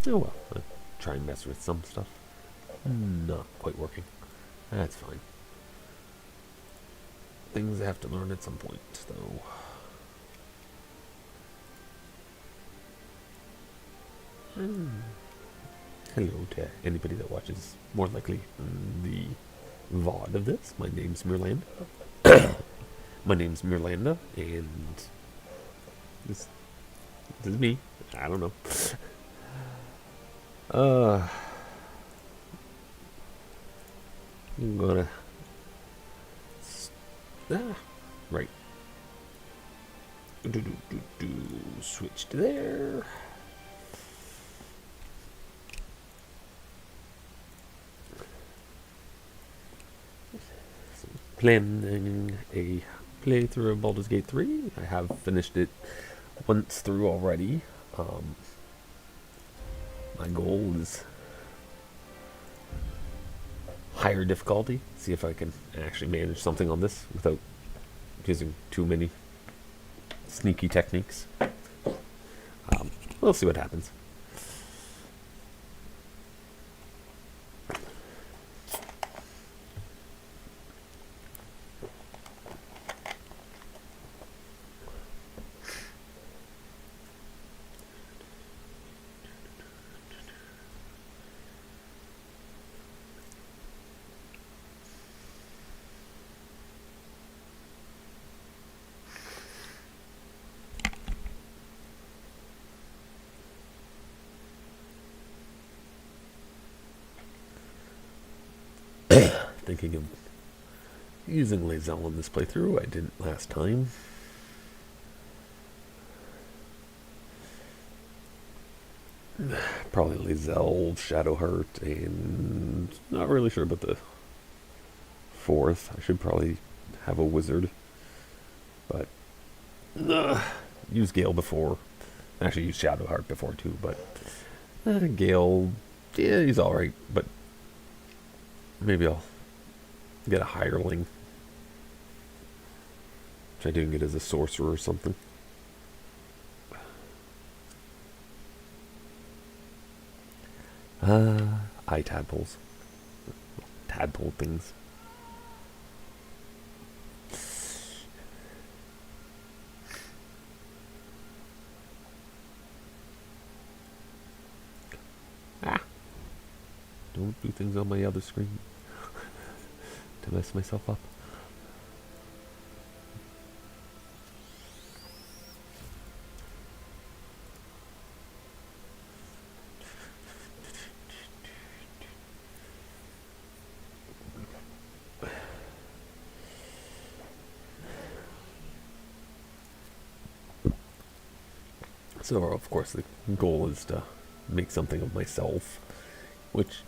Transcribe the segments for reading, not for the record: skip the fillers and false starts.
Oh well, I'll try and mess with some stuff. Not quite working. That's fine. Things I have to learn at some point, though. Hello to anybody that watches, more likely the VOD of this. My name's Myrlandah. My name's Myrlandah, and this is me. I don't know. I'm gonna. Right. Switch to there. Planning a playthrough of Baldur's Gate 3. I have finished it once through already. My goal is higher difficulty. See if I can actually manage something on this without using too many sneaky techniques. We'll see what happens. Thinking of using Lae'zel in this playthrough. I didn't last time. Probably Lae'zel, Shadowheart, and not really sure about the fourth. I should probably have a wizard, but use Gale before. Actually, used Shadowheart before too, but Gale, yeah, he's all right. But maybe I'll get a hireling. Try doing it as a sorcerer or something. Eye tadpoles. Tadpole things. Don't do things on my other screen to mess myself up. So, of course, the goal is to make something of myself, which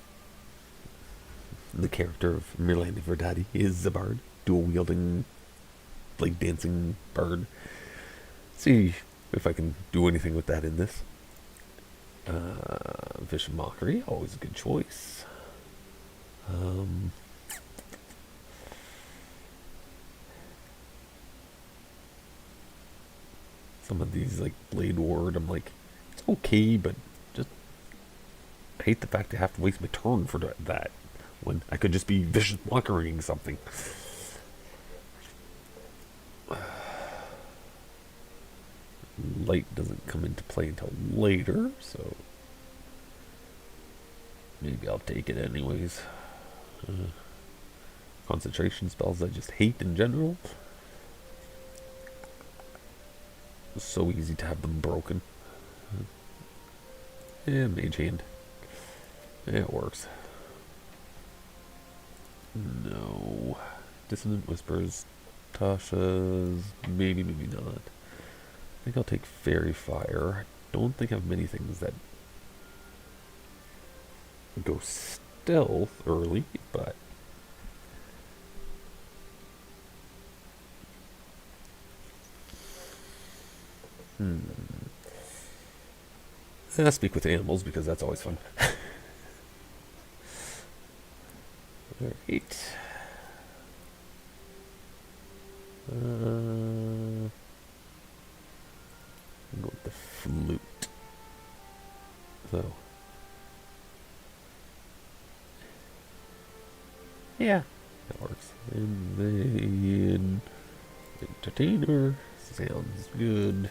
the character of Myrlandah Vertadi is a bard, dual-wielding, blade dancing bard. See if I can do anything with that in this. Vicious Mockery, always a good choice. Some of these, like Blade Ward, I'm like, it's okay, but just I hate the fact I have to waste my turn for that when I could just be Vicious Mockerying something. Light doesn't come into play until later, so maybe I'll take it anyways. Concentration spells I just hate in general. It's so easy to have them broken. Yeah, Mage Hand. Yeah, it works. No. Dissonant Whispers. Tasha's. Maybe, maybe not. I think I'll take Fairy Fire. I don't think I have many things that go stealth early, but I speak with animals because that's always fun. Alright. Go with the flute. So, Yeah, that works. And then entertainer sounds good.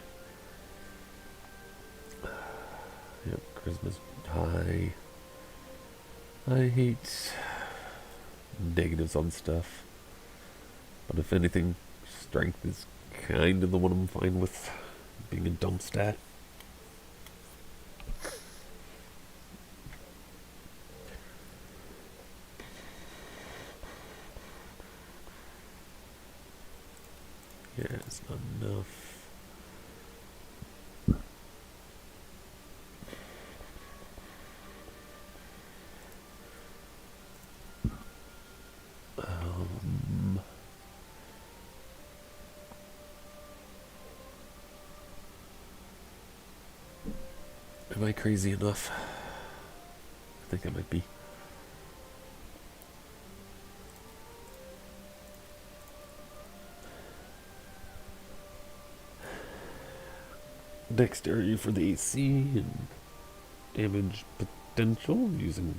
Yep, charisma's high. I hate negatives on stuff, but if anything, strength is kind of the one I'm fine with being a dump stat. Yeah, it's not enough. Am I crazy enough? I think I might be. Dexterity for the AC and damage potential using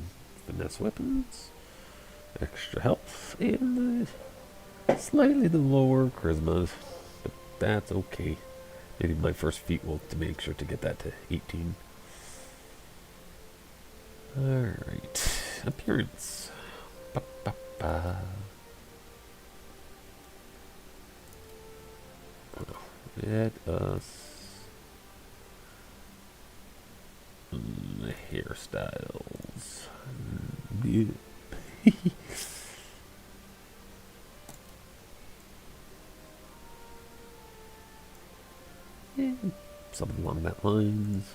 finesse weapons. Extra health and slightly the lower charisma, but that's okay. Maybe my first feat will to make sure to get that to 18. Alright. Appearance. Ba-ba-ba. Let us hairstyles. Yeah, something along that lines.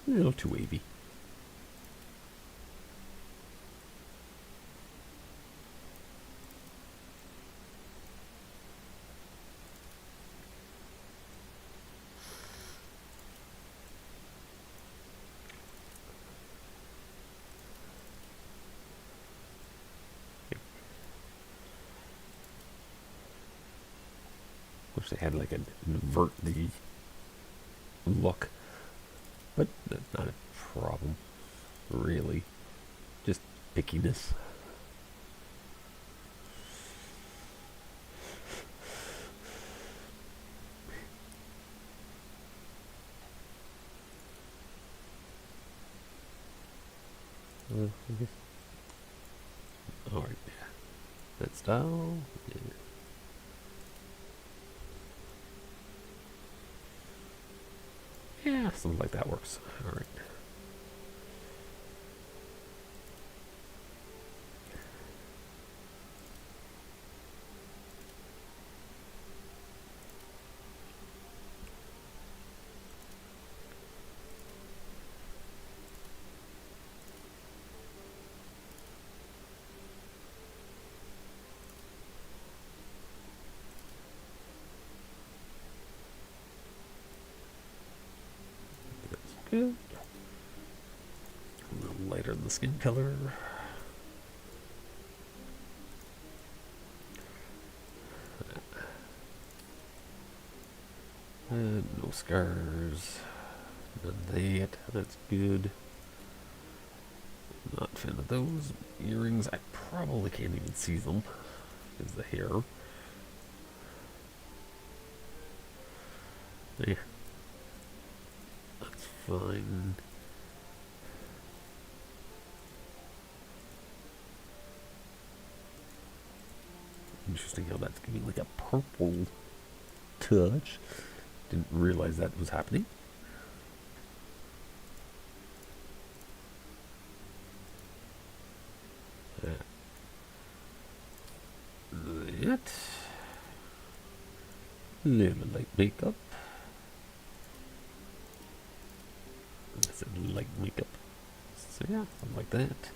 A little too wavy. Wish they had like an invert the look, but that's not a problem, really. Just pickiness. Alright, yeah. That style. Yeah. Yeah, something like that works. Alright. That's good. A little lighter in the skin color. No scars. None of that. That's good. Not a fan of those. Earrings, I probably can't even see them. Is the hair. Yeah. That's fine. Interesting how that's giving like a purple touch. Didn't realize that was happening. That. Little light makeup. and light makeup. So yeah, something like that.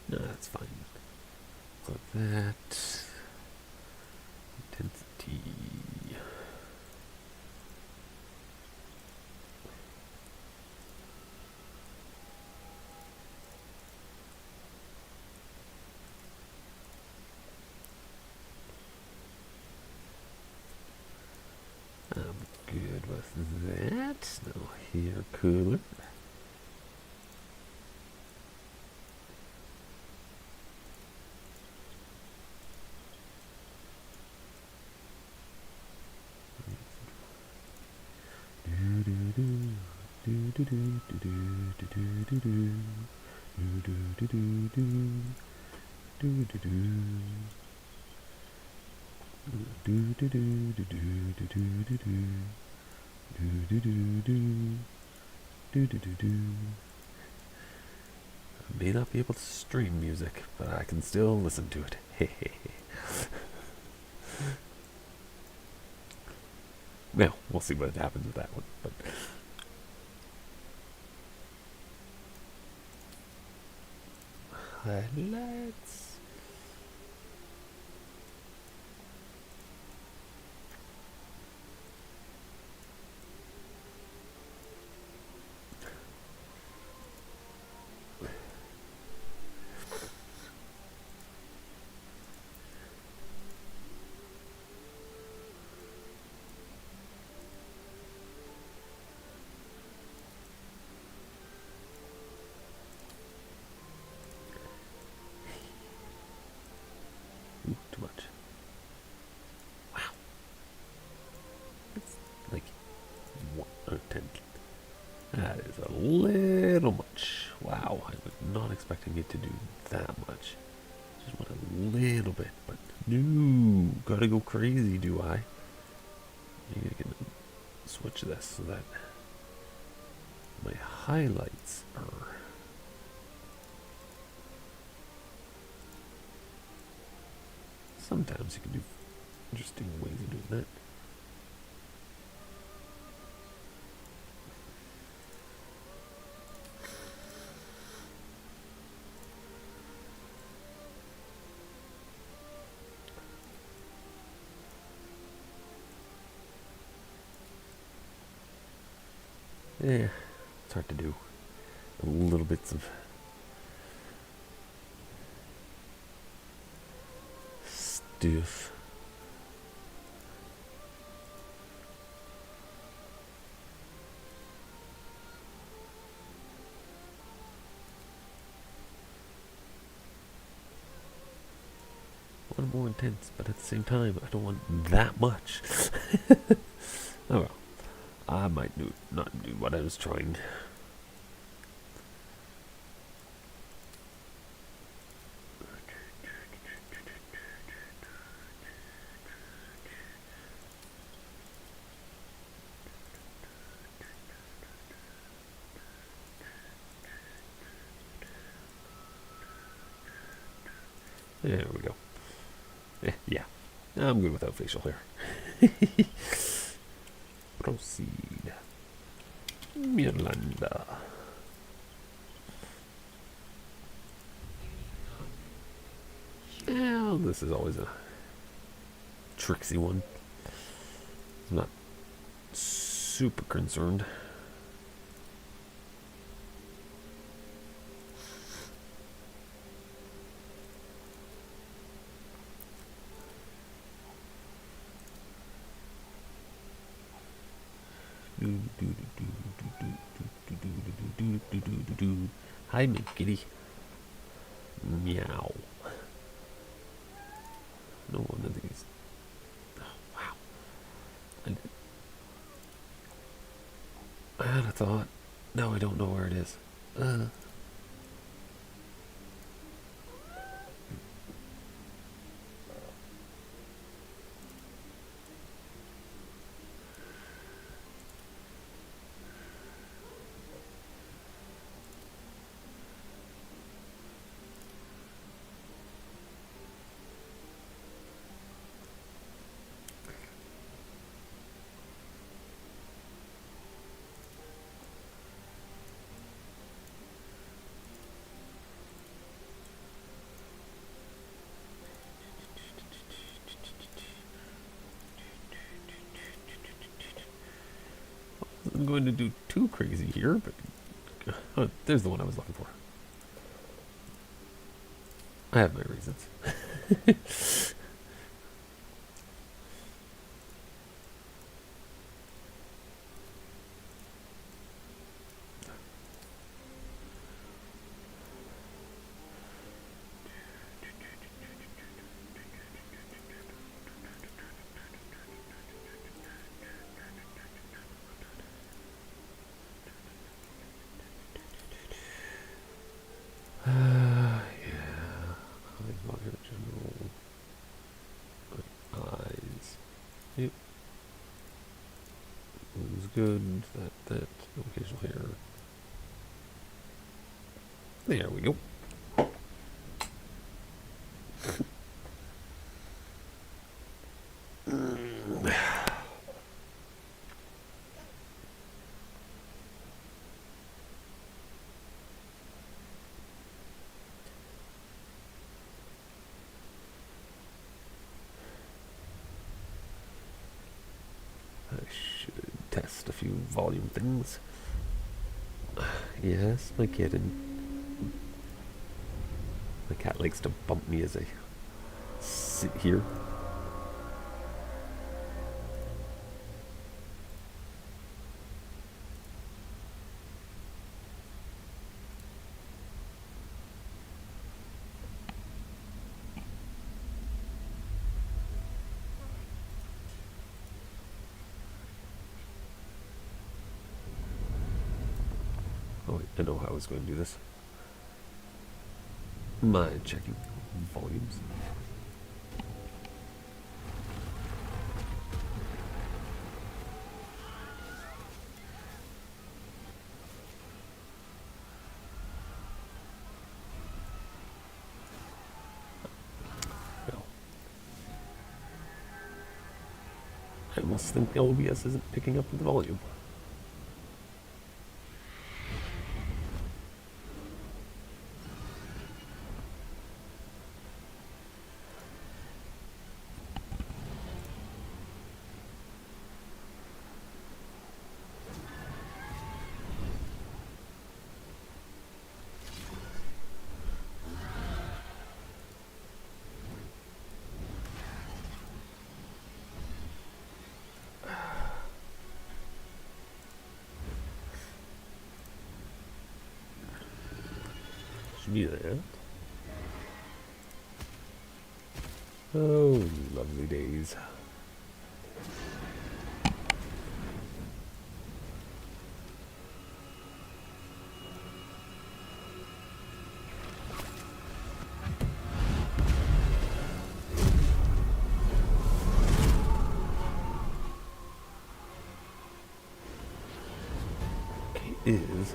No, that's fine. Click that. Intensity. I'm good with that. Now here, cooler. I may not be able to stream music, but I can still listen to it. Well, we'll see what happens with that one. But let's. Ooh, too much. Wow. It's like 1/10. That is a little much. Wow, I was not expecting it to do that much. Just want a little bit, but no, gotta go crazy, do I? I can switch this so that my highlights are. Sometimes you can do interesting ways of doing that. Yeah, it's hard to do. Little bits of stuff. I want more intense, but at the same time, I don't want that much. Oh well. I might not do what I was trying. There we go. Yeah, I'm good without facial hair. Proceed. Myrlandah. Well, this is always a tricksy one. I'm not super concerned. Hi, my kitty. Meow. thought. No, I don't know where it is. I'm going to do too crazy here, but oh, there's the one I was looking for. I have my reasons. Yep. It was good. That. Occasional hair. There we go. I should test a few volume things. Yes, my kitten. My cat likes to bump me as I sit here. Oh, wait, I know how I was going to do this. Mind checking volumes. Well, I must think the OBS isn't picking up the volume. Should be that. Oh, lovely days. Okay, is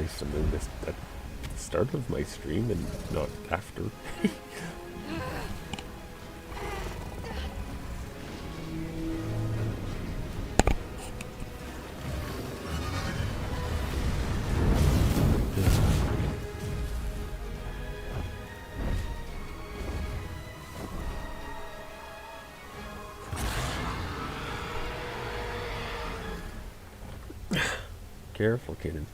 nice. I'm doing this at the start of my stream and not after. Careful, kitten.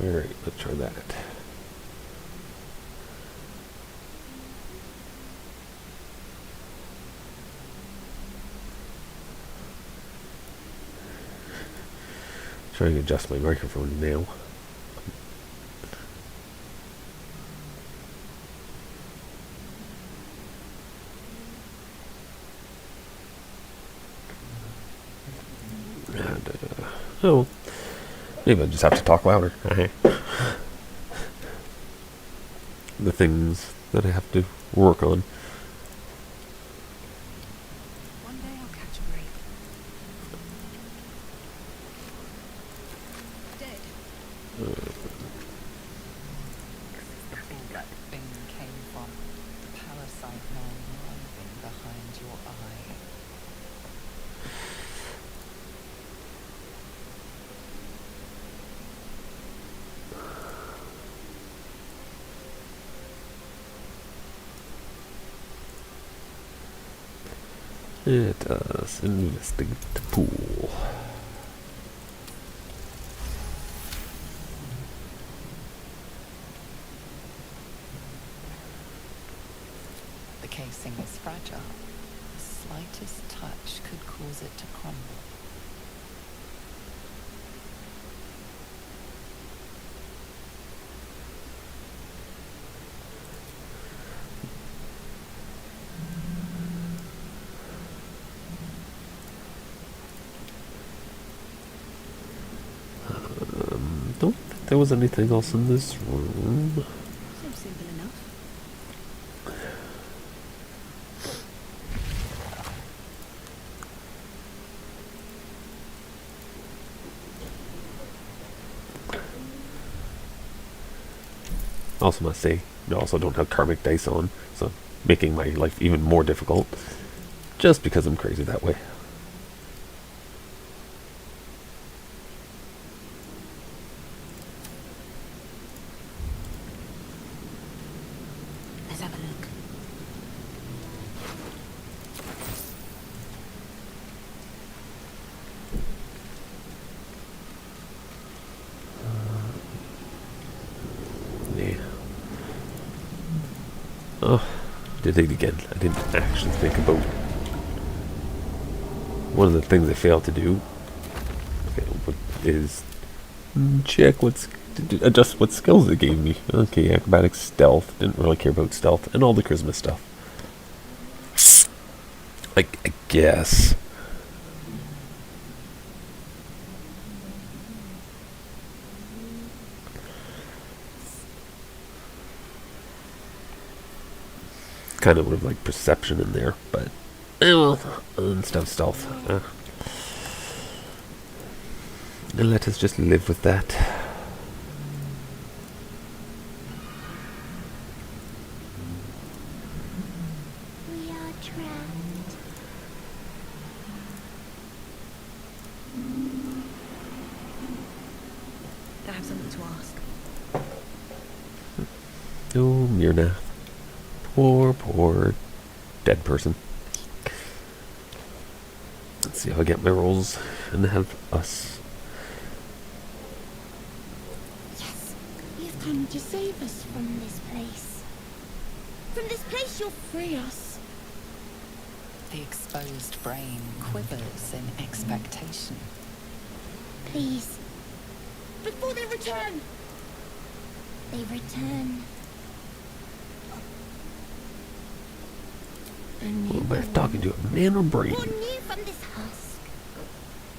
Alright, let's try that. Trying to adjust my microphone now. And, oh, maybe I just have to talk louder. The things that I have to work on. One day I'll catch a break. Dead. I think that thing came from the parasite man writhing behind your eye. Let us investigate the pool. The casing is fragile. The slightest touch could cause it to crumble. Don't think there was anything else in this room. Seems simple enough. Also must say, I also don't have karmic dice on, so making my life even more difficult. Just because I'm crazy that way. Let's have a look. Yeah. Oh, did it again. I didn't actually think about one of the things I failed to do is check adjust what skills it gave me. Okay, acrobatics, stealth. Didn't really care about stealth and all the charisma stuff. Like, I guess. Kind of would have liked perception in there, but well, instead of stealth. And let us just live with that. We are trapped. I have something to ask. Oh, Myrna. Poor dead person. Let's see how I get my rolls and have us. Yes, you've come to save us from this place. From this place, you'll free us. The exposed brain quivers in expectation. Please. Before they return. They return. What am I talking to? A man or brain? Born new from this husk.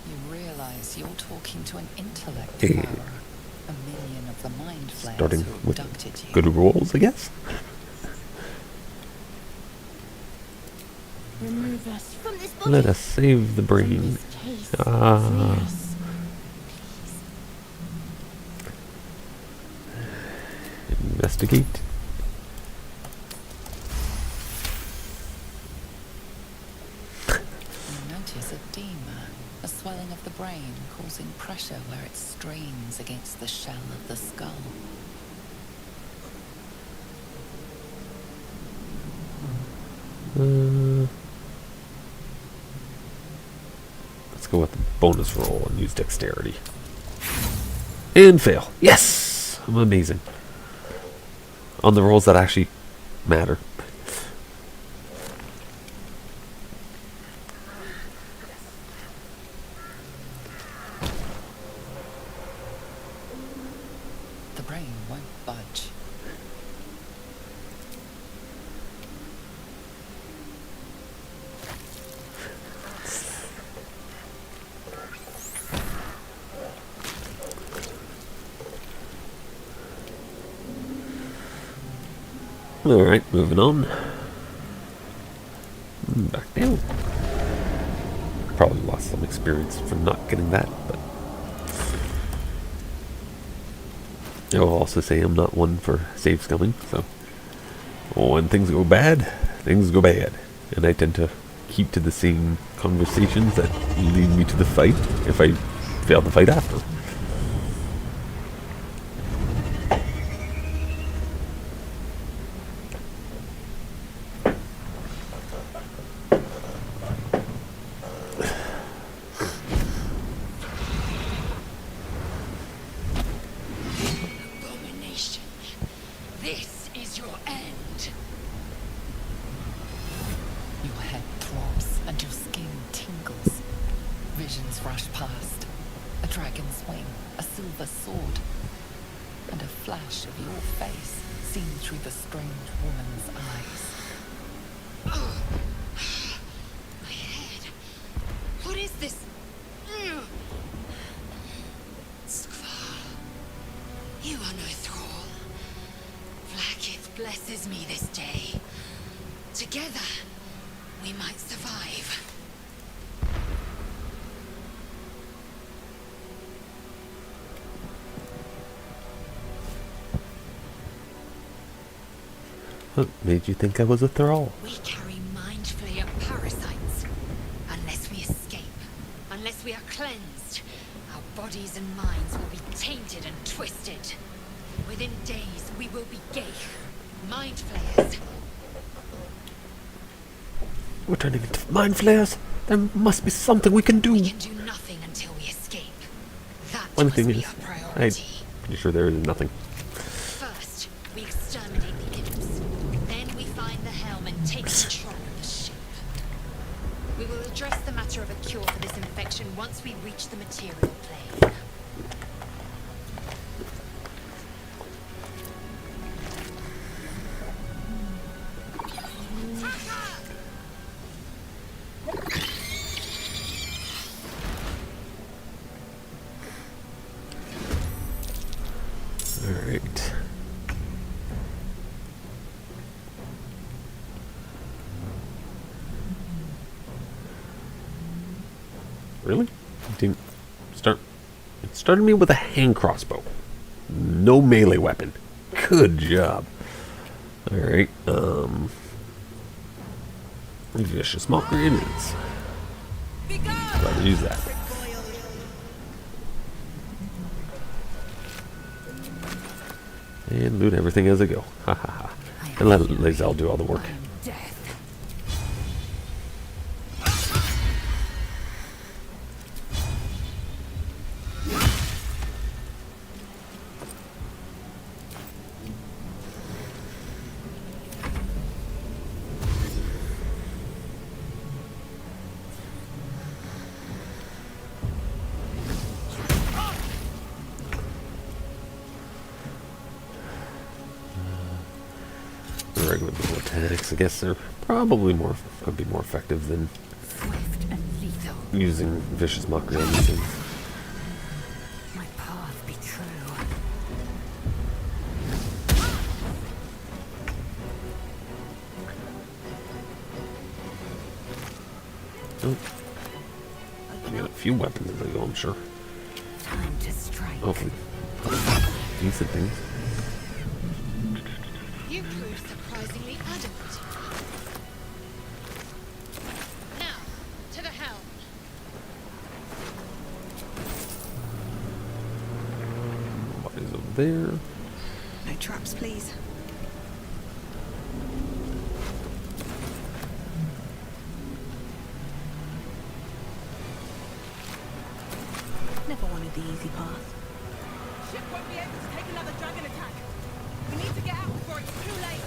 You realize you're talking to an intellect Hey. power, a minion of the mind flayers Starting who with abducted you. good rolls, I guess. Remove us from this body. Let us save the From brain. this case. Ah. Free us. Investigate. You notice edema, a swelling of the brain causing pressure where it strains against the shell of the skull. Let's go with the bonus roll and use dexterity. And fail. Yes! I'm amazing. On the rolls that actually matter. The brain won't budge. Alright, moving on. Back down. Probably lost some experience from not getting that, but I will also say I'm not one for save scumming, so when things go bad, things go bad. And I tend to keep to the same conversations that lead me to the fight if I fail the fight after. Abomination. This is your end. Your head throbs and your skin tingles. Visions rush past. A dragon's wing, a silver sword, and a flash of your face seen through the strange woman's eyes. Oh, my head. What is this? Skvar, you are no thrall. Vlaakith blesses me this day. Together, we might survive. What made you think I was a thrall? We carry mind flayer parasites. Unless we escape, unless we are cleansed, our bodies and minds will be tainted and twisted. Within days, we will be Geich, mind flayers. We're turning into mind flayers? There must be something we can do. We can do nothing until we escape. That One must thing be is, our I'm priority. pretty sure there is nothing. First, we exterminate the imps. Then we find the helm and take control of the ship. We will address the matter of a cure for this infection once we reach the material plane. Alright. Really? It didn't start. It started me with a hand crossbow. No melee weapon. Good job. Alright, vicious mockery it is. Glad to use that. And loot everything as I go. Ha ha ha. And let Lae'zel do all the work. Regular little attacks, I guess they're probably would be more effective than Swift and lethal. using vicious mockery on these things. My path be true. Oh. We got a few weapons as I go, I'm sure. Time to strike. Hopefully, decent things. You proved surprisingly adamant. Now, to the helm. What is over there? No traps, please. Never wanted the easy path. ship won't be able to take another dragon attack. We need to get out before it's too late.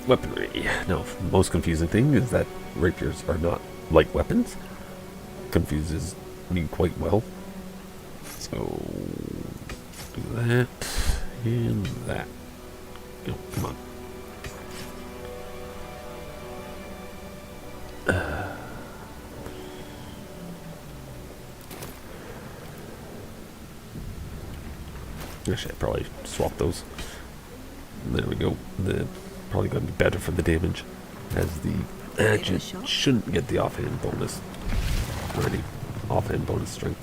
Weaponry. Now, the most confusing thing is that rapiers are not light weapons. Confuses me quite well. So, do that and that. Oh, come on. Actually, I probably swap those. There we go. They're probably going to be better for the damage, as the shouldn't get the offhand bonus or any offhand bonus strength.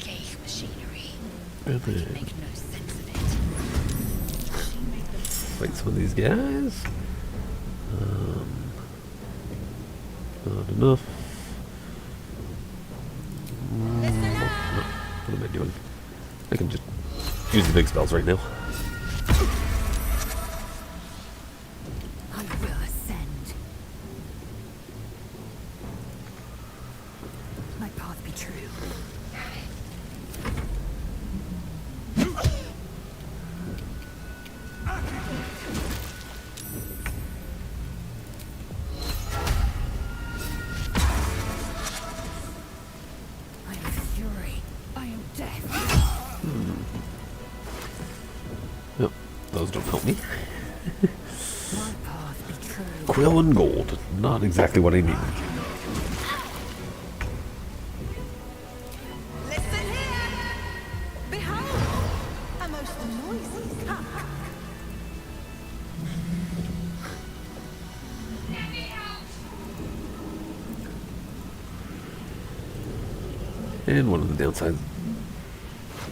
Cave machinery. And I then can make no sense of it. fight some of these guys. Not enough. What am I doing? I can just use the big spells right now. I will ascend. My path be true. I am fury. I am death. Yep, those don't help me. My path be true. Quill and gold. Not exactly what I need. Listen here! Behold! A most noisy cup. And one of the downsides.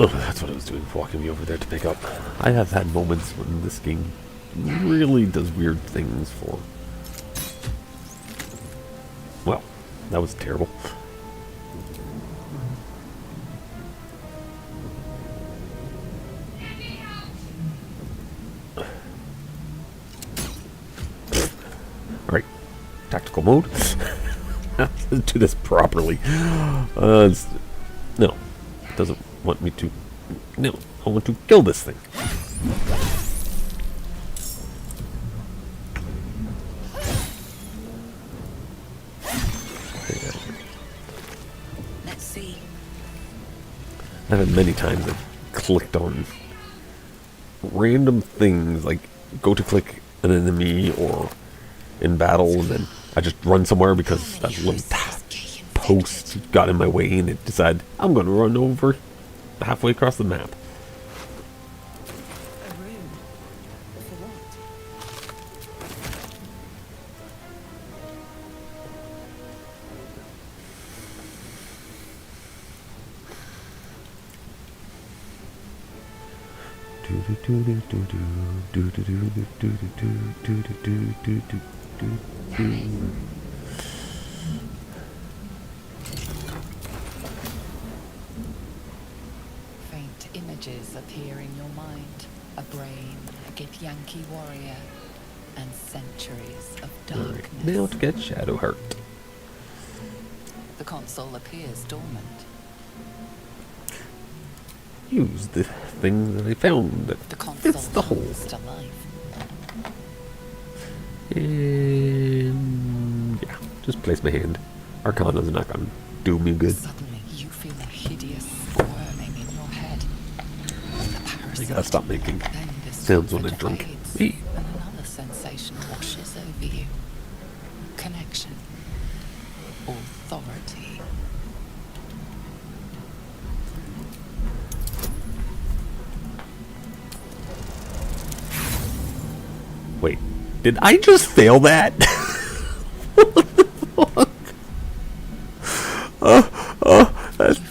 Oh, that's what I was doing, walking me over there to pick up. I have had moments when this game really does weird things for... Well, that was terrible. Alright, tactical mode. Let's do this properly. No, it doesn't want me to. No, I want to kill this thing. Let's see. I've had many times I've clicked on random things, like go to click an enemy or in battle, and then I just run somewhere because that little post got in my way, and it decided I'm going to run over halfway across the map. A room. For what? Faint images appear in your mind. A brain, a Githyanki warrior, and centuries of darkness. Now to get Shadowheart. The console appears dormant. Use the thing that I found that The console fits the hole. comes to life. And yeah, just place my hand. Arcana's not gonna do me good. Suddenly, you feel a hideous squirming in your head. I gotta stop making Then this sounds when I comfort drink. fades, Hey. and another sensation washes over you. Connection. Authority. Wait, did I just fail that? What the fuck?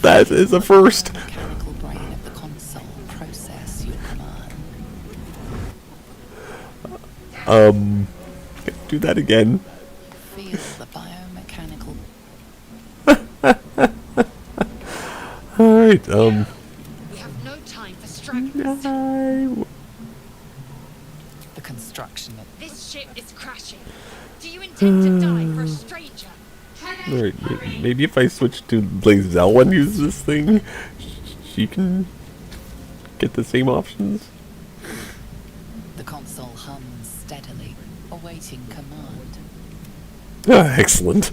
That is a first. The mechanical brain of the console process your command. Do that again. Feel the biomechanical. Alright, We have no time unfortunate. This ship is crashing. Do you intend to die for a stranger? Alright, maybe if I switch to Blazel and use this thing, she can get the same options. The console hums steadily, awaiting command. Ah, excellent.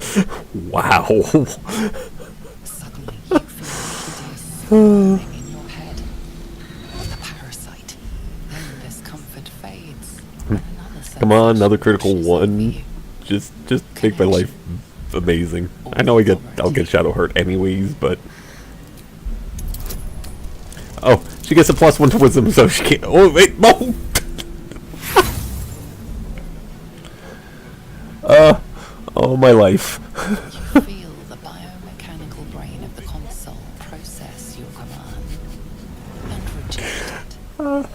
Wow. Suddenly, you feel hideous swirling in your head. The parasite. Then this comfort fades. and another Come on, another sensation critical washes over one. you. Just make my life amazing. I know I'll get Shadow hurt anyways, but oh, she gets a +1 to wisdom, so she can't. Oh wait, no. Oh my life. You feel the biomechanical brain of the console process your command and reject it.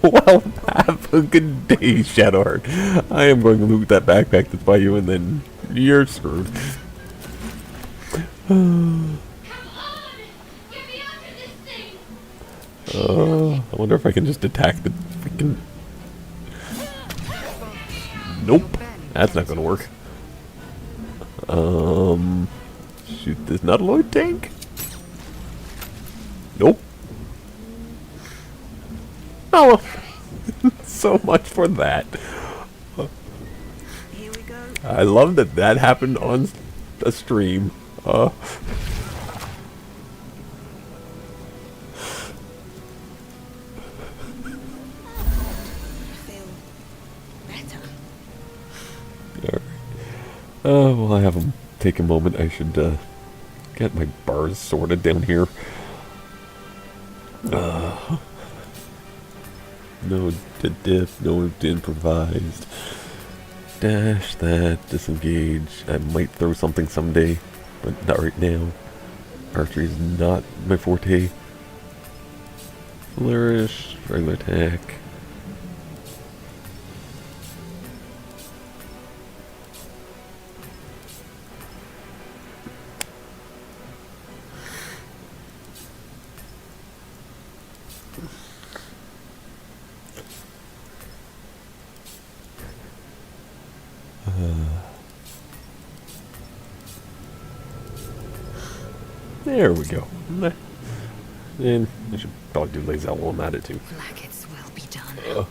Well, have a good day, Shadowheart. I am going to loot that backpack that's by you, and then you're screwed. I wonder if I can just attack the freaking... Nope, that's not gonna work. Shoot this Nautiloid tank? Nope. Oh well. So much for that. Here we go. I love that that happened on a stream. Feel better. Well, I have them take a moment. I should get my bars sorted down here. No diff, no improvised. Dash that, disengage. I might throw something someday, but not right now. Archery is not my forte. Flourish, regular attack. There we go. And I should probably do laser while I'm at it too. Blackets will be done.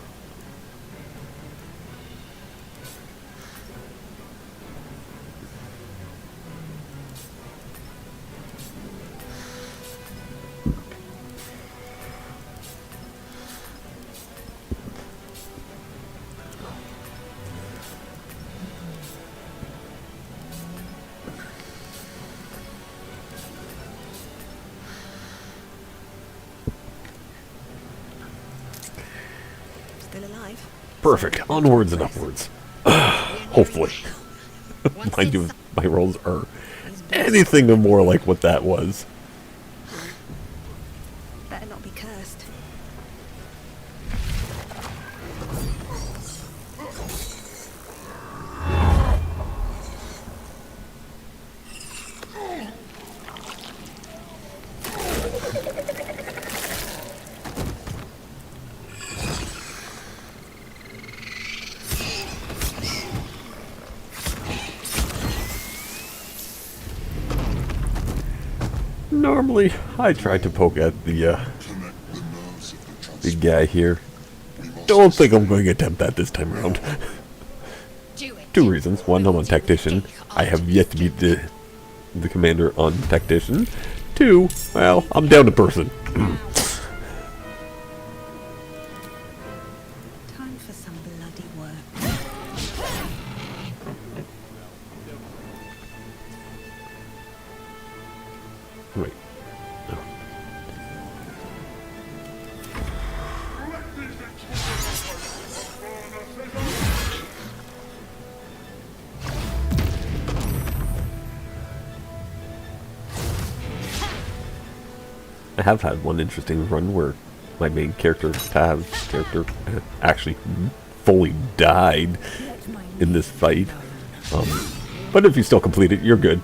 Still alive? Perfect. Onwards and upwards. Hopefully. Mind you, my rolls are anything more like what that was. Better not be cursed. Normally, I try to poke at the big guy here. Don't think I'm going to attempt that this time around. Do it. Two reasons. One, I'm on Tactician. I have yet to beat the commander on Tactician. Two, well, I'm down to person. Time for some bloody work. Wait. No. I have had one interesting run where my main character, Tav's character, actually fully died in this fight. But if you still complete it, you're good.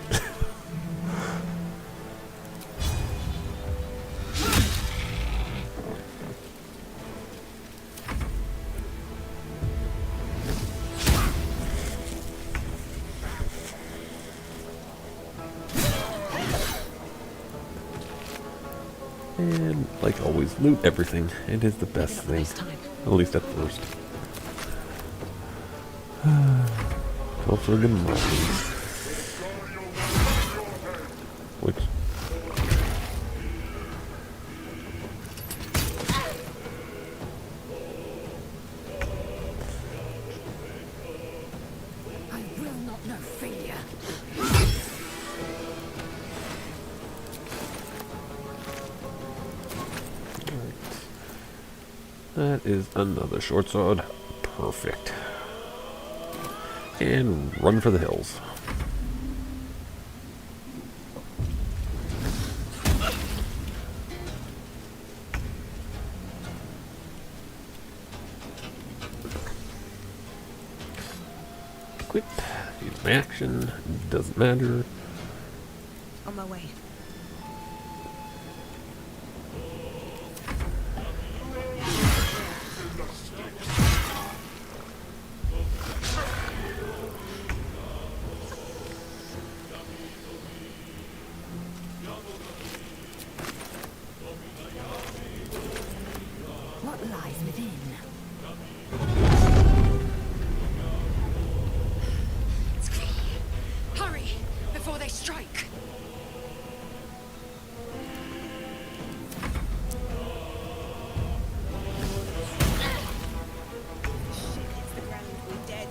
And, like always, loot everything. It is the best thing. At least at first. Go for the mines. Which... I will not know failure. That is another short sword. Perfect. And run for the hills. Equip. Use my action. Doesn't matter. On my way. What lies within? Hurry, before they strike. Shit hits the ground, we're dead.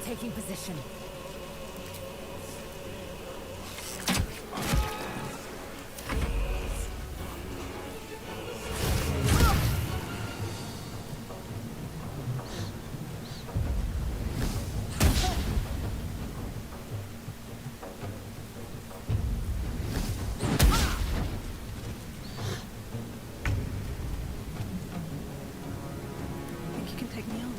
Taking position. Think you can take me on?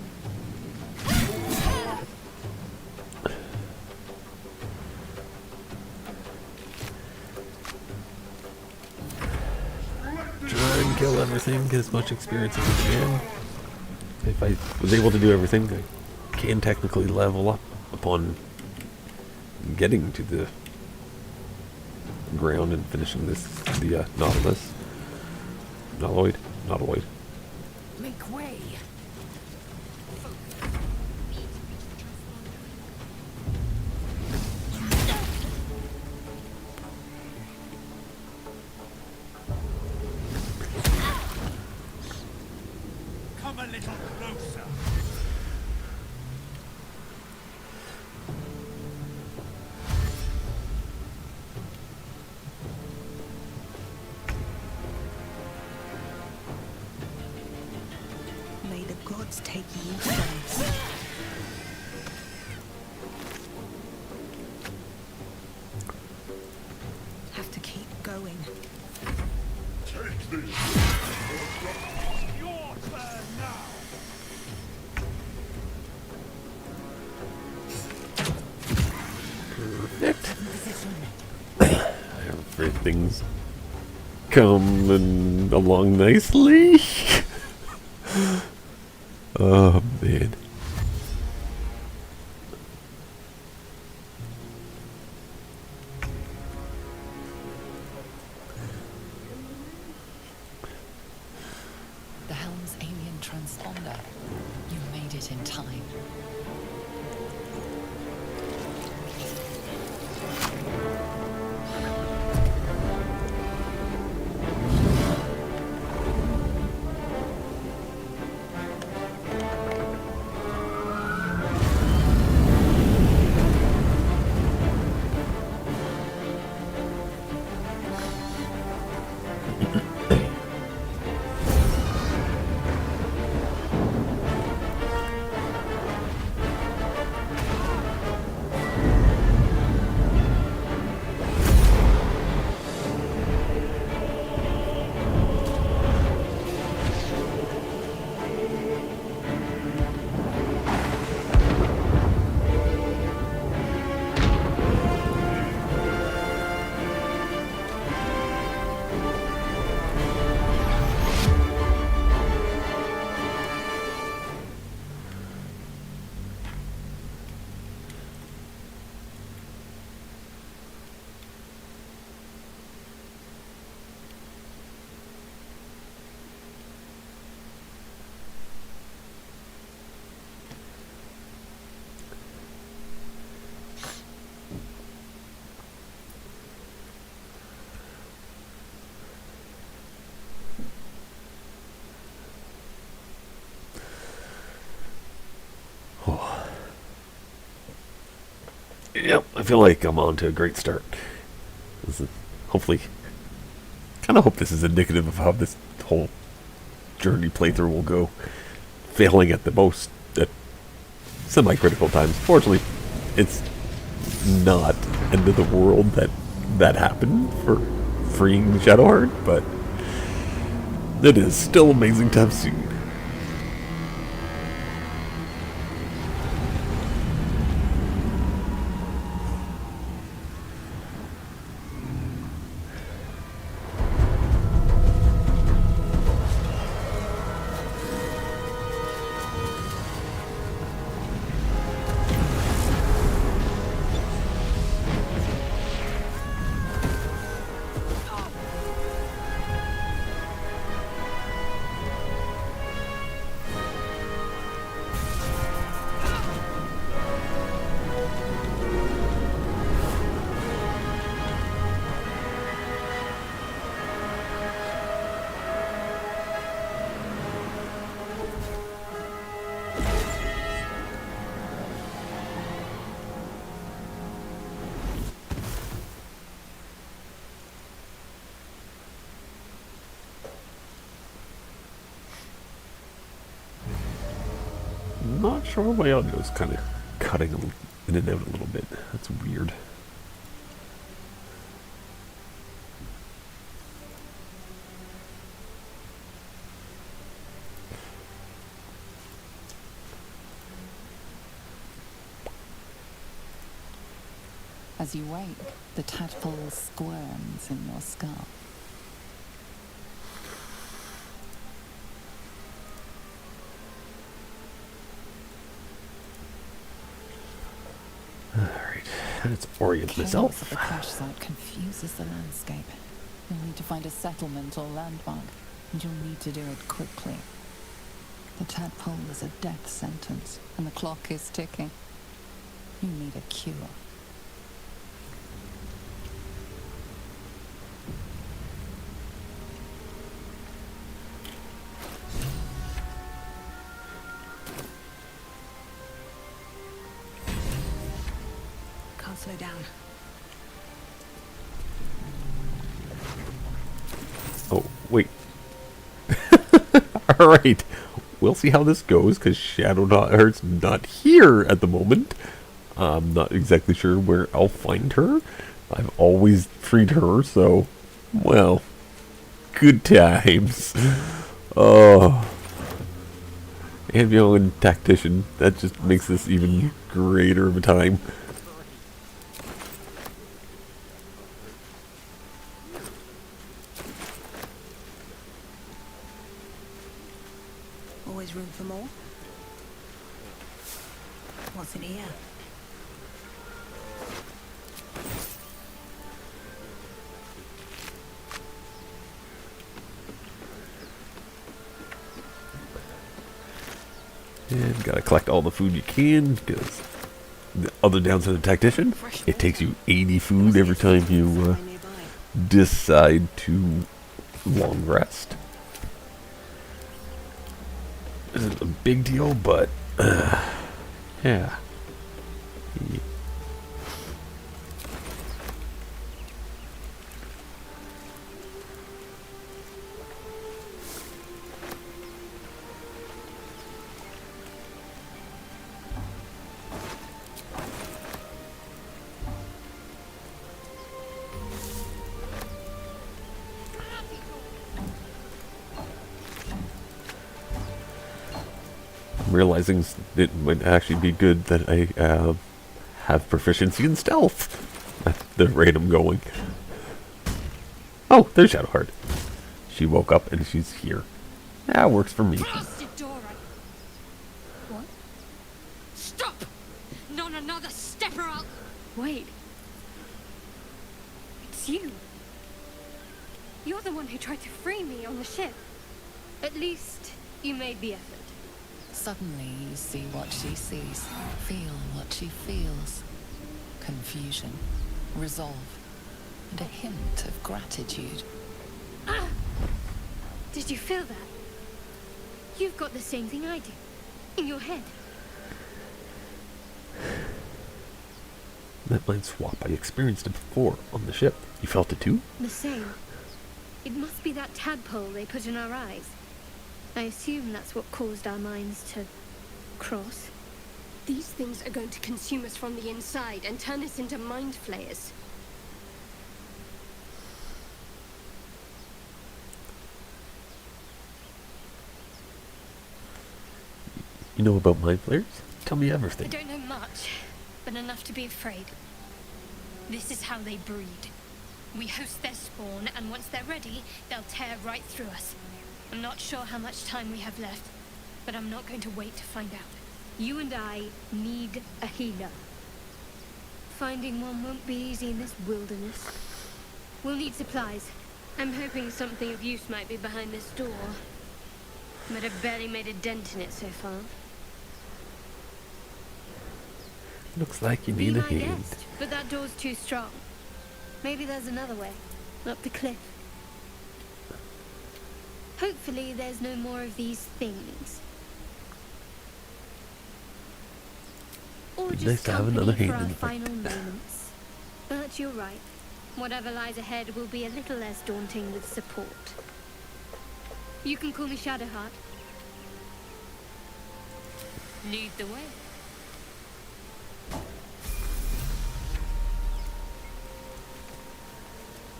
Try and kill everything, get as much experience as I can. If I was able to do everything, I can technically level up upon getting to the ground and finishing the Nautilus. Nautiloid. Make way. Come a little closer. May the gods take you friends. Have to keep going. Take this. Your turn now. Perfect. Everything's coming along nicely. Oh man. The helm's alien transponder. You made it in time. Yep, I feel like I'm on to a great start. This is hopefully, kind of hope this is indicative of how this whole journey playthrough will go. Failing at the most, at semi-critical times. Fortunately, it's not end of the world that happened for freeing Shadowheart, but it is still amazing to have seen. Not sure my audio is kind of cutting in and out a little bit. That's weird. As you wake, the tadpole squirms in your skull. Alright, let's orient Chaos myself. of the crash site confuses the landscape. You'll need to find a settlement or landmark, and you'll need to do it quickly. The tadpole is a death sentence, and the clock is ticking. You need a cure. Can't slow down. Oh, wait. Alright. We'll see how this goes, because Shadowheart's not here at the moment. I'm not exactly sure where I'll find her. I've always freed her, so, well, good times. Oh. And beyond Tactician, that just makes this even greater of a time. Always room for more? What's in here? And gotta collect all the food you can, because the other downside of Tactician, it takes you 80 food every time you decide to long rest. Isn't a big deal, but yeah. Realizing it might actually be good that I have proficiency in stealth at the rate I'm going. Oh, there's Shadowheart. She woke up and she's here. That works for me. Blasted door. What? Stop! Not another step or I'll... Wait. It's you. You're the one who tried to free me on the ship. At least, you made the effort. Suddenly you see what she sees, feel what she feels. Confusion, resolve, and a hint of gratitude. Ah! Did you feel that? You've got the same thing I do. In your head. That mind swap, I experienced it before on the ship. You felt it too? The same. It must be that tadpole they put in our eyes. I assume that's what caused our minds to cross. These things are going to consume us from the inside and turn us into mind flayers. You know about mind flayers? Tell me I everything. don't know much, but enough to be afraid. This is how they breed. We host their spawn, and once they're ready, they'll tear right through us. I'm not sure how much time we have left, but I'm not going to wait to find out. You and I need a healer. Finding one won't be easy in this wilderness. We'll need supplies. I'm hoping something of use might be behind this door, but I've barely made a dent in it so far. Looks like you Be need a my hand. guest, but that door's too strong. Maybe there's another way, up the cliff. Hopefully there's no more of these things. Or Be just nice to have company another for hand our in the fight. final moments. But you're right. Whatever lies ahead will be a little less daunting with support. You can call me Shadowheart. Lead the way.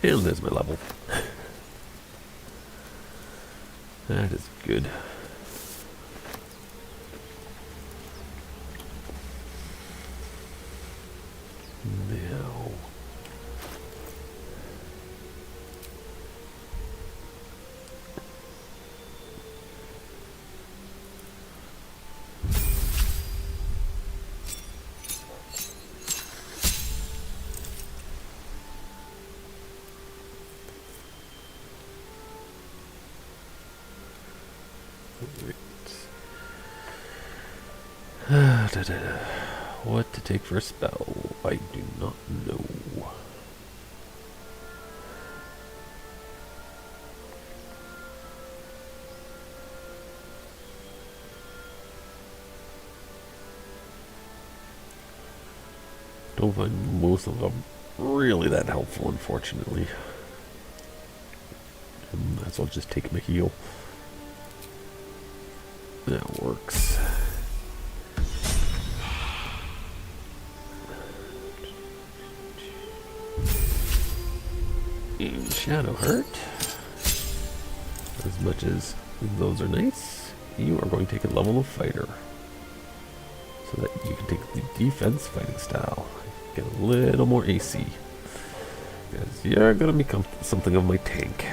And there's my level. That is good. Now. What to take for a spell? I do not know. Don't find most of them really that helpful, unfortunately. Might as well just take my heal. That works. And Shadowheart. As much as those are nice, you are going to take a level of fighter. So that you can take the defense fighting style. Get a little more AC. Because you're going to become something of my tank.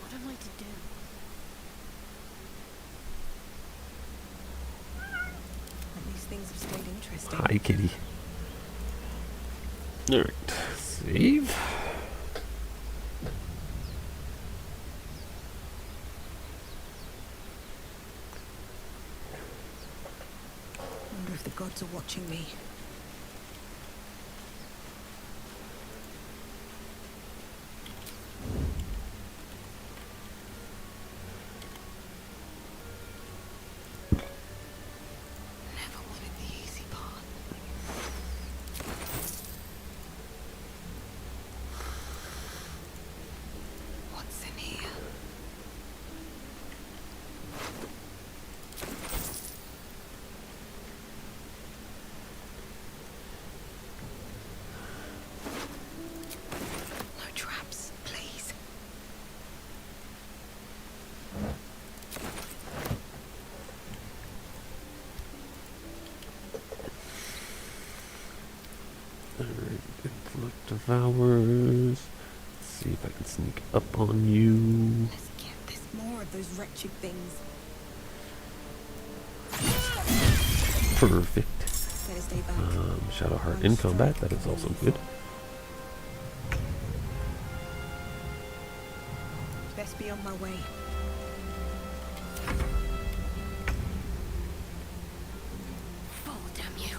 What am I to do? These things have stayed interesting. Hi, kitty. Alright, save. Wonder if the gods are watching me. Never wanted the easy part. What's in here? No traps, please. Alright, inflict devours. Let's see if I can sneak up on you. Let's get this more of those wretched things. Perfect. Better stay back. Shadowheart in combat, that is also good. Best be on my way. Fall, damn you.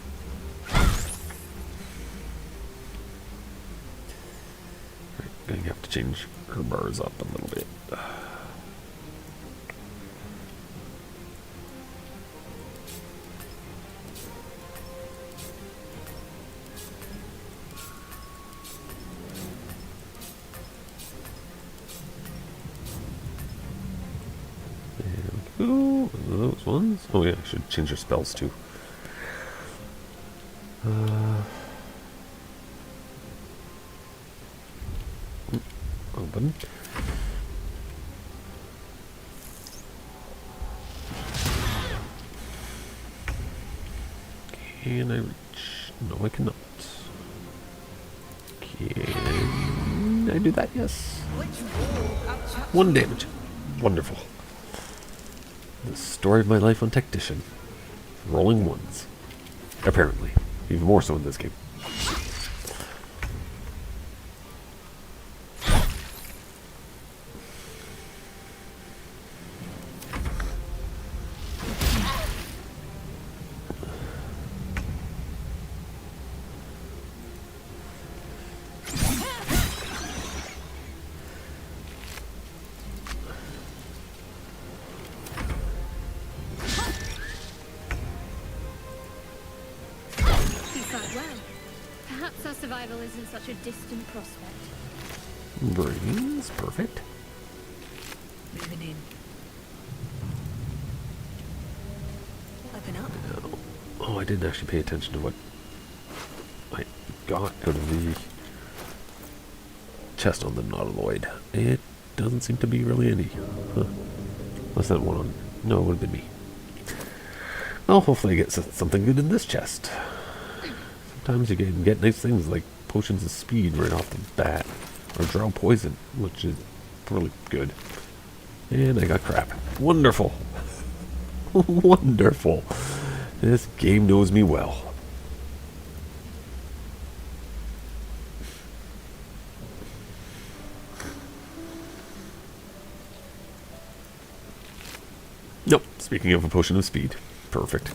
Going to have to change her bars up a little bit. Ooh, those ones. Oh yeah, I should change her spells too. Open. Can I reach? No, I cannot. Can I do that? Yes. 1 damage. Wonderful. The story of my life on Tactician. Rolling ones. Apparently. Even more so in this game. Perhaps our survival isn't such a distant prospect. Brains, perfect. Moving in. Open up. Oh, I didn't actually pay attention to what I got out of the chest on the Nautiloid. It doesn't seem to be really any. Huh. Unless that one on... No, it would have been me. Well, hopefully I get something good in this chest. Sometimes you can get nice things like potions of speed right off the bat. Or drow poison, which is really good. And I got crap. Wonderful. Wonderful. This game knows me well. Nope. Speaking of a potion of speed. Perfect.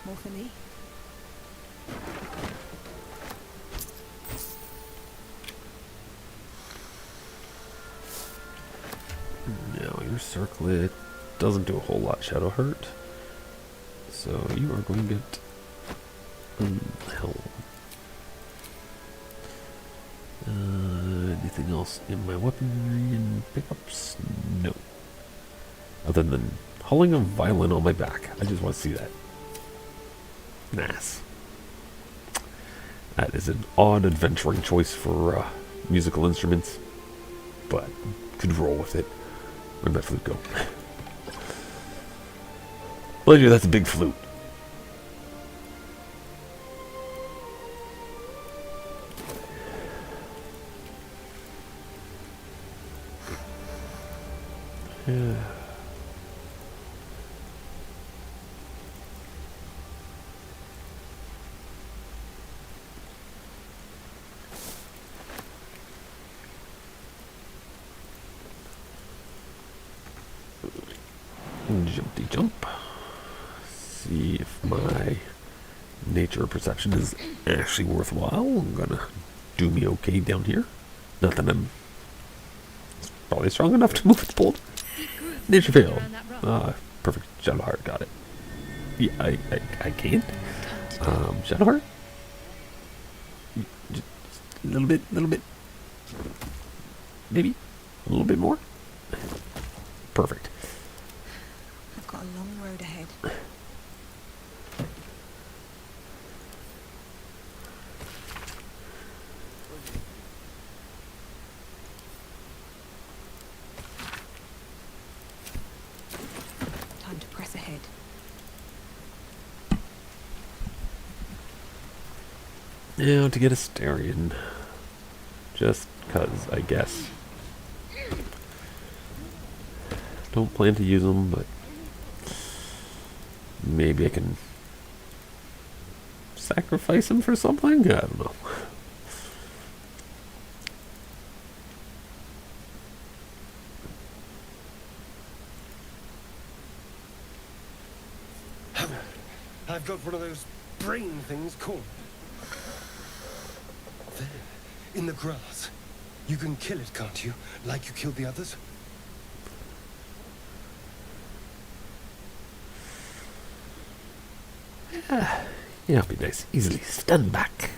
More for me. Now your circlet doesn't do a whole lot shadow hurt. So you are going to get hell. Anything else in my weaponry and pickups? No. Other than hauling a violin on my back. I just want to see that. Nice. That is an odd adventuring choice for musical instruments, but could roll with it. Where'd my flute go? Well, yeah, that's a big flute. Yeah. Jumpy jump. See if my nature perception is actually worthwhile. I'm gonna do me okay down here. Not that I'm probably strong enough to move the bolt. Nature failed. Perfect. Shadowheart, got it. Yeah, I can't. Shadowheart? Just a little bit. Maybe a little bit more. Perfect. I've got a long road ahead. Now to get a Styrian. Just 'cause, I guess. Don't plan to use them, but maybe I can sacrifice them for something? I don't know. I've got one of those brain things called. There, in the grass. You can kill it, can't you? Like you killed the others? Yeah, it'll be nice. Easily stand back.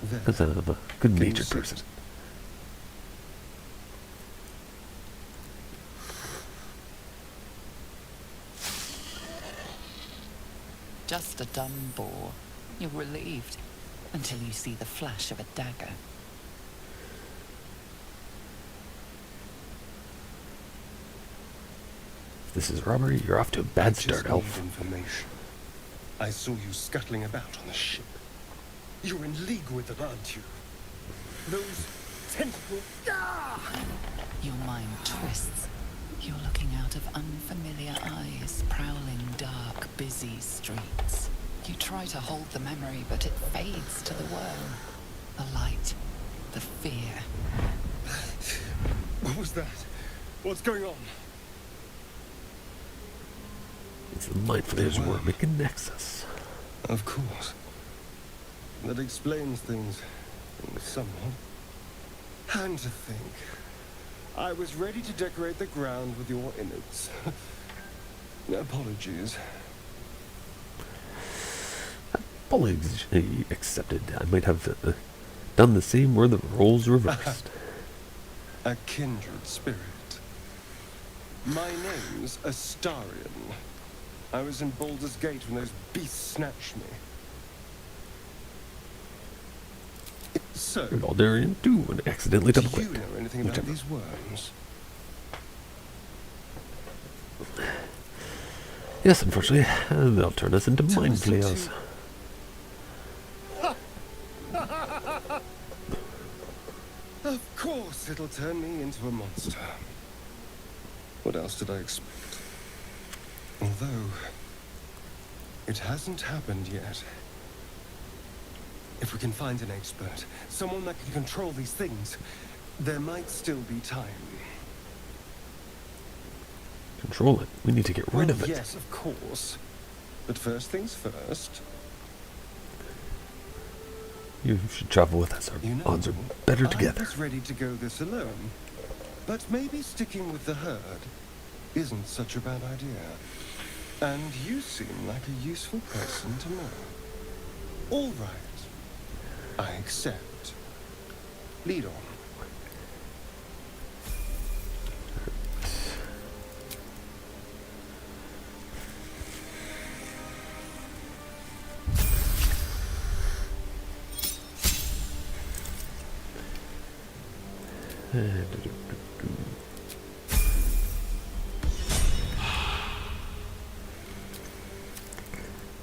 There. Because I'm a good-natured person. Just a dumb boar. You're relieved until you see the flash of a dagger. If this is robbery, you're off to a bad start, Just Elf. need information. I saw you scuttling about on the ship. You're in league with them, aren't you? Those tentacles. Ah! Your mind twists. You're looking out of unfamiliar eyes, prowling dark, busy streets. You try to hold the memory, but it fades to the worm. The light, the fear. What was that? What's going on? It's the mind flayers worming a nexus. Of course. That explains things somewhat. And to think, I was ready to decorate the ground with your innards. Apologies. Apology accepted. I might have done the same were the roles reversed. A kindred spirit. My name's Astarion. I was in Baldur's Gate when those beasts snatched me. So, Baldurian do and accidentally do double-clicked. you know anything about Whichever. these worms? Yes, unfortunately, they'll turn us into mind us into- flayers. Of course it'll turn me into a monster. What else did I expect? Although, it hasn't happened yet. If we can find an expert, someone that can control these things, there might still be time. Control it. We need to get rid of it. Yes, of course. But first things first. You should travel with us. Our You know, odds are better I together. was ready to go this alone. But maybe sticking with the herd isn't such a bad idea. And you seem like a useful person to know. All right. I accept. Lead on.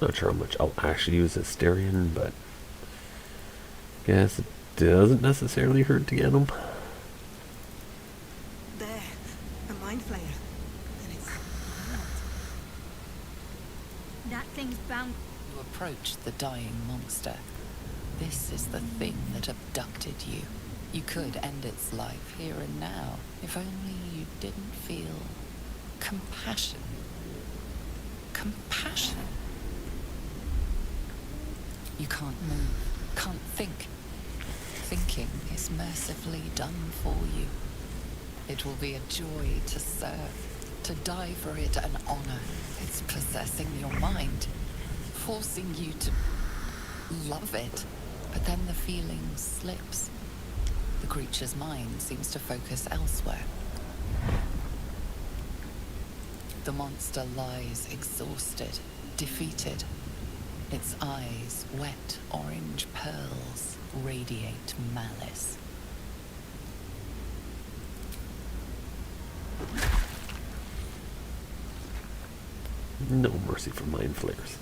Not sure how much I'll actually use as Styrian, but guess it doesn't necessarily hurt to get them. There. A mind flayer. And it's That thing's bound. You approach the dying monster. This is the thing that abducted you. You could end its life here and now, if only you didn't feel compassion. Compassion. You can't move, can't think. Thinking is mercifully done for you. It will be a joy to serve, to die for it an honor. It's possessing your mind, forcing you to love it. But then the feeling slips. The creature's mind seems to focus elsewhere. The monster lies exhausted, defeated. Its eyes, wet orange pearls, radiate malice. No mercy for mind flayers.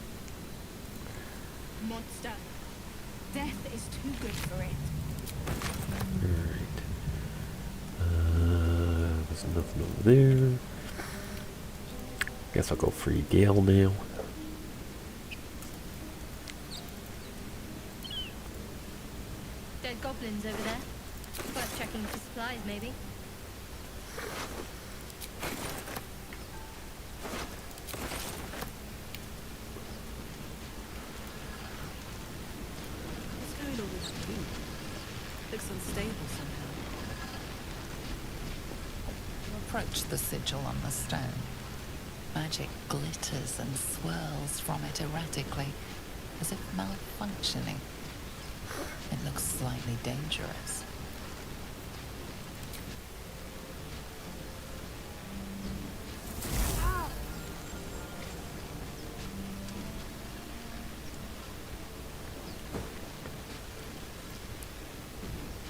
monster. Death is too good for it. Alright. There's nothing over there. Guess I'll go free Gale now. Dead goblins over there. Worth checking for supplies, maybe. What's going on with that boot? Looks unstable somehow. You approach the sigil on the stone. Magic glitters and swirls from it erratically, as if malfunctioning. It looks slightly dangerous.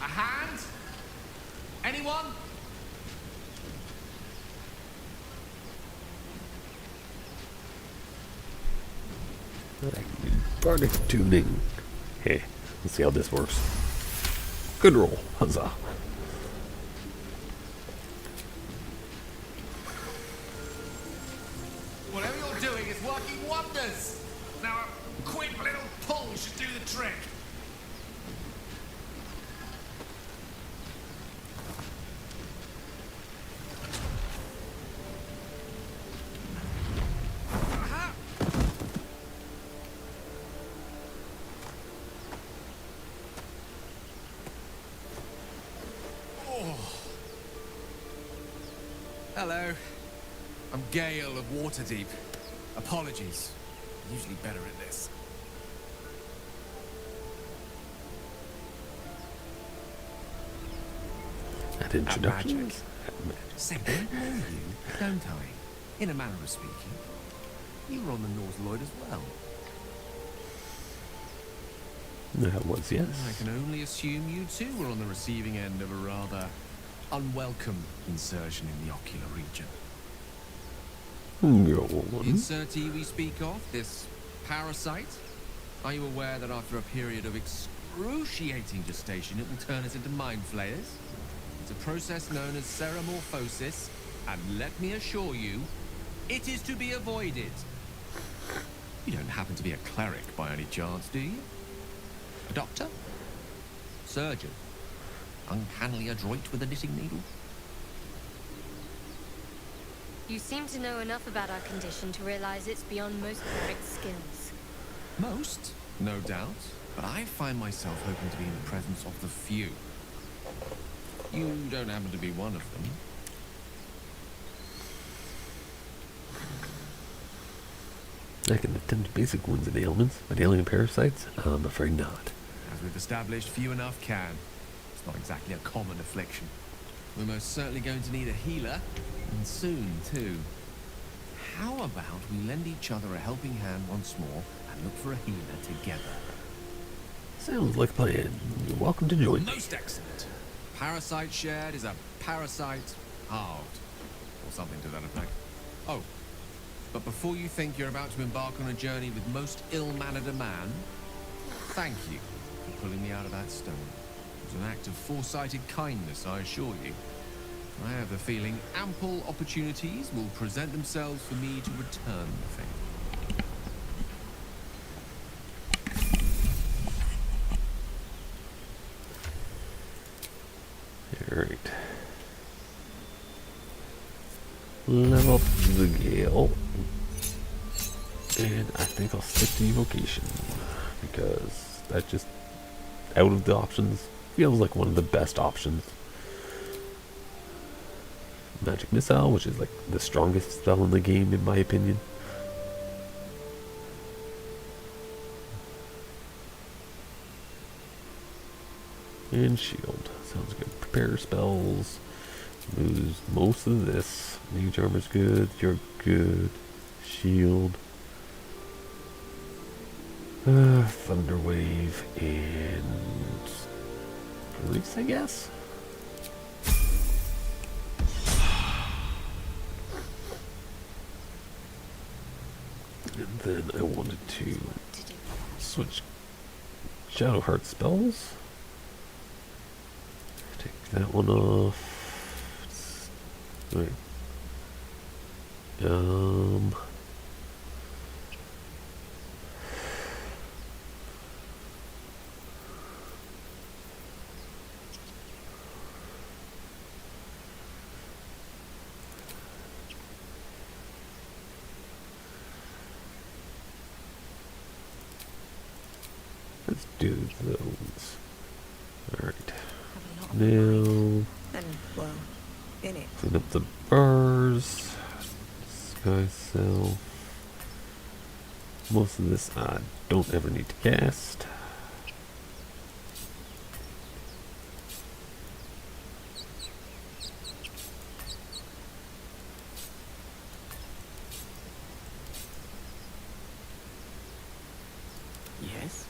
A hand? Anyone? Bardic tuning. Hey, let's see how this works. Good roll. Huzzah. Whatever you're doing is working wonders. Now a quick little pull should do the trick. Hello. I'm Gale of Waterdeep. Apologies. I'm usually better at this. At introductions. Say, I know you, don't I? In a manner of speaking. You were on the North Lloyd as well. That was, yes. I can only assume you too were on the receiving end of a rather unwelcome insertion in the ocular region. Go on. Insertee we speak of, this parasite. Are you aware that after a period of excruciating gestation, it will turn us into mind flayers? It's a process known as ceramorphosis, and let me assure you, it is to be avoided. You don't happen to be a cleric by any chance, do you? A doctor? Surgeon? Uncannily adroit with a knitting needle? You seem to know enough about our condition to realize it's beyond most clerics' skills. Most, no doubt, but I find myself hoping to be in the presence of the few. You don't happen to be one of them. I can attempt basic wounds and ailments, but alien parasites? I'm afraid not. As we've established, few enough can. It's not exactly a common affliction. We're most certainly going to need a healer, and soon, too. How about we lend each other a helping hand once more and look for a healer together? Sounds like a plan. You're welcome to join. Most excellent. Parasite shared is a parasite halved, or something to that effect. Oh, but before you think you're about to embark on a journey with most ill-mannered a man, thank you for pulling me out of that stone. It was an act of foresighted kindness, I assure you. I have the feeling ample opportunities will present themselves for me to return the favor. Alright. Level up the Gale. And I think I'll stick to Evocation. Because that just, out of the options, feels like one of the best options. Magic Missile, which is like the strongest spell in the game in my opinion. And Shield. Sounds good. Prepare spells. Lose most of this. Mage Armor's good. You're good. Shield. Thunder Wave. And release, I guess. And then I wanted to switch Shadowheart spells. Take that one off. Right. Let's do those. Alright. Now, And, well, in it. clean up the bars. Sky cell. Most of this I don't ever need to cast. Yes.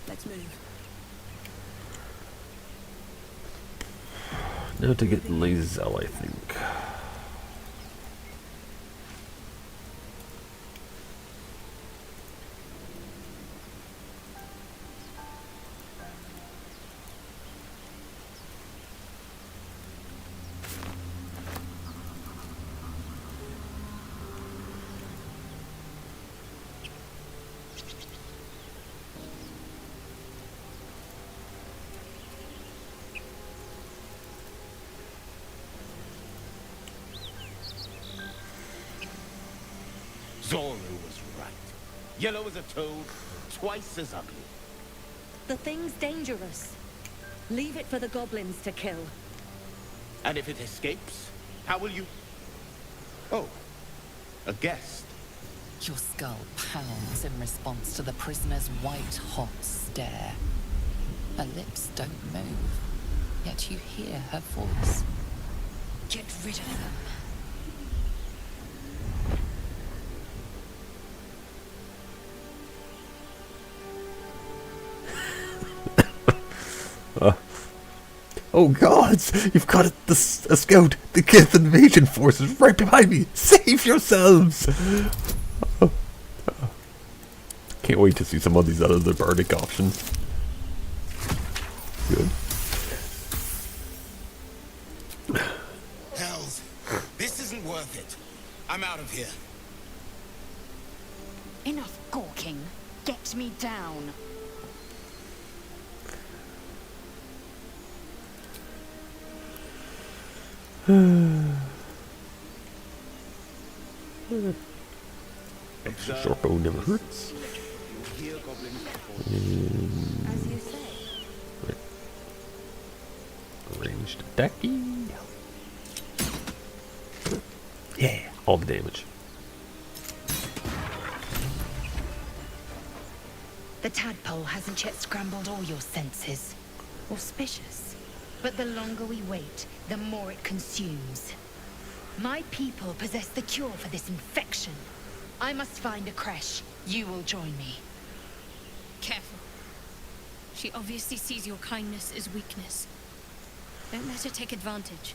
Let's move. Now to get Lazel, I think. Zoru was right. Yellow as a toad, twice as ugly. The thing's dangerous. Leave it for the goblins to kill. And if it escapes, how will you... Oh, a guest. Your skull pounds in response to the prisoner's white-hot stare. Her lips don't move, yet you hear her voice. Get rid of them. Oh gods! You've got it, a scout! The Kith invasion force is right behind me! Save yourselves! Can't wait to see some of these other bardic options. Good. Hells, this isn't worth it. I'm out of here. Enough gawking. Get me down. Short bow never hurts. As you say. Ranged attacking. Yeah, all the damage. The tadpole hasn't yet scrambled all your senses. Auspicious. But the longer we wait, the more it consumes. My people possess the cure for this infection. I must find a creche. You will join me. Careful. She obviously sees your kindness as weakness. Don't let her take advantage.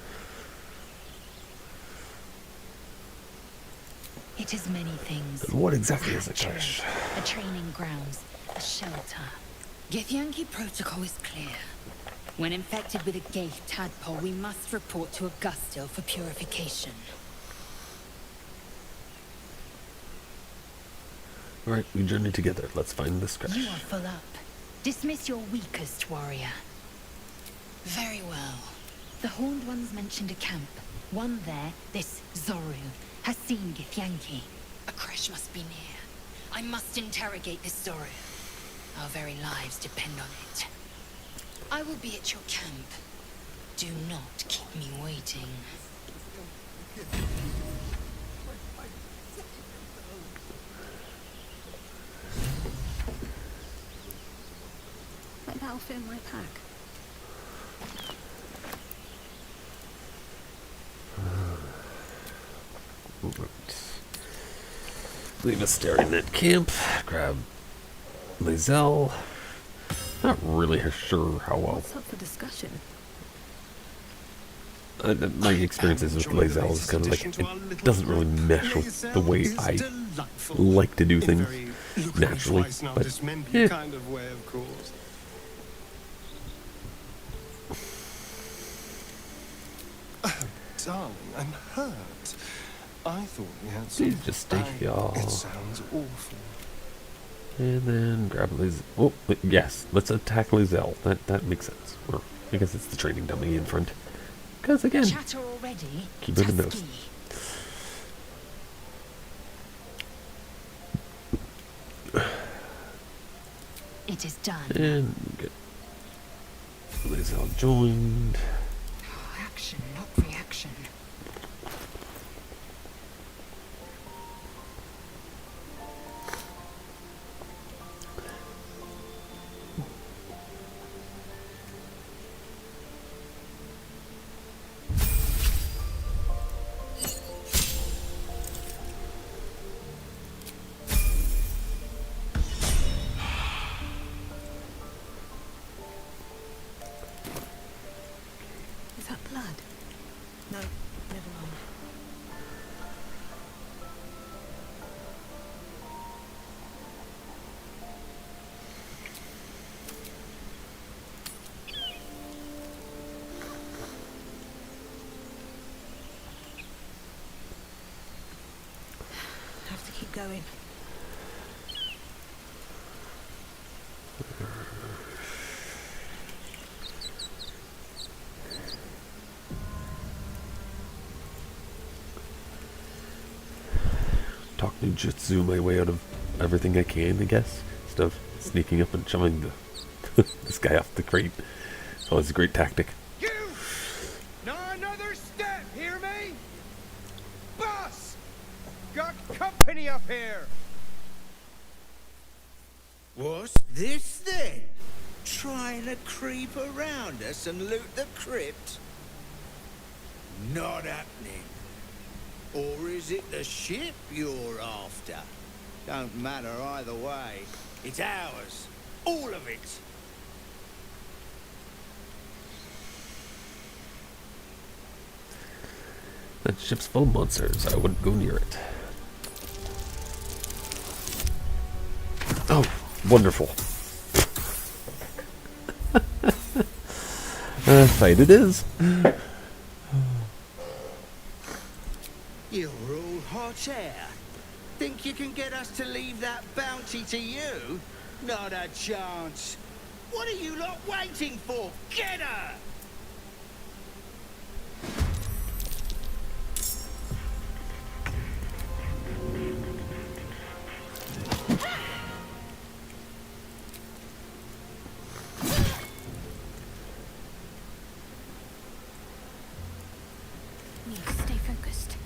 It is many things. And what exactly is a Hatchery, creche? A training grounds, a shelter. Githyanki protocol is clear. When infected with a gay tadpole, we must report to Augustil for purification. Alright, we journey together. Let's find this creche. You are full up. Dismiss your weakest warrior. Very well. The Horned Ones mentioned a camp. One there, this Zoru, has seen Githyanki. A creche must be near. I must interrogate this Zoru. Our very lives depend on it. I will be at your camp. Do not keep me waiting. I'll fit in my pack. Leave us staring at camp. Grab Lizelle. Not really sure how well. What's up for discussion? My experiences with Lizelle is kind of like it doesn't really mesh with the way I like to do things naturally. But yeah. Kind of way, of course. Oh, darling, I'm hurt. I thought we had some. Please just stay here. It sounds awful. And then grab Lizelle. Oh, yes, let's attack Lizelle. That makes sense. Or I guess it's the training dummy in front. Because again, Chatter already. keep it in nose. It is done. And get Lizelle joined. Action, not reaction. Is that blood? No, never mind. Have to keep going. Talk ninjutsu my way out of everything I can, I guess. Instead of sneaking up and shoving this guy off the crate. It's always a great tactic. You! Not another step, hear me? Boss! Got company up here! What's this then? Trying to creep around us and loot the crypt? Not happening. Or is it the ship you're after? Don't matter either way. It's ours. All of it. That ship's full of monsters. I wouldn't go near it. Oh, wonderful. Fight it is. You're all hot air. Think you can get us to leave that bounty to you? Not a chance. What are you lot waiting for? Get her! Need to stay focused.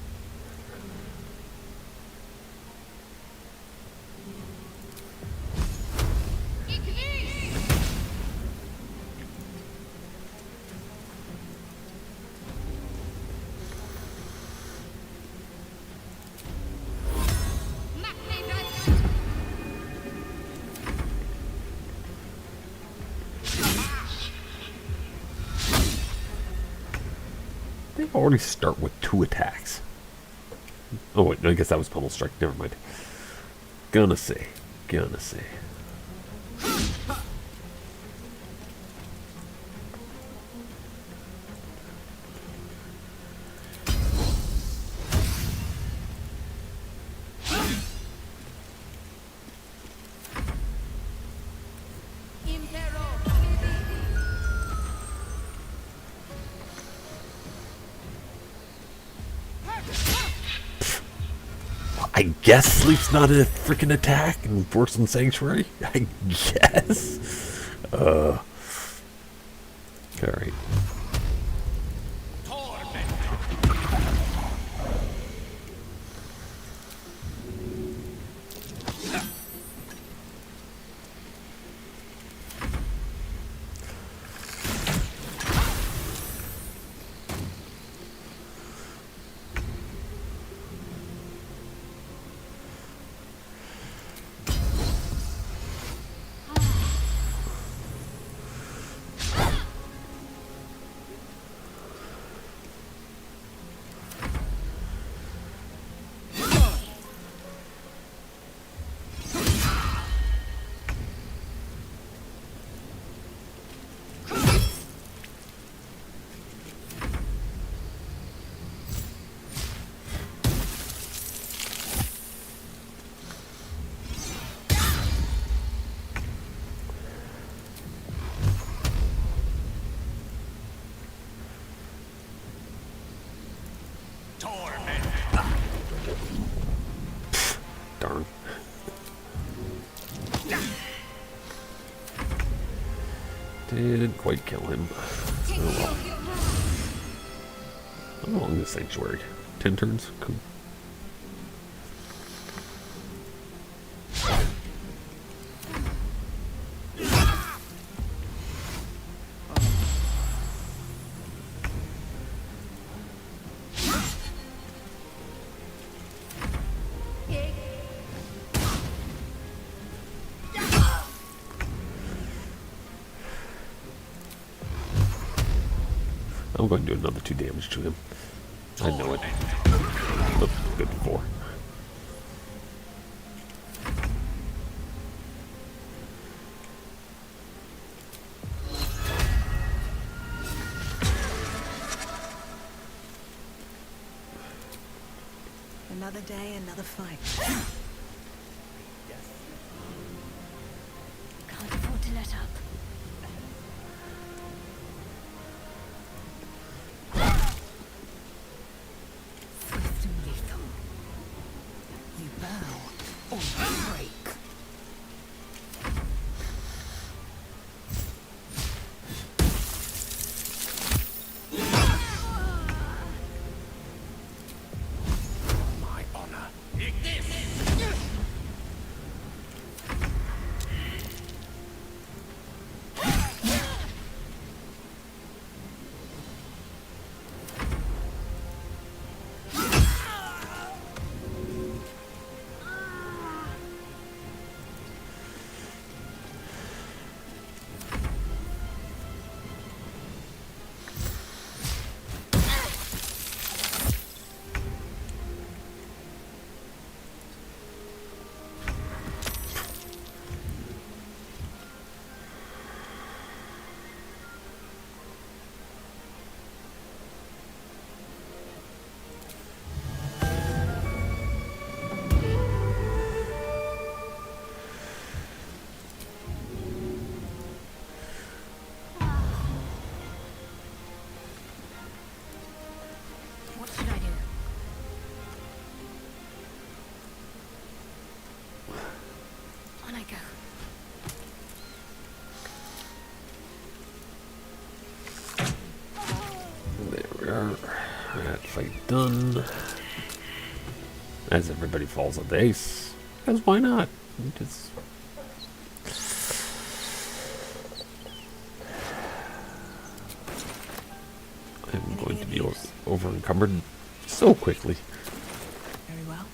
They already start with 2 attacks. Oh wait, no, I guess that was pummel strike. Never mind. Gonna say. I guess sleep's not a freaking attack and works in Sanctuary? I guess. Alright. Didn't quite kill him. Oh well. How long is this sanctuary? 10 turns? Cool. I'm going to do another 2 damage to him. I know it. Oops, good 4. Another day, another fight. Can't afford to let up. Swift and lethal. You bow or you break. My honor. What should I do? On I go. There we are. That fight done. As everybody falls on the ace. Because why not? Just... I'm going to be over encumbered so quickly. Very well.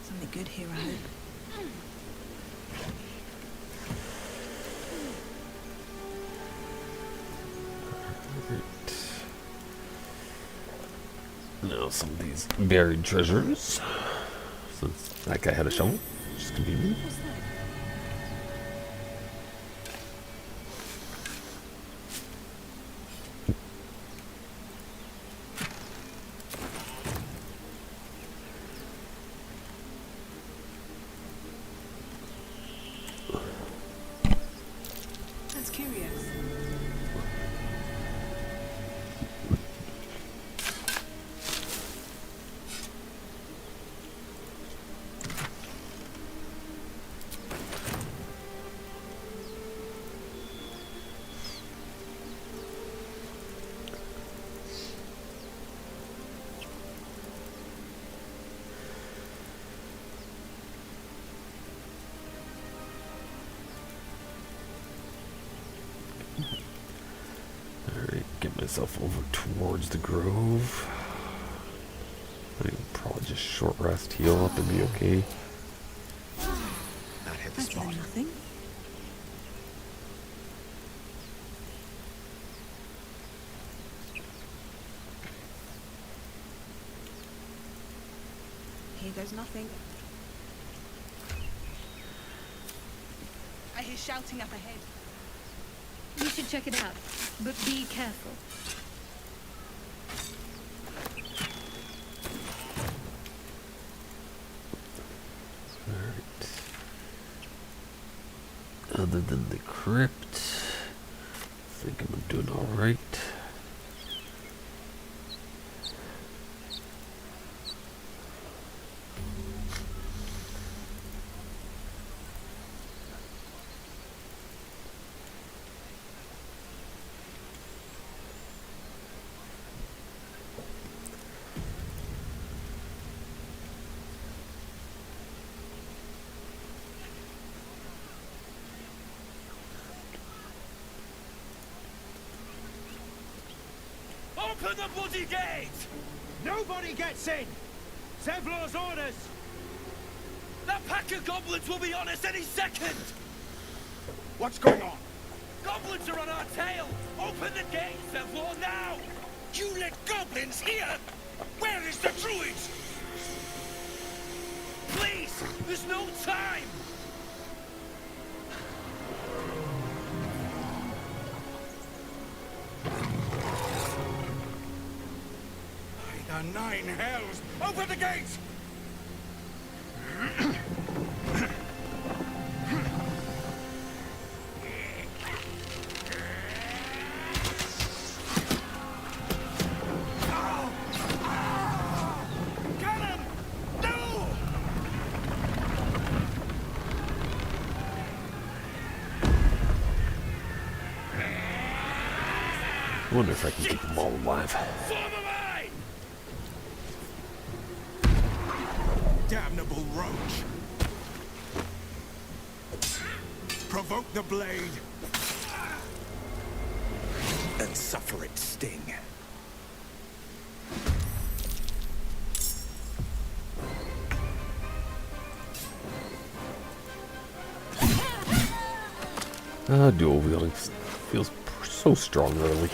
Something good here, I hope. Now some of these buried treasures. Since that guy had a shovel, which is convenient. That's curious. Alright, get myself over towards the grove. I can probably just short rest, heal up, and be okay. at the Better than spot. nothing. Here goes nothing. I hear shouting up ahead. You should check it out, but be careful. Alright. Other than the crypt, I think I'm doing alright. Open the bloody gate! Nobody gets in! Zevlor's orders! That pack of goblins will be on us any second! What's going on? Goblins are on our tail! Open the gate, Zevlor, now! You let goblins here? Where is the druid? Please! There's no time! By the 9 hells! Open the gates! I wonder if I can keep them all alive. Damnable roach! Provoke the blade and suffer its sting. Dual wielding feels so strong early.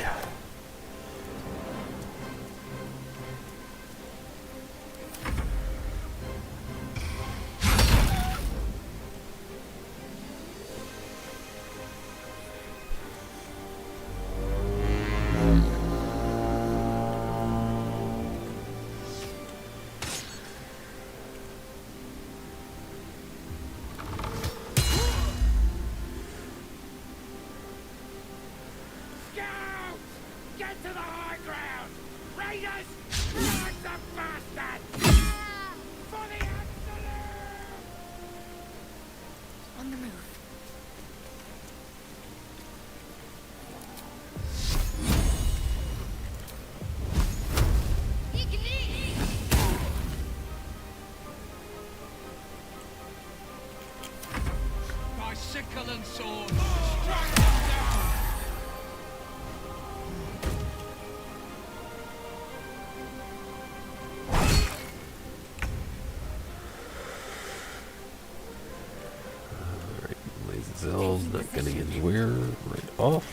On the move. By sickle and sword, strike them down! Zell's not getting anywhere. Right off.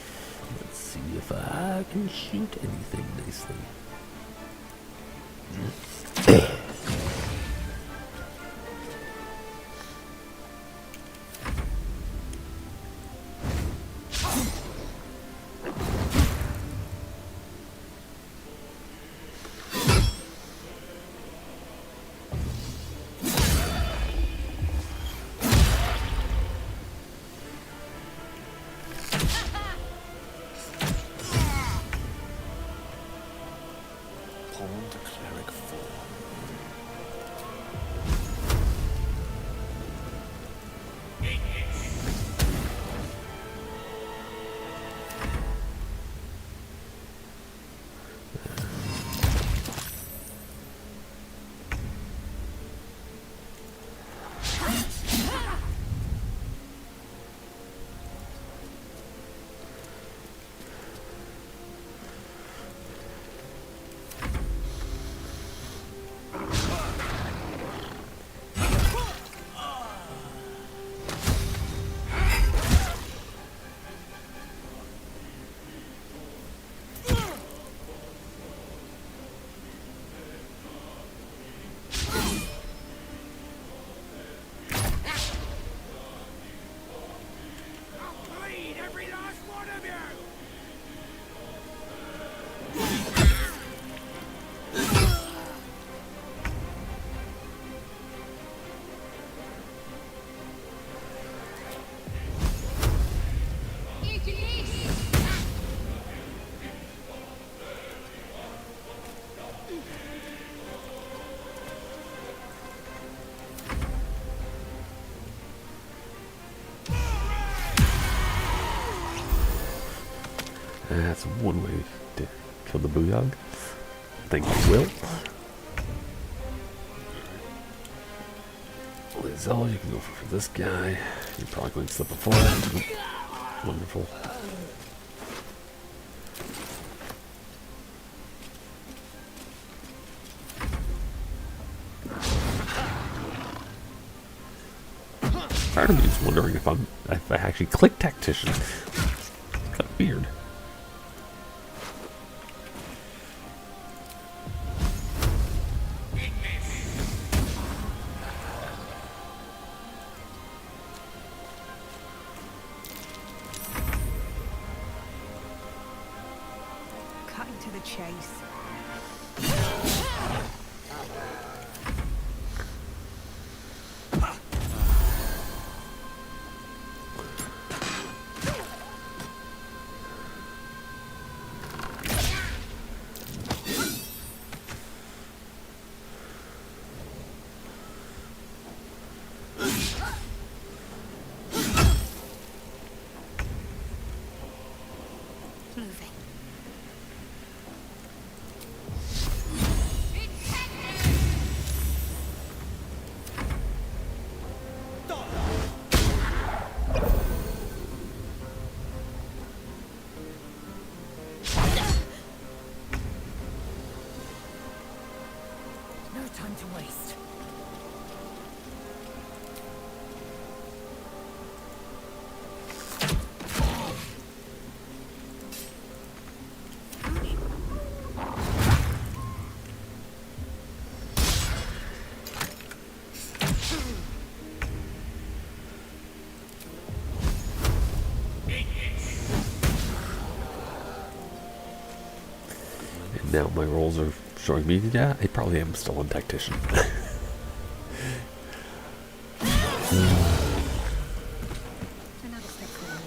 Let's see if I can shoot anything nicely. Pawn to cleric 4. That's one way to kill the Booyog. Thank you, Will. Lizelle, you can go for this guy. You're probably going to slip a foot. Wonderful. Part of me is wondering if I actually click Tactician. It's kind of weird. Cutting to the chase. Moving. No time to waste. And now my rolls are showing me, yeah, I probably am still on Tactician. Another step forward.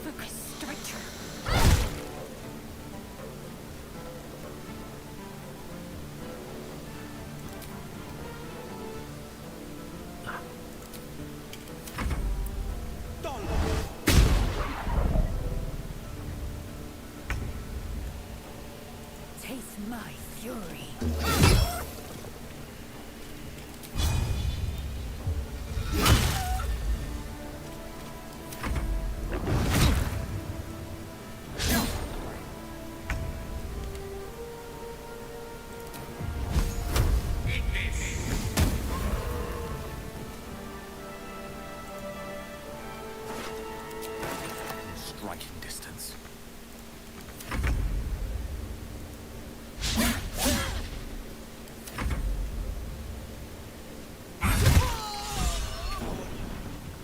Focus, straight through. Taste my fury. Striking distance.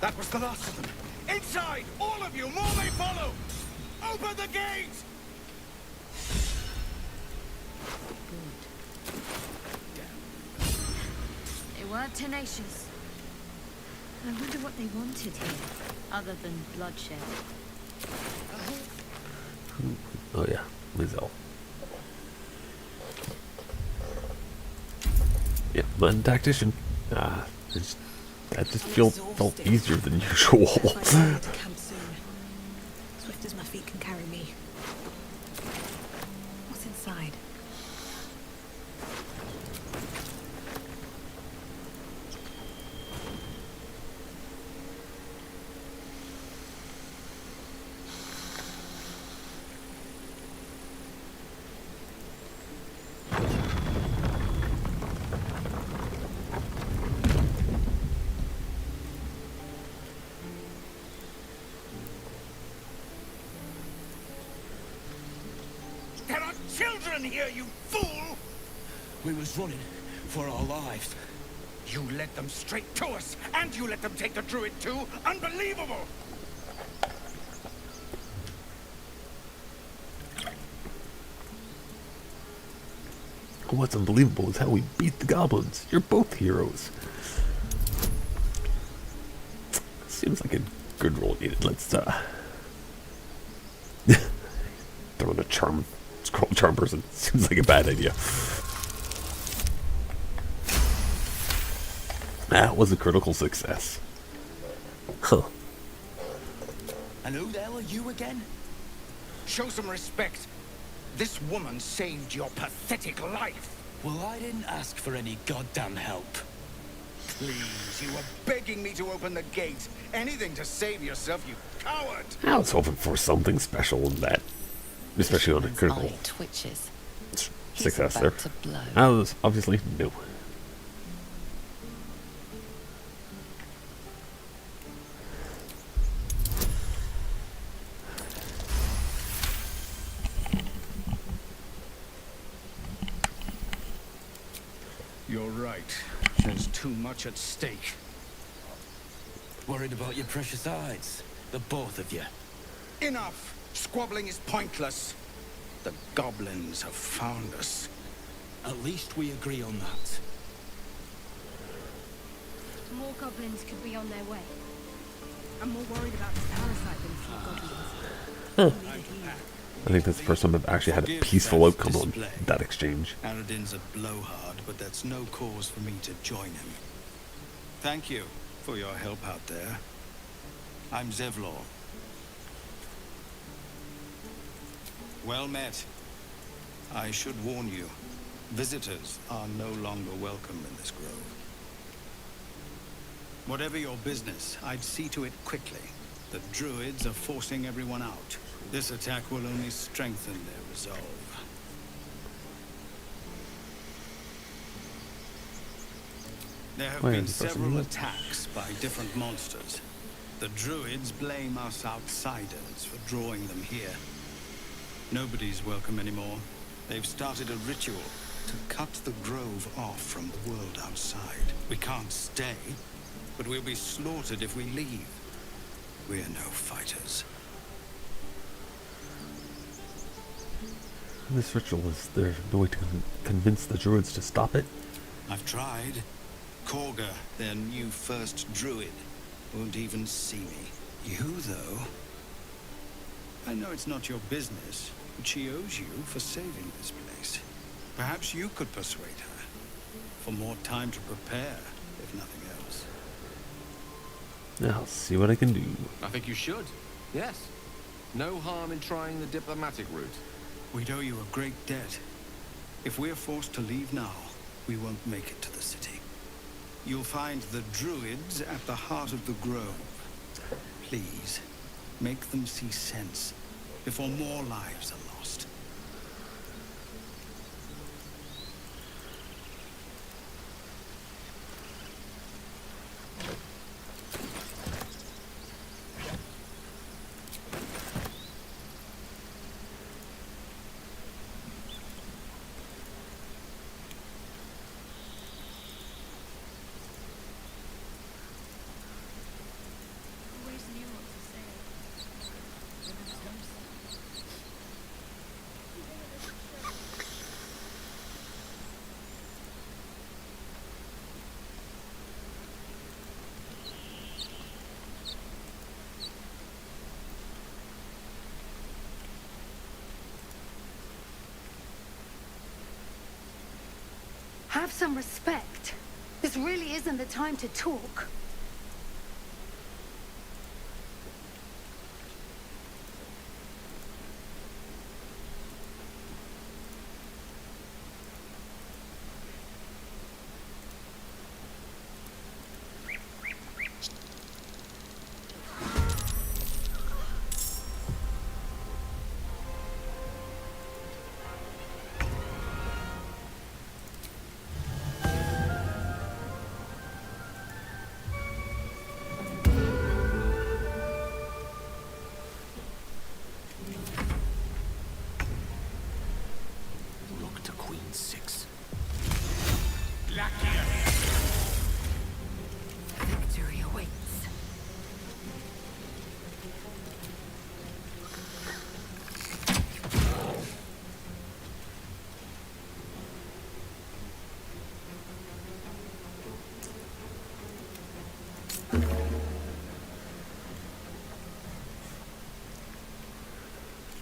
That was the last of them. Inside! All of you! More may follow! Open the gate! They weren't tenacious. I wonder what they wanted here, other than bloodshed. Oh yeah, Lizelle. Yeah, I'm Tactician. That just felt easier than usual. I need to camp soon. Swift as my feet can carry me. What's inside? There are children here, you fool! We was running for our lives. You led them straight to us, and you let them take the druid too? Unbelievable! What's unbelievable is how we beat the goblins. You're both heroes. Seems like a good roll needed. Let's throw in a scroll charm person. Seems like a bad idea. That was a critical success. Huh. And who the hell are you again? Show some respect. This woman saved your pathetic life. Well, I didn't ask for any goddamn help. Please, you were begging me to open the gate. Anything to save yourself, you coward! I was hoping for something special in that. Especially on a critical Eye twitches. success He's there. about to blow. I was obviously no. You're right. There's too much at stake. Worried about your precious eyes. The both of you. Enough! Squabbling is pointless. The goblins have found us. At least we agree on that. More goblins could be on their way. I'm more worried about this parasite than a few goblins. I think that's the first time I've actually had a peaceful outcome on that exchange. Aradin's a blowhard, but that's no cause for me to join him. Thank you for your help out there. I'm Zevlor. Well met. I should warn you, visitors are no longer welcome in this grove. Whatever your business, I'd see to it quickly. The druids are forcing everyone out. This attack will only strengthen their resolve. There have been several attacks by different monsters. The druids blame us outsiders for drawing them here. Nobody's welcome anymore. They've started a ritual to cut the grove off from the world outside. We can't stay, but we'll be slaughtered if we leave. We're no fighters. This ritual, is there no way to convince the druids to stop it? I've tried. Korga, their new first druid, won't even see me. You, though? I know it's not your business, but she owes you for saving this place. Perhaps you could persuade her. For more time to prepare, if nothing else. I'll see what I can do. I think you should. Yes. No harm in trying the diplomatic route. We'd owe you a great debt. If we're forced to leave now, we won't make it to the city. You'll find the druids at the heart of the grove. Please, make them see sense before more lives are lost. Always knew what to say. Have some respect. This really isn't the time to talk.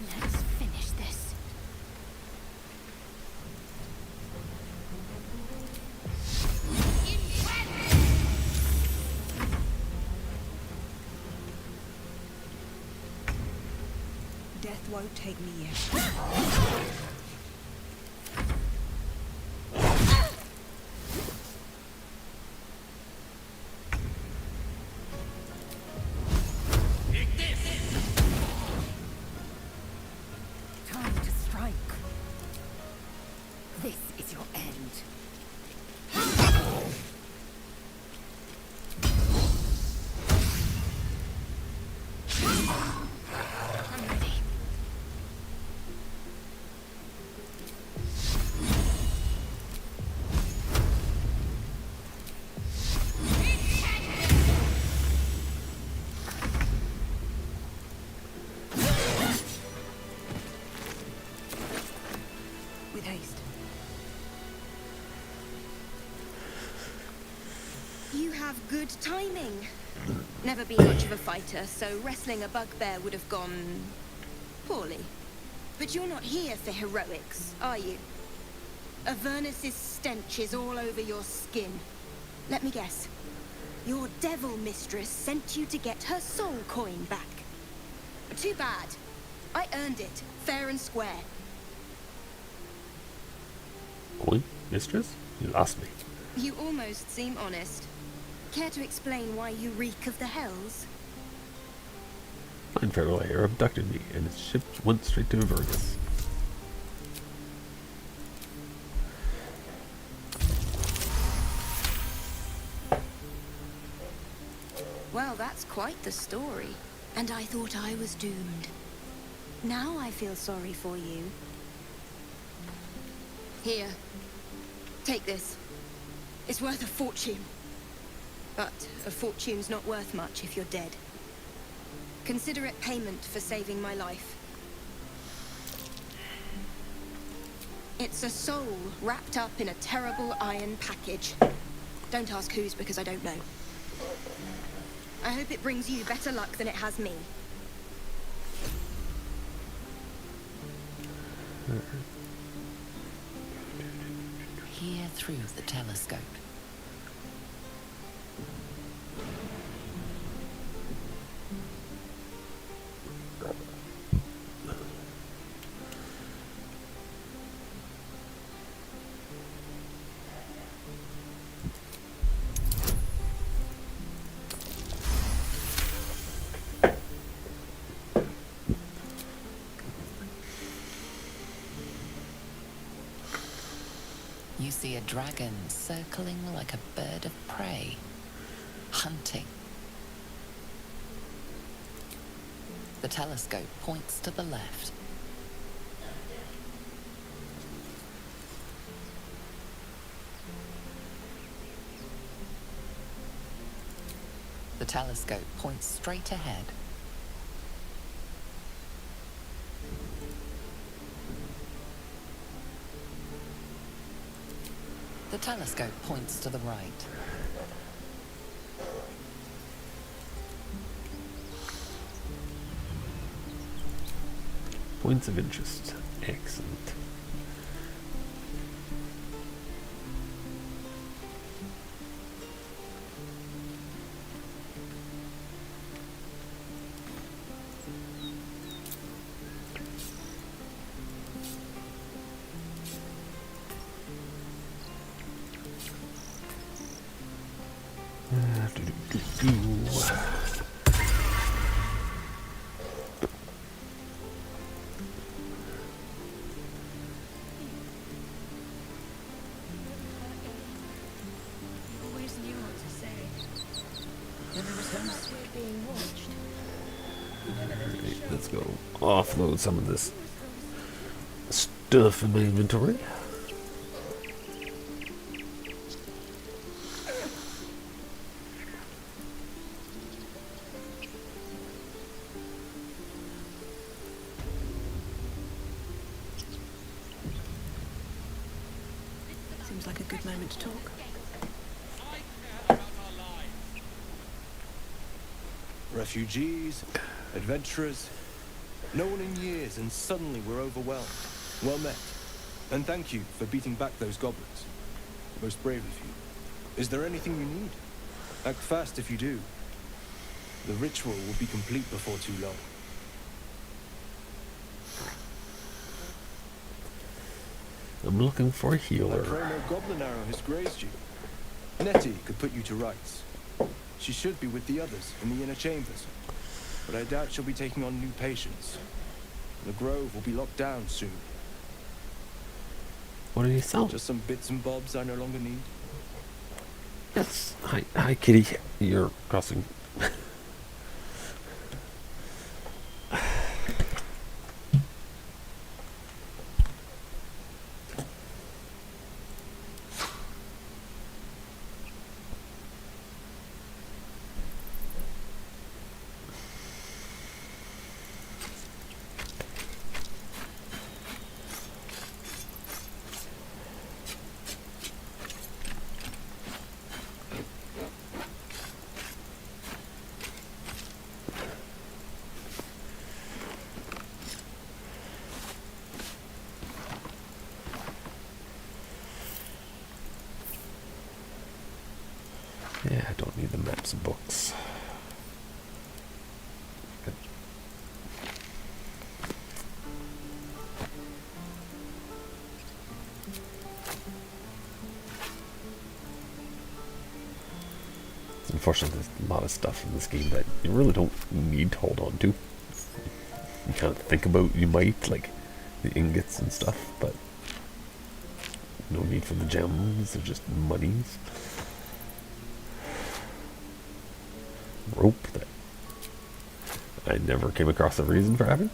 Let's finish this. Death won't take me yet. Time to strike. This is your end. I'm ready. With haste. You have good timing. Never been much of a fighter, so wrestling a bugbear would have gone poorly. But you're not here for heroics, are you? Avernus's stench is all over your skin. Let me guess. Your devil mistress sent you to get her soul coin back. Too bad. I earned it, fair and square. Coin? Mistress? You lost me. You almost seem honest. Care to explain why you reek of the hells? Fine Pharaoh here abducted me, and his ship went straight to Avernus. Well, that's quite the story. And I thought I was doomed. Now I feel sorry for you. Here. Take this. It's worth a fortune. But a fortune's not worth much if you're dead. Consider it payment for saving my life. It's a soul wrapped up in a terrible iron package. Don't ask whose, because I don't know. I hope it brings you better luck than it has me. Peer through the telescope. You see a dragon circling like a bird of prey, hunting. The telescope points to the left. The telescope points straight ahead. The telescope points to the right. Points of interest. Excellent. Let's go offload some of this stuff in my inventory. Seems like a good moment to talk. Refugees, adventurers, No one in years, and suddenly we're overwhelmed. Well met. And thank you for beating back those goblins. Most brave of you. Is there anything you need? Act fast if you do. The ritual will be complete before too long. I'm looking for a I healer. pray no goblin arrow has grazed you. Nettie could put you to rights. She should be with the others in the inner chambers. But I doubt she'll be taking on new patients. The grove will be locked down soon. What do you sell? Just some bits and bobs I no longer need. Yes. Hi, kitty. You're crossing. Yeah, I don't need the maps and books. Good. It's unfortunate there's a lot of stuff in this game that you really don't need to hold on to. You kind of think about you might, like the ingots and stuff, but no need for the gems, they're just monies. Rope that I never came across a reason for having.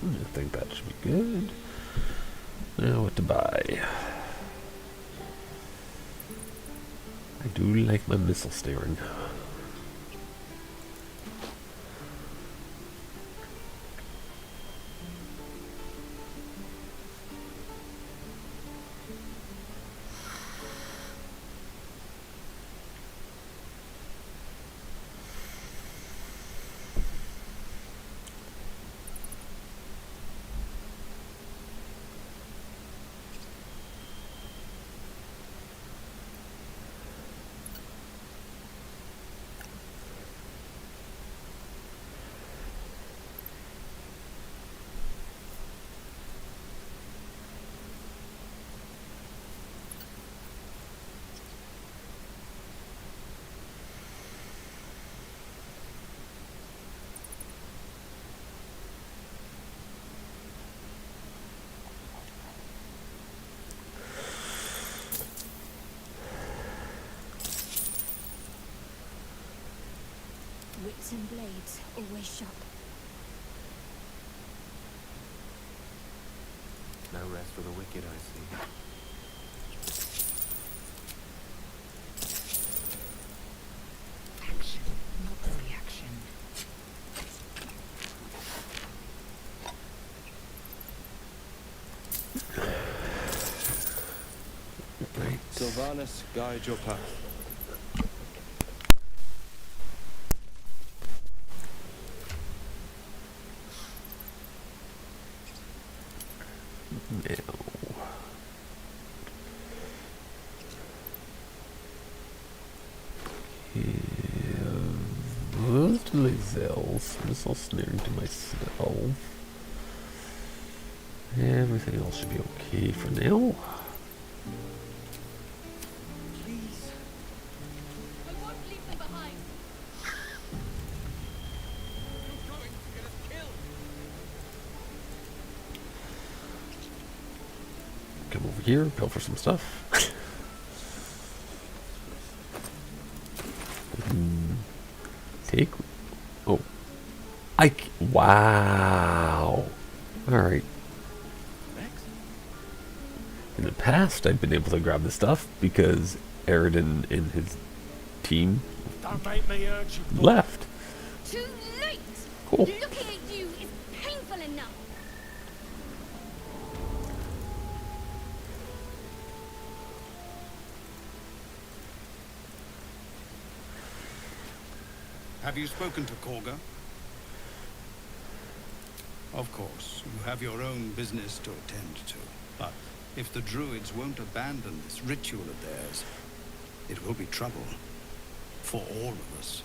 I think that should be good. Now what to buy? I do like my missile steering. Wits and blades, always sharp. No rest for the wicked, I see. Action, not reaction. Right. Sylvanus, guide your path. Missile snaring to myself. Everything else should be okay for now. Please. I won't leave them behind. You're going to get us killed. Come over here, pilfer some stuff. take... Oh. Wow. Alright. In the past, I've been able to grab the stuff because Eridan and his team left. Too late! Cool. Looking at you is painful enough. Have you spoken to Korga? Of course, you have your own business to attend to. But if the druids won't abandon this ritual of theirs, it will be trouble for all of us.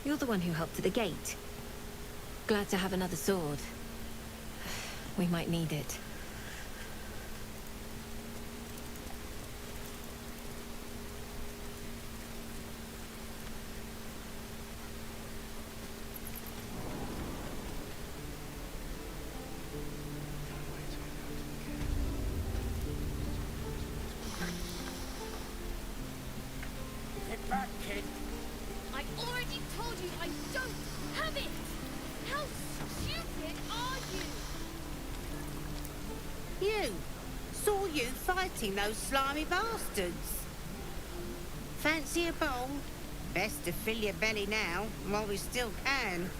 You're the one who helped at the gate. Glad to have another sword. We might need it. Get back, kid. I already told you I don't have it! How stupid are you? You! Saw you fighting those slimy bastards. Fancy a bowl? Best to fill your belly now, while we still can.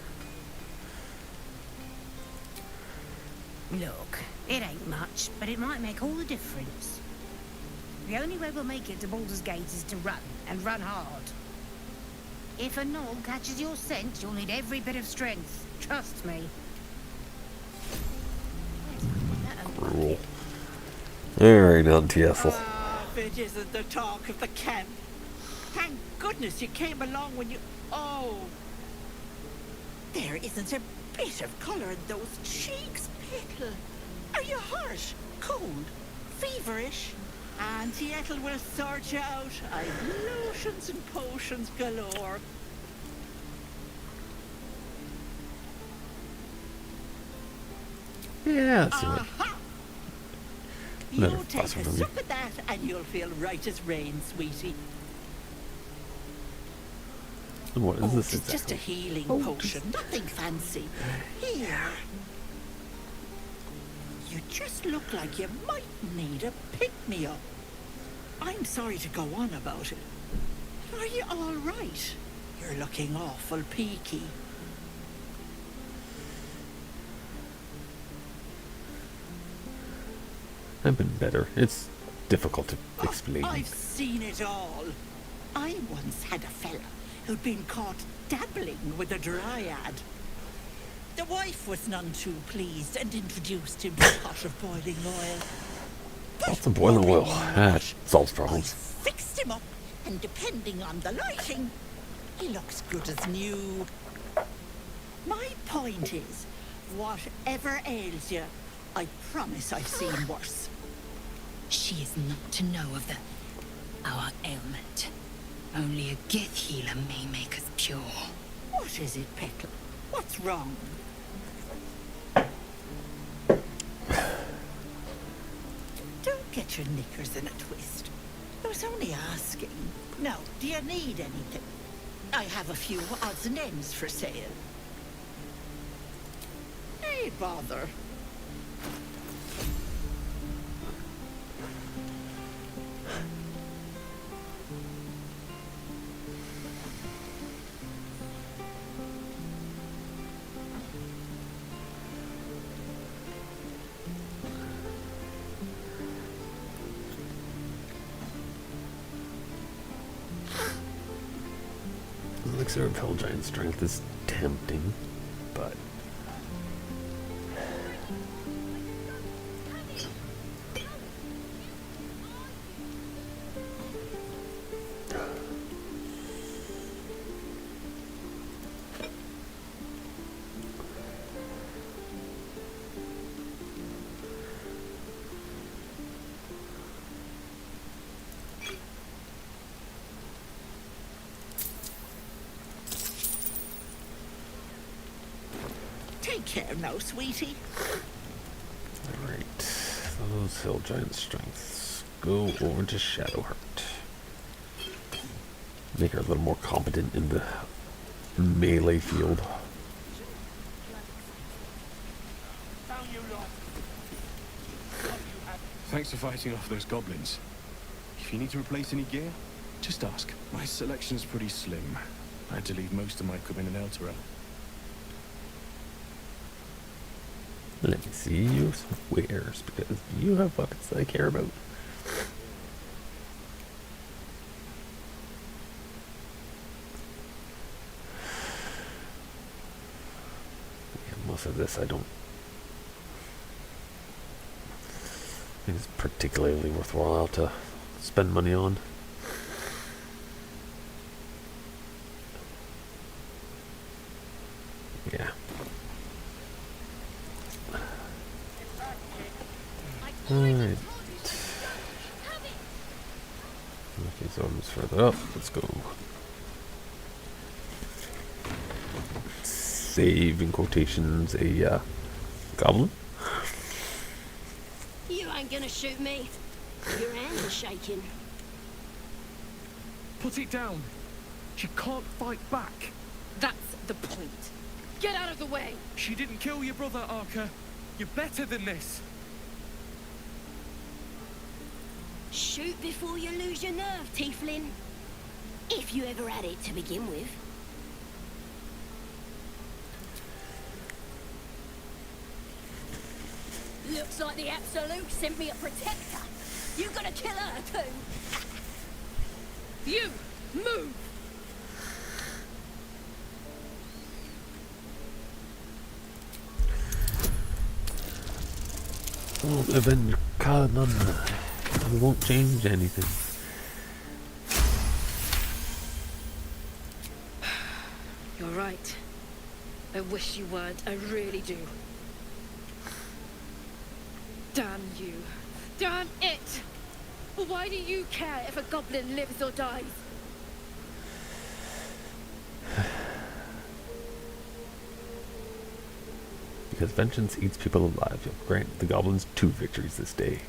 Look, it ain't much, but it might make all the difference. The only way we'll make it to Baldur's Gate is to run, and run hard. If a gnoll catches your scent, you'll need every bit of strength. Trust me. Cool. Alright, on TSL. It isn't the talk of the camp. Thank goodness you came along when you... Oh! There isn't a bit of colour in those cheeks, Pickle. Are you hot? Cold? Feverish? Auntie Ethel will sort you out. I've lotions and potions galore. Yeah, that's it. You take a sip of that and you'll feel right as rain, sweetie. What is this It's just a healing potion, nothing fancy. Here. You just look like you might need a pick-me-up. I'm sorry to go on about it. Are you all right? You're looking awful peaky. I've been better. It's difficult to explain. I've seen it all. I once had a fella who'd been caught dabbling with a dryad. The wife was none too pleased and introduced him to a pot of boiling oil. Lots of boiling oil. That solves problems. Fixed him up, and depending on the lighting, he looks good as new. My point is, whatever ails you, I promise I've seen worse. She is not to know of our ailment. Only a Gith healer may make us pure. What is it, Petal? What's wrong? Don't get your knickers in a twist. I was only asking. Now, do you need anything? I have a few odds and ends for sale. Hey, bother. Elixir of Hell Giant Strength is tempting, but... Take care now, sweetie. Alright, those Hill Giant Strengths go over to Shadowheart. Make her a little more competent in the melee field. Thanks for fighting off those goblins. If you need to replace any gear, just ask. My selection's pretty slim. I had to leave most of my equipment in Elturel. Let me see your wares, because you have weapons that I care about. Yeah, most of this I don't think it's particularly worthwhile to spend money on. Yeah. Alright. Okay, so I'm just further up. Let's go. Save in quotations a goblin. You ain't gonna shoot me. Your hands are shaking. Put it down. She can't fight back. That's the point. Get out of the way. She didn't kill your brother, Archer. You're better than this. Shoot before you lose your nerve, Tiefling. If you ever had it to begin with. Looks like the Absolute sent me a protector. You gonna kill her too? You, move! Won't avenge Kalananda. We won't change anything. You're right. I wish you weren't. I really do. Damn you. Damn it! Why do you care if a goblin lives or dies? Because vengeance eats people alive. You'll grant the goblins 2 victories this day.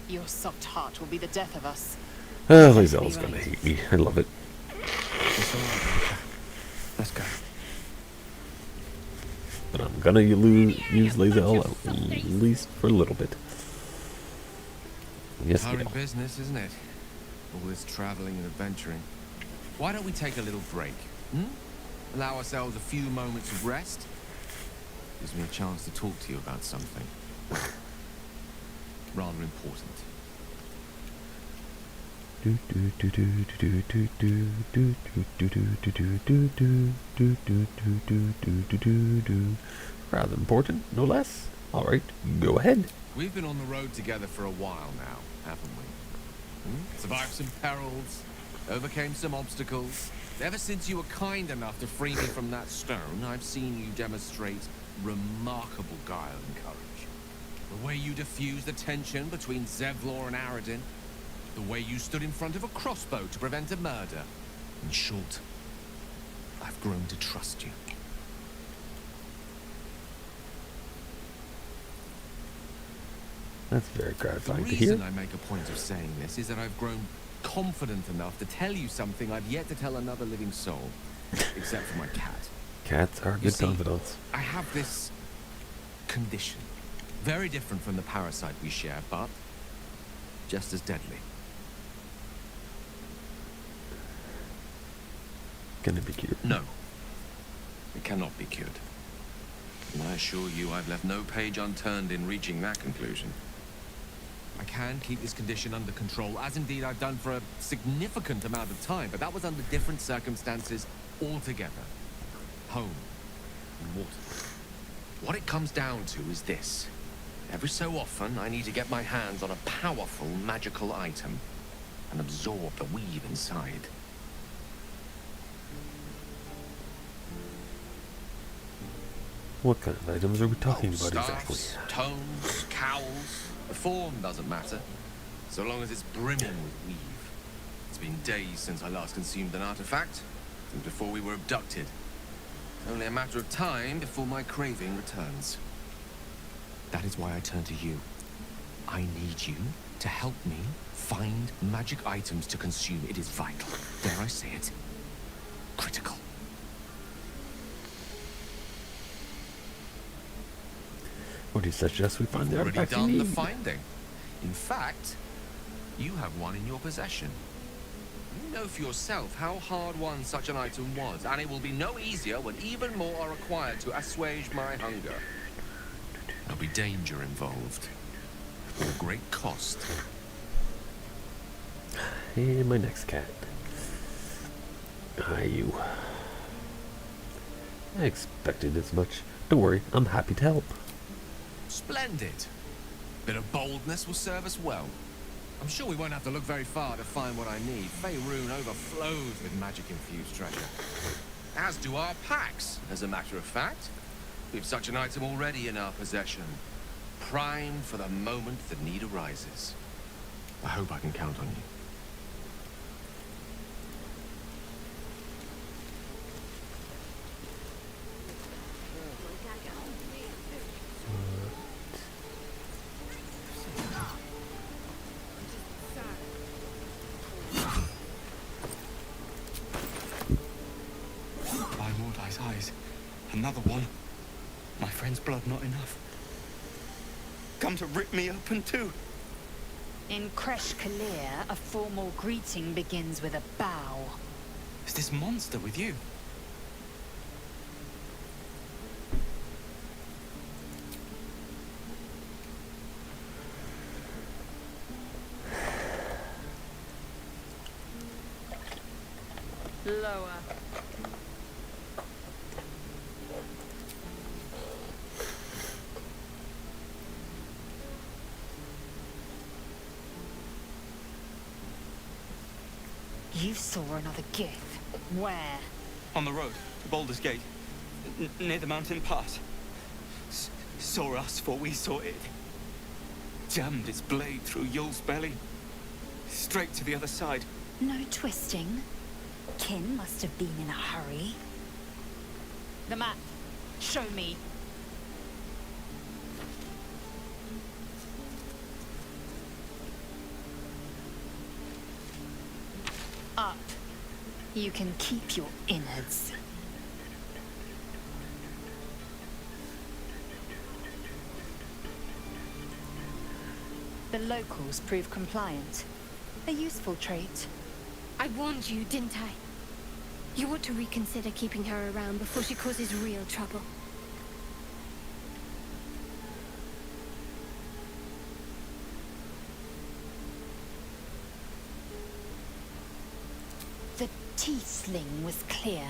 Your soft heart will be the death of us. Lae'zel's gonna hate me. I love it. Let's go. But I'm gonna use Lae'zel at least for a little bit. Yes, Hurry Gale. business, isn't it? All this traveling and adventuring. Why don't we take a little break? Allow ourselves a few moments of rest. Gives me a chance to talk to you about something rather important. Rather important, no less. Alright, go ahead. We've been on the road together for a while now, haven't we? Survived some perils, overcame some obstacles. Ever since you were kind enough to free me from that stone, I've seen you demonstrate remarkable guile and courage. The way you diffused the tension between Zevlor and Aradin. The way you stood in front of a crossbow to prevent a murder. In short, I've grown to trust you. That's very gratifying to hear. The reason I make a point of saying this is that I've grown confident enough to tell you something I've yet to tell another living soul. Except for my cat. Cats are good confidants. I have this condition. Very different from the parasite we share, but just as deadly. Can it be cured? No. It cannot be cured. And I assure you I've left no page unturned in reaching that conclusion. I can keep this condition under control, as indeed I've done for a significant amount of time, but that was under different circumstances altogether. Home and water. What it comes down to is this. Every so often, I need to get my hands on a powerful magical item and absorb the weave inside. What kind of items are we talking about exactly? Staffs, tomes, cowls. The form doesn't matter, so long as it's brimming with weave. It's been days since I last consumed an artifact, since before we were abducted. It's only a matter of time before my craving returns. That is why I turn to you. I need you to help me find magic items to consume. It is vital. Dare I say it? Critical. What do you suggest we find the Already artifact done we the need? finding. In fact, you have one in your possession. You know for yourself how hard-won such an item was, and it will be no easier when even more are required to assuage my hunger. There'll be danger involved, or great cost. And my next cat. Hi, you. I expected as much. Don't worry, I'm happy to help. Splendid. Bit of boldness will serve us well. I'm sure we won't have to look very far to find what I need. Faerun overflows with magic-infused treasure. As do our packs, as a matter of fact. We've such an item already in our possession. Primed for the moment the need arises. I hope I can count on you. By Mordai's eyes. Another one. My friend's blood not enough. Come to rip me open too. In Kresh Kalir, a formal greeting begins with a bow. Is this monster with you? Lower. You saw another gift. Where? On the road, to Baldur's Gate. Near the mountain pass. Saw us for we saw it. Jammed its blade through Yul's belly. Straight to the other side. No twisting. Kin must have been in a hurry. The map. Show me. Up. You can keep your innards. The locals prove compliant. A useful trait. I warned you, didn't I? You ought to reconsider keeping her around before she causes real trouble. The T-sling was clear.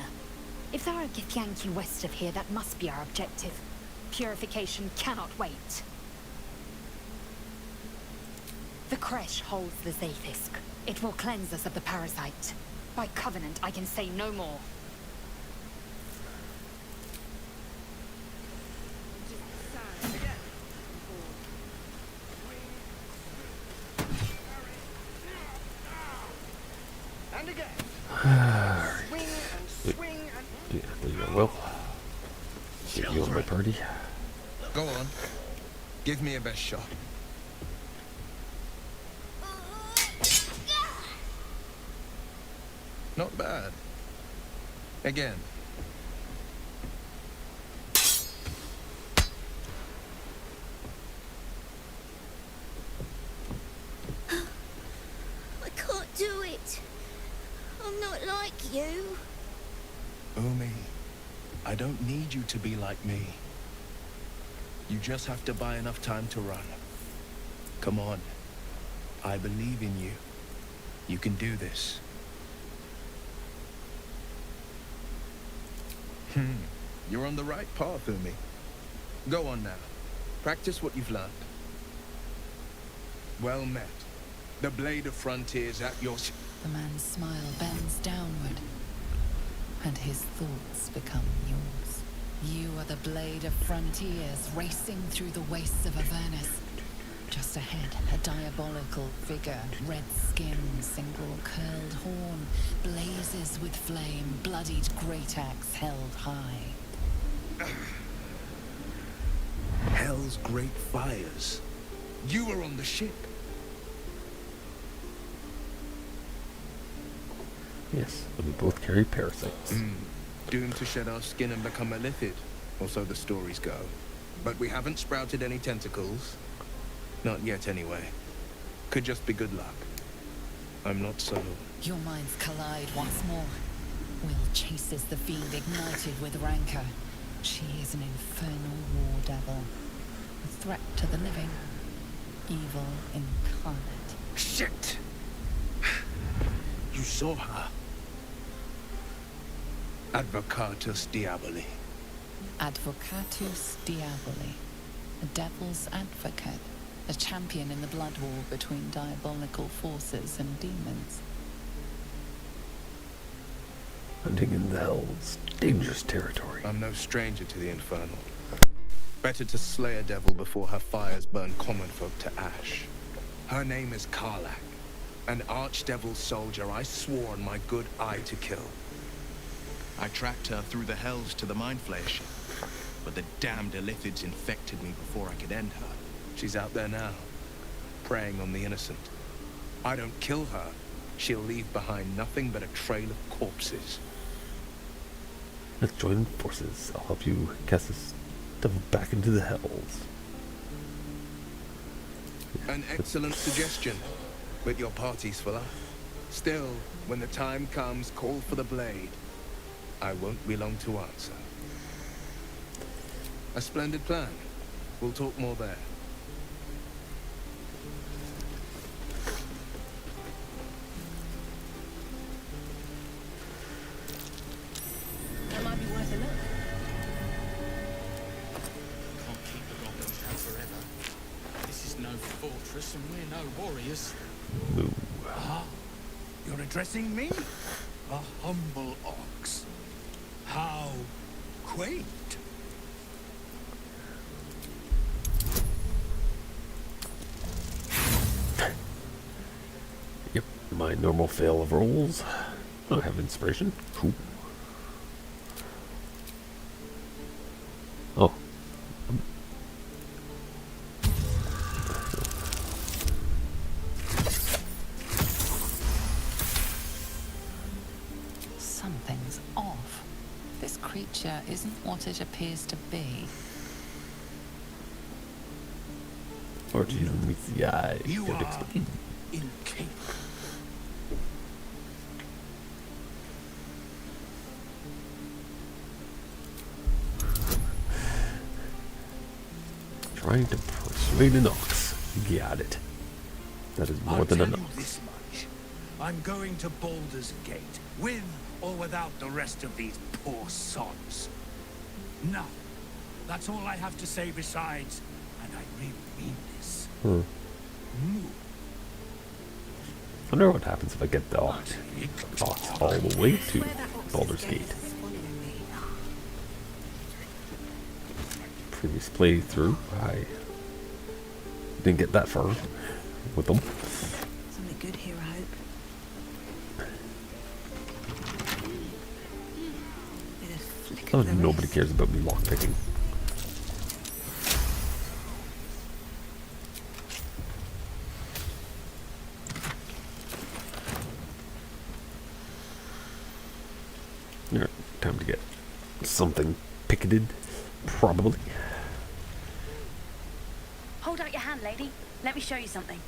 If there are Githyanki west of here, that must be our objective. Purification cannot wait. The Kresh holds the Zafisk. It will cleanse us of the parasite. By covenant, I can say no more. And again. Swing and swing and... Yeah, there you go, Will. Get you on my party. Go on. Give me a best shot. Not bad. Again. I can't do it. I'm not like you. Umi, I don't need you to be like me. You just have to buy enough time to run. Come on. I believe in you. You can do this. You're on the right path, Umi. Go on now. Practice what you've learned. Well met. The blade of frontiers at your... The man's smile bends downward, and his thoughts become yours. You are the blade of frontiers racing through the wastes of Avernus. Just ahead, a diabolical figure, red skin, single curled horn, blazes with flame, bloodied great axe held high. Hell's great fires. You were on the ship. Yes, and we both carry parasites. Doomed to shed our skin and become a lithid, or so the stories go. But we haven't sprouted any tentacles. Not yet, anyway. Could just be good luck. I'm not so... Your minds collide once more. Will chases the fiend ignited with rancor. She is an infernal war devil. A threat to the living. Evil incarnate. Shit! You saw her. Advocatus Diaboli. Advocatus Diaboli. A devil's advocate. A champion in the blood war between diabolical forces and demons. Hunting in the hells. Dangerous territory. I'm no stranger to the infernal. Better to slay a devil before her fires burn common folk to ash. Her name is Karlach, an archdevil soldier I swore on my good eye to kill. I tracked her through the hells to the Mind Flayer ship, but the damned Illithids infected me before I could end her. She's out there now, preying on the innocent. I don't kill her, she'll leave behind nothing but a trail of corpses. Let's join forces. I'll help you cast this devil back into the hells. An excellent suggestion, but your party's full up. Still, when the time comes, call for the blade. I won't be long to answer. A splendid plan. We'll talk more there. That might be worth a look. Can't keep the goblins out forever. This is no fortress and we're no warriors. Ooh. Ah, you're addressing me? A humble ox. How quaint. Yep, my normal fail of rolls. I have inspiration. Cool. Oh. Something's off. This creature isn't what it appears to be. Or to even meet the eye. You Don't are explain. incapable. Trying to persuade an ox. Got it. That is more I'll than tell enough. you this much. I'm going to Baldur's Gate, with or without the rest of these poor sods. Now, that's all I have to say besides, and I really mean this. Move. I wonder what happens if I get the ox all the way to Baldur's Gate. Previous playthrough, I didn't get that far with them. Something good here, I hope. Bit of flick Oh, of the nobody wrist. cares about me lockpicking. Alright, time to get something picketed, probably. Hold out your hand, lady. Let me show you something.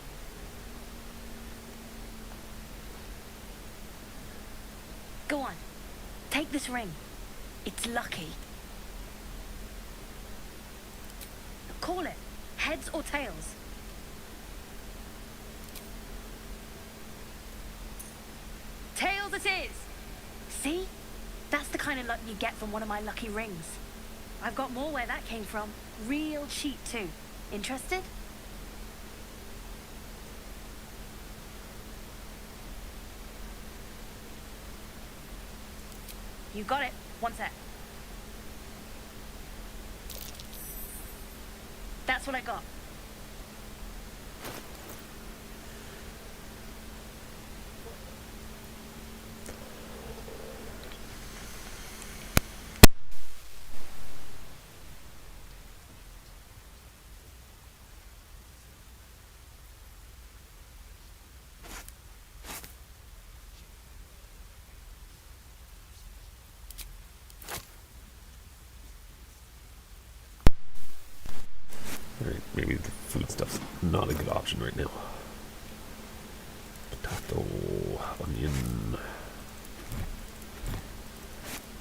Go on. Take this ring. It's lucky. Call it. Heads or tails. Tails it is! See? That's the kind of luck you get from one of my lucky rings. I've got more where that came from. Real cheap, too. Interested? You got it. One sec. That's what I got. food stuff's not a good option right now. Potato, onion,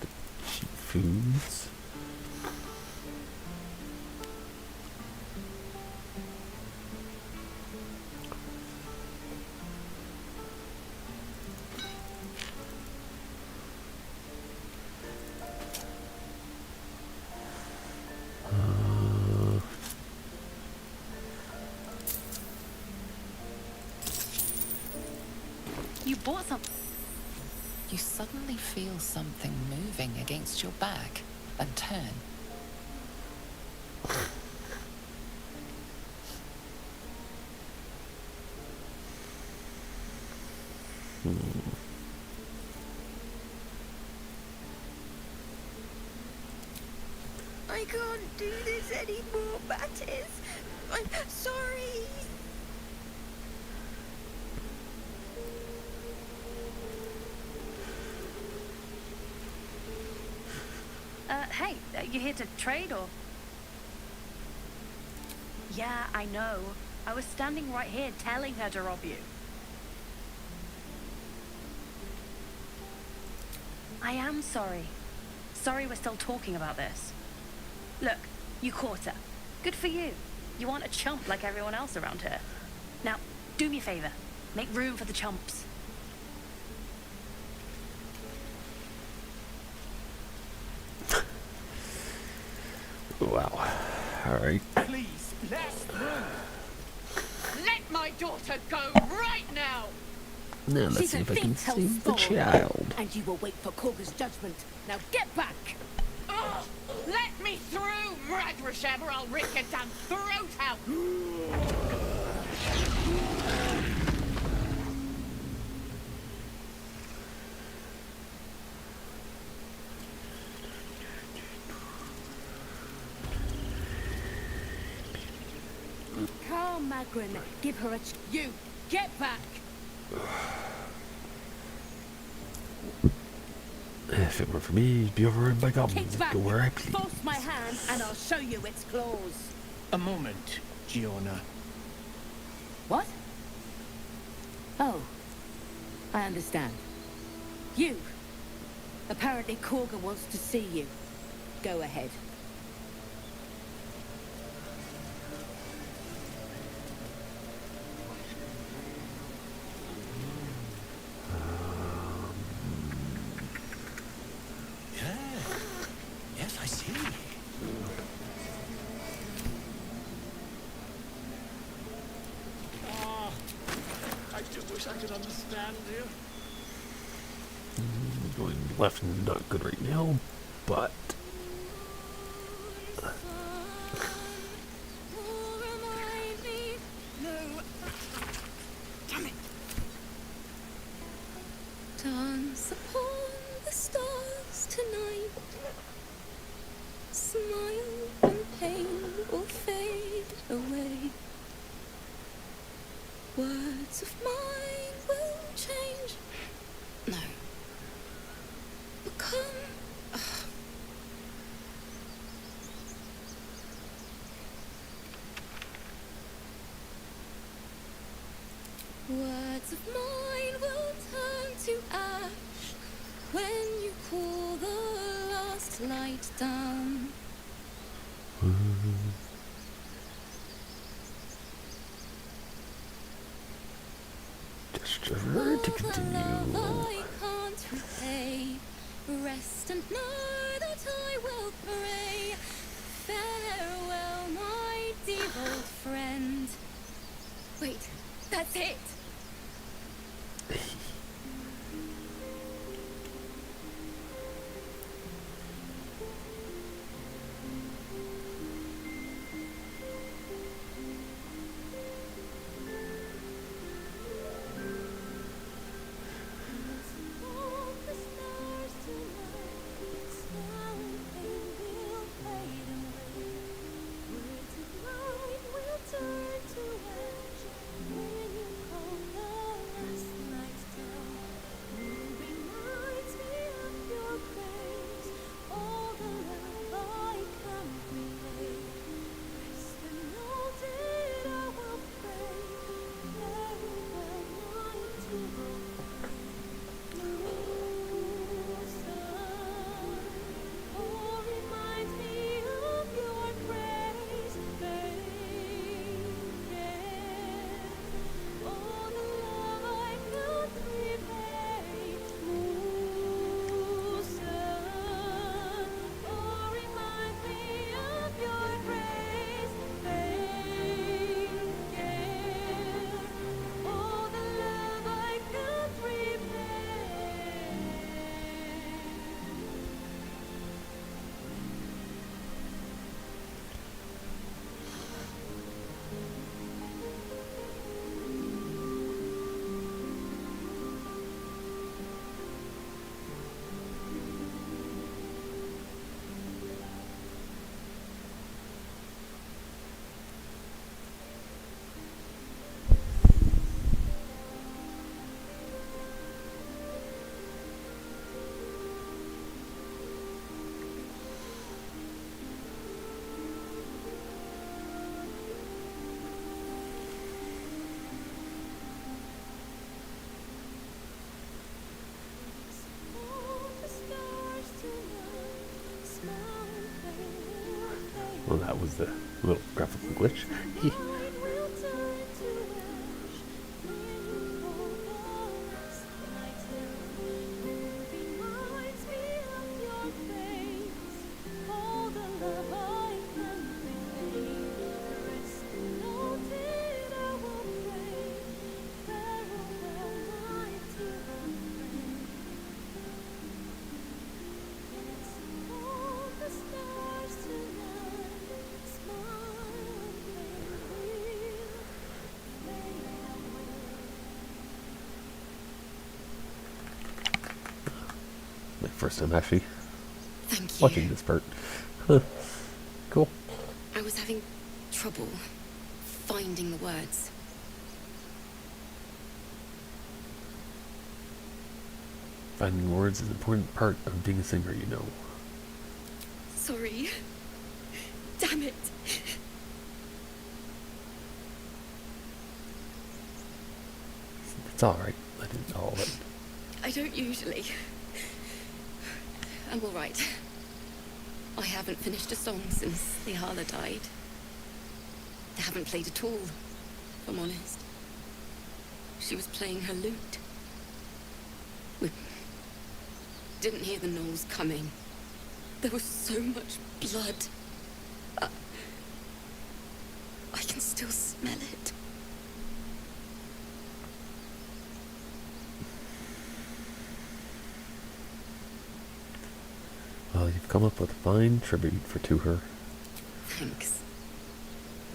the cheap foods. You bought some. You suddenly feel something moving against your back and turn. I can't do this anymore, Mattis. I'm sorry. Hey, you here to trade or? Yeah, I know. I was standing right here telling her to rob you. I am sorry. Sorry we're still talking about this. Look, you caught her. Good for you. You aren't a chump like everyone else around here. Now, do me a favor. Make room for the chumps. Wow. Alright. Please, less room. Let my daughter go right now. Now let's see if I can save the child. And you will wait for Korga's judgment. Now get back. Ugh! Let me through, Mradrasheb, or I'll rip your damn throat out. Calm, Magrin. Give her a You, get back. If it were for me, you'd be overrun by goblins. Kick back. Go where I please. Force my hand, and I'll show you its claws. A moment, Giona. What? Oh, I understand. You. Apparently Korga wants to see you. Go ahead. Yes, I see. Oh, I just wish I could understand you. Going left, not good right now, but Dance upon the stars tonight. Smile and pain will fade away. Words of mine will change. No. Become. Words of mine will turn to ash when you call the last light down. gesture to continue. I can't repay. Rest and know that I will pray. Farewell, my dear old friend. Wait, that's it. Just a little graphical glitch. My first time actually Thank you. watching this part. Huh. Cool. I was having trouble finding the words. Finding words is an important part of being a singer, you know. Sorry. Damn it. It's alright. I didn't know it. I don't usually. I'm all right. I haven't finished a song since Lihala died. I haven't played at all, if I'm honest. She was playing her lute. We didn't hear the gnolls coming. There was so much blood. I can still smell it. Well, you've come up with a fine tribute to her. Thanks.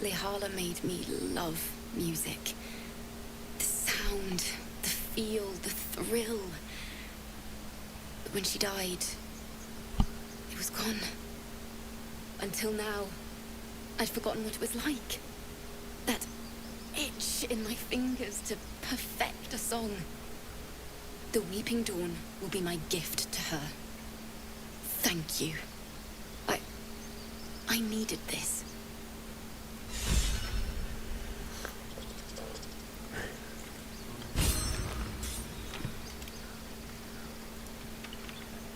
Lihala made me love music. The sound, the feel, the thrill. But when she died, it was gone. Until now, I'd forgotten what it was like. That itch in my fingers to perfect a song. The Weeping Dawn will be my gift to her. Thank you. I needed this.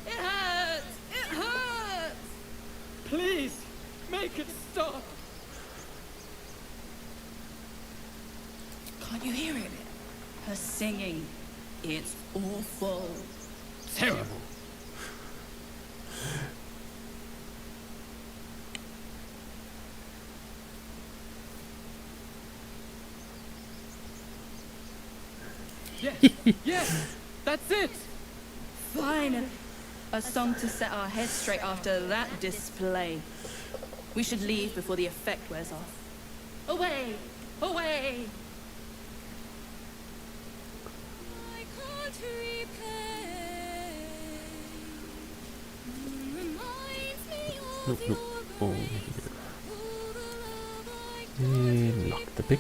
It hurts! It hurts! Please, make it stop! Can't you hear it? Her singing. It's awful. Terrible. Yes, yes, that's it! Fine. A song to set our heads straight after that display. We should leave before the effect wears off. Away! Away! I can't repay. Reminds me of your Oh, and lock the pick.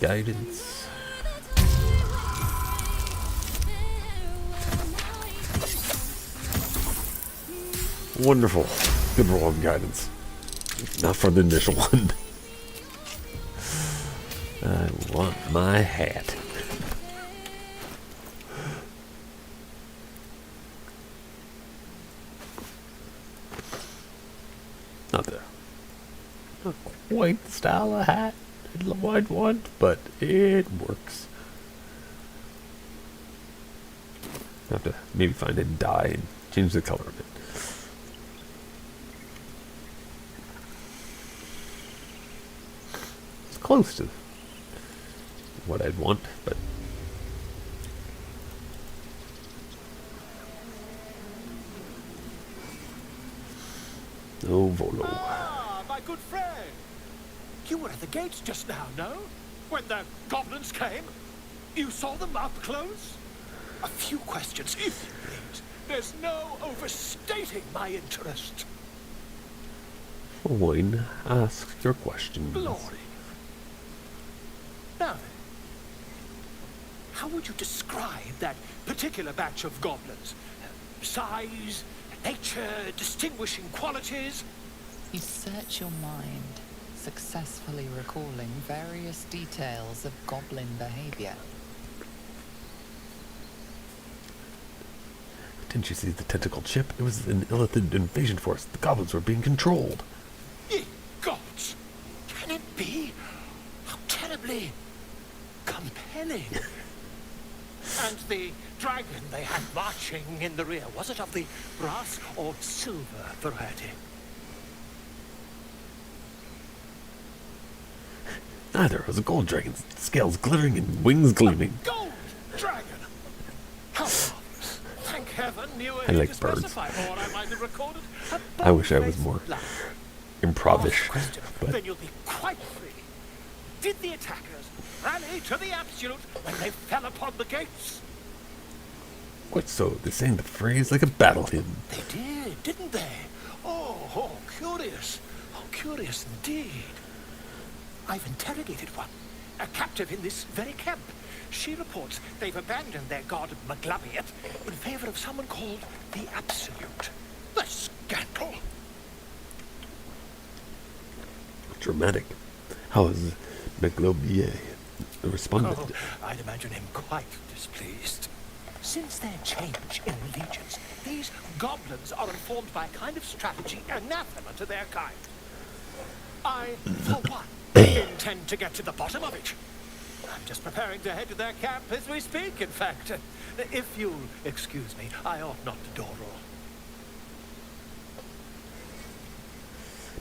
Guidance. Wonderful. Good roll on guidance. Not for the initial one. I want my hat. Not quite the style of hat I'd want, but it works. I have to maybe find a dye and change the color of it. It's close to what I'd want, but no volo. Ah, my good friend. You were at the gates just now, no? When the goblins came? You saw them up close? A few questions, if you please. There's no overstating my interest. Fine, ask your questions. Glory. Now then, how would you describe that particular batch of goblins? Size, nature, distinguishing qualities? You'd search your mind, successfully recalling various details of goblin behavior. Didn't you see the tentacled ship? It was an Illithid invasion force. The goblins were being controlled. Ye gods! Can it be? How terribly compelling. And the dragon they had marching in the rear, was it of the brass or silver variety? Neither. It was a gold dragon, scales glittering and wings gleaming. Gold dragon! How marvelous. Thank heaven you were I like here to birds. specify, or I might have recorded a I wish I was bold-faced more lie. improvish. Question, But then you'll be quite free. Did the attackers rally to the absolute when they fell upon the gates? quite so, they sang the phrase like a battle hymn. They did, didn't they? Oh, curious. Oh, curious indeed. I've interrogated one, a captive in this very camp. She reports they've abandoned their god Maglabiat in favor of someone called the Absolute. The scandal! Dramatic. How has Meglobier responded? Oh, I'd imagine him quite displeased. Since their change in allegiance, these goblins are informed by a kind of strategy anathema to their kind. I, for one, intend to get to the bottom of it. I'm just preparing to head to their camp as we speak, in fact. If you'll excuse me, I ought not to dawdle.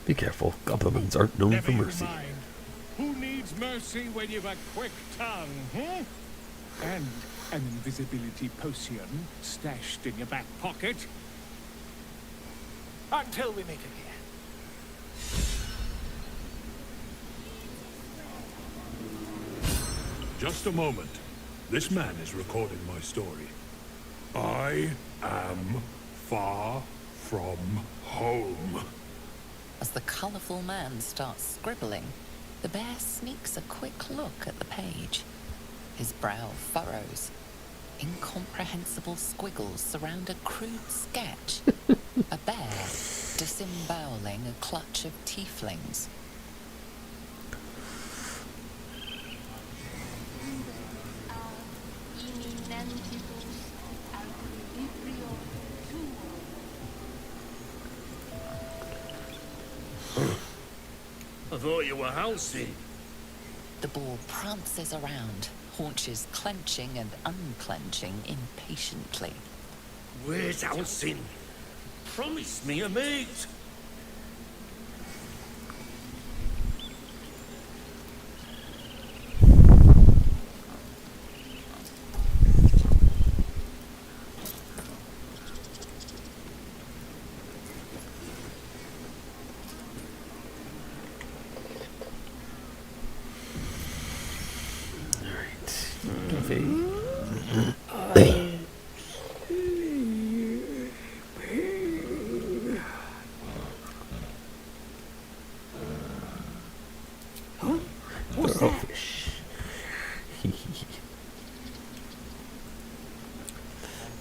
Be careful, goblins aren't known Never for you mercy. mind. Who needs mercy when you've a quick tongue, hmm? And an invisibility potion stashed in your back pocket? Until we meet again. Just a moment. This man is recording my story. I am far from home. As the colourful man starts scribbling, the bear sneaks a quick look at the page. His brow furrows. Incomprehensible squiggles surround a crude sketch. A bear disemboweling a clutch of tieflings. I thought you were Halsey. The boar prances around, haunches clenching and unclenching impatiently. Where's Halsey? Promise me a mate.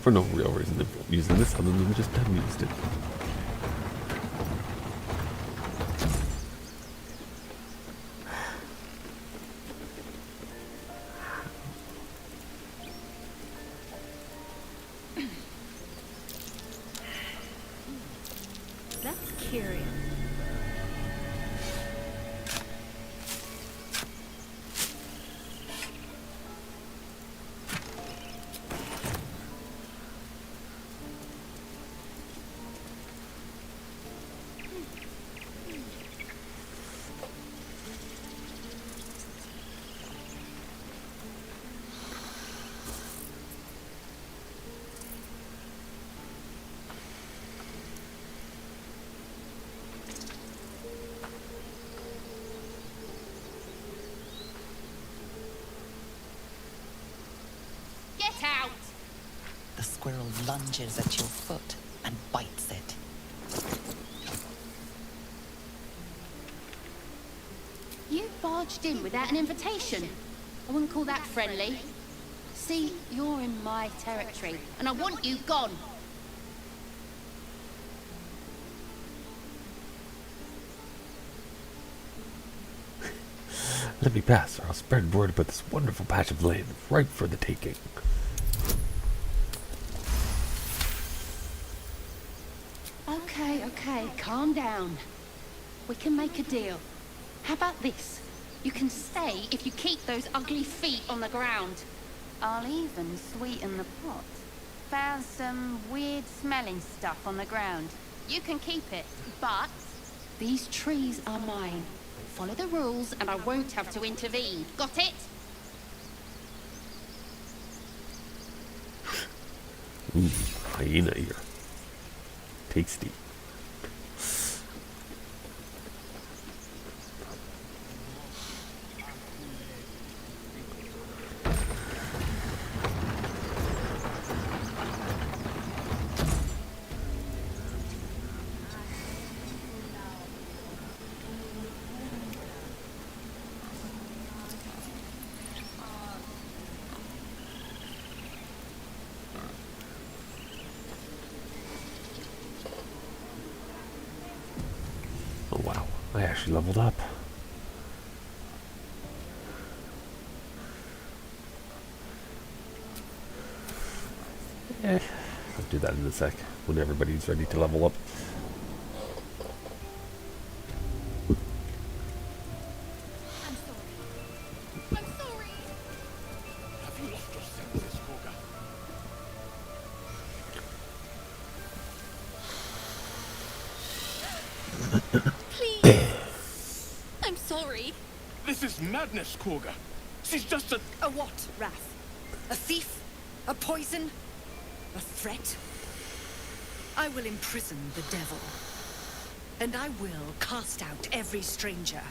For no real reason of using this other than just have used it. That's curious. Get out! The squirrel lunges at your foot and bites it. You barged in without an invitation. I wouldn't call that friendly. See, you're in my territory, and I want you gone. Let me pass, or I'll spread word about this wonderful patch of land ripe for the taking. Okay, calm down. We can make a deal. How about this? You can stay if you keep those ugly feet on the ground. I'll even sweeten the pot. Found some weird smelling stuff on the ground. You can keep it, but these trees are mine. Follow the rules and I won't have to intervene. Got it? Ooh, hyena ear. Tasty. Oh wow, I actually leveled up. I'll do that in a sec, when everybody's ready to level up. I'm sorry. Have you lost your senses, Gorga? Please. I'm sorry. This is madness, Gorga. She's just a... A what, Wrath? A thief? A poison? A threat? I will imprison the devil. And I will cast out every stranger.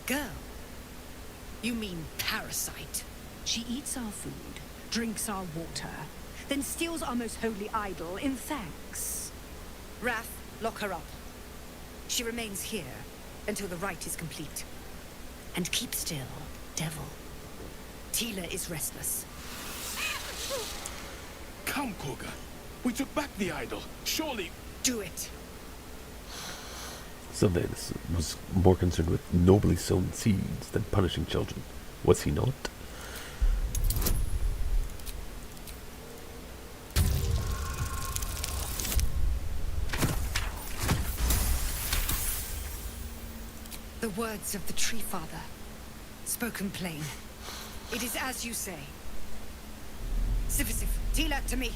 Girl? You mean parasite? She eats our food, drinks our water, then steals our most holy idol in thanks. Wrath, lock her up. She remains here until the rite is complete. And keep still, devil. Tila is restless. Come, Gorga. We took back the idol. Surely... Do it. Sylvanus was more concerned with nobly sown seeds than punishing children. Was he not? The words of the Tree Father, spoken plain. It is as you say. Sifisif, Tila, to me.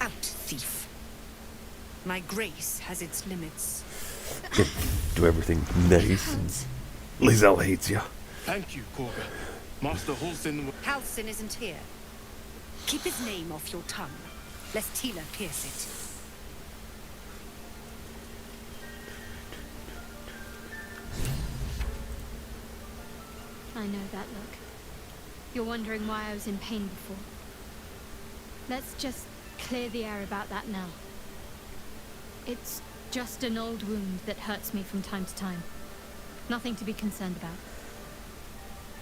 Out, thief. My grace has its limits. Do everything nice. Lizelle hates you. Thank you, Gorga. Master Halsin... Halsin isn't here. Keep his name off your tongue, lest Tila pierce it. I know that look. You're wondering why I was in pain before. Let's just clear the air about that now. It's just an old wound that hurts me from time to time. Nothing to be concerned about.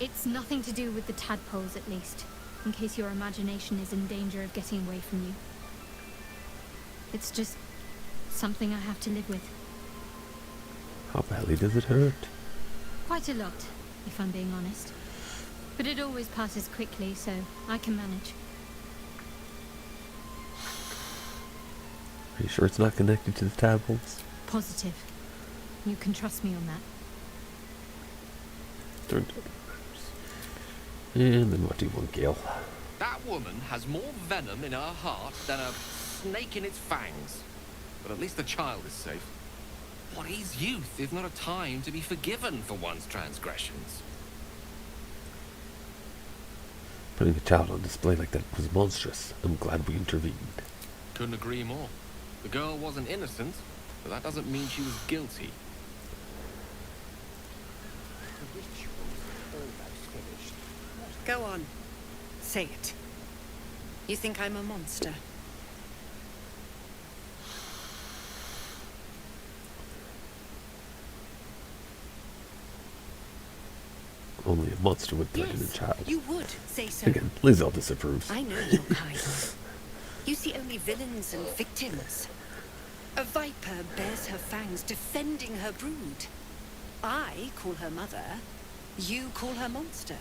It's nothing to do with the tadpoles, at least, in case your imagination is in danger of getting away from you. It's just something I have to live with. How badly does it hurt? Quite a lot, if I'm being honest. But it always passes quickly, so I can manage. Are you sure it's not connected to the tadpoles? Positive. You can trust me on that. Turn to and then what do you want, Gale? That woman has more venom in her heart than a snake in its fangs. But at least the child is safe. What is youth if not a time to be forgiven for one's transgressions? Putting a child on display like that was monstrous. I'm glad we intervened. Couldn't agree more. The girl wasn't innocent, but that doesn't mean she was guilty. Go on. Say it. You think I'm a monster? Only a monster would threaten a child. You would say so. Again, Lizelle disapproves. I know your kind. You see only villains and victims. A viper bears her fangs defending her brood. I call her mother. You call her monster.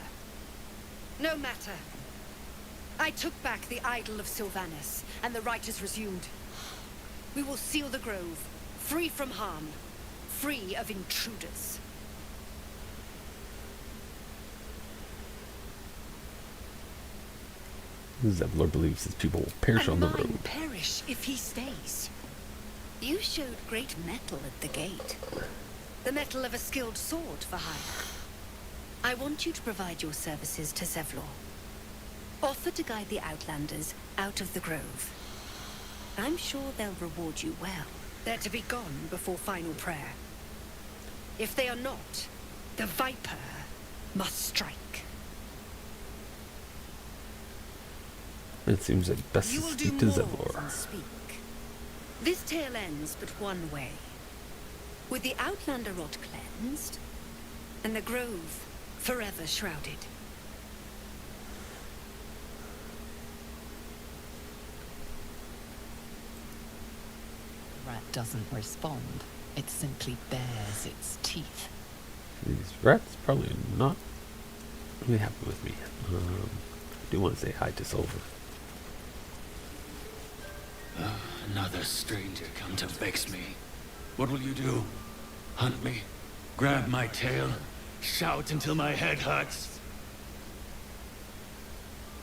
No matter. I took back the idol of Sylvanus, and the rite is resumed. We will seal the grove, free from harm, free of intruders. Zevlor believes his people will perish on the road. Perish if he stays. You showed great mettle at the gate. The mettle of a skilled sword for hire. I want you to provide your services to Zevlor. Offer to guide the Outlanders out of the grove. I'm sure they'll reward you well. They're to be gone before final prayer. If they are not, the Viper must strike. It seems like best to You will speak do to more Zevlor. than speak. This tale ends but one way. With the Outlander rot cleansed, and the grove forever shrouded. Rat doesn't respond. It simply bares its teeth. These rats probably not really happy with me. I do want to say hi to Silver. Another stranger come to vex me. What will you do? Hunt me? Grab my tail? Shout until my head hurts?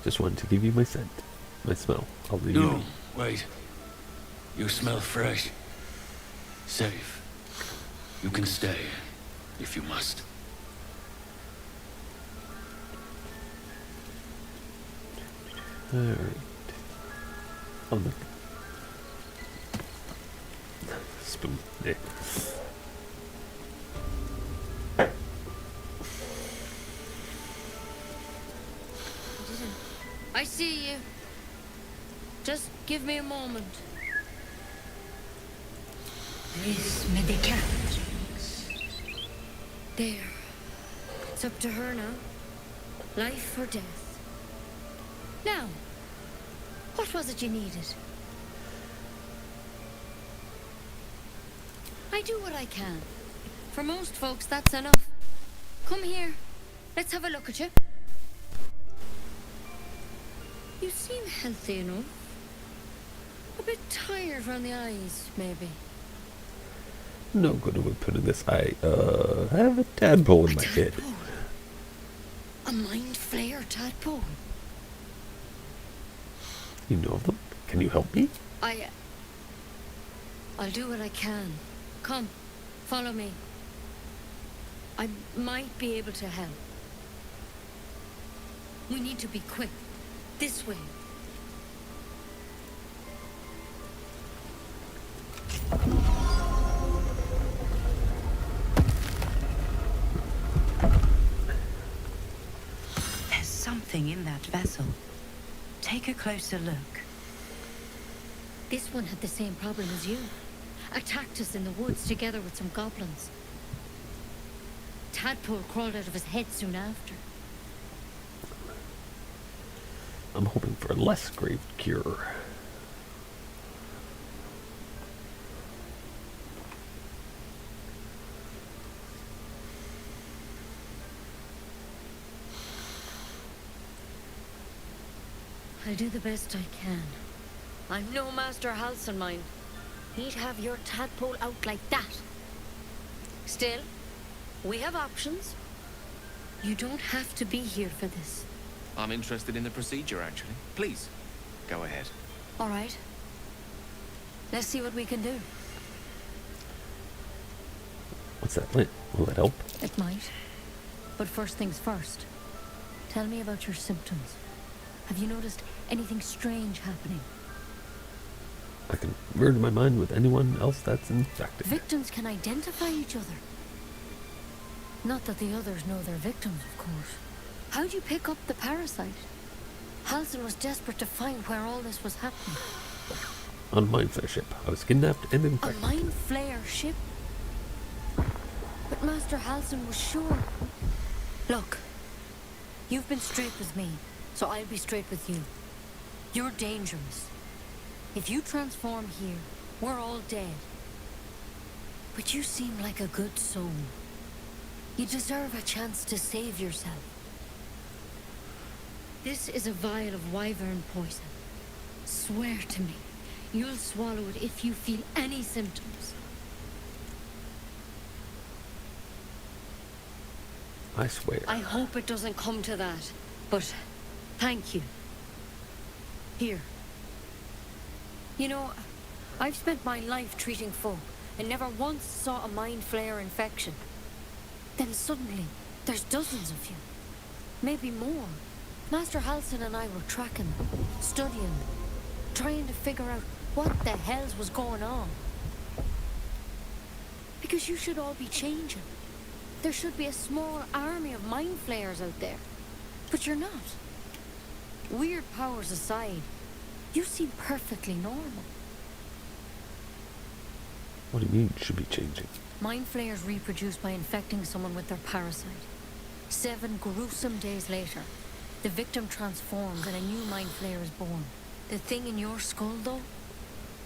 Just wanted to give you my scent. My smell. I'll leave No, you. wait. You smell fresh. Safe. You can stay, if you must. Alright. I'll look. Spoon. Yeah. I see you. Just give me a moment. This medicat. There. It's up to her now. Life or death. Now, what was it you needed? I do what I can. For most folks, that's enough. Come here. Let's have a look at you. You seem healthy enough. A bit tired around the eyes, maybe. No good way of putting this. I have a tadpole in my head. A mind flayer tadpole. You know of them? Can you help me? I'll do what I can. Come, follow me. I might be able to help. We need to be quick. This way. There's something in that vessel. Take a closer look. This one had the same problem as you. Attacked us in the woods together with some goblins. Tadpole crawled out of his head soon after. I'm hoping for a less grave cure. I'll do the best I can. I'm no Master Halcyon, mind. He'd have your tadpole out like that. Still, we have options. You don't have to be here for this. I'm interested in the procedure, actually. Please, go ahead. All right. Let's see what we can do. What's that, Lynn? Will that help? It might. But first things first. Tell me about your symptoms. Have you noticed anything strange happening? I can merge my mind with anyone else that's infected. Victims can identify each other. Not that the others know they're victims, of course. How'd you pick up the parasite? Halcyon was desperate to find where all this was happening. On a mind flayer ship. I was kidnapped and infected. A mind flayer ship? But Master Halcyon was sure. Look, you've been straight with me, so I'll be straight with you. You're dangerous. If you transform here, we're all dead. But you seem like a good soul. You deserve a chance to save yourself. This is a vial of wyvern poison. Swear to me, you'll swallow it if you feel any symptoms. I swear. I hope it doesn't come to that, but thank you. Here. You know, I've spent my life treating folk and never once saw a mind flayer infection. Then suddenly, there's dozens of you. Maybe more. Master Halsin and I were tracking them, studying them, trying to figure out what the hells was going on. Because you should all be changing. There should be a small army of mind flayers out there. But you're not. Weird powers aside, you seem perfectly normal. What do you mean should be changing? Mind flayers reproduce by infecting someone with their parasite. 7 gruesome days later, the victim transforms and a new mind flayer is born. The thing in your skull, though,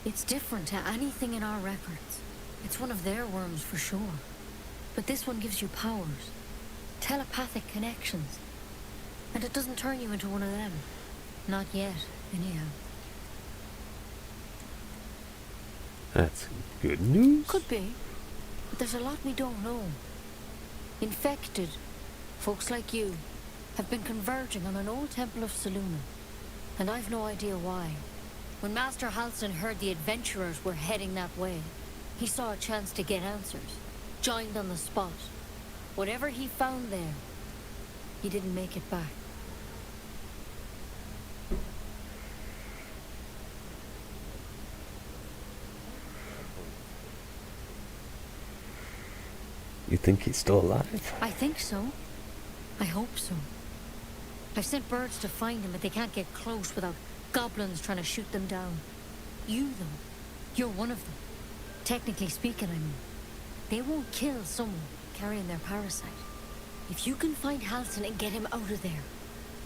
it's different to anything in our records. It's one of their worms for sure. But this one gives you powers. Telepathic connections. And it doesn't turn you into one of them. Not yet, anyhow. That's good news. Could be. But there's a lot we don't know. Infected, folks like you, have been converging on an old temple of Selûne. And I've no idea why. When Master Halsin heard the adventurers were heading that way, he saw a chance to get answers. Joined on the spot. Whatever he found there, he didn't make it back. You think he's still alive? I think so. I hope so. I've sent birds to find him, but they can't get close without goblins trying to shoot them down. You, though, you're one of them. Technically speaking, I mean. They won't kill someone carrying their parasite. If you can find Halsin and get him out of there,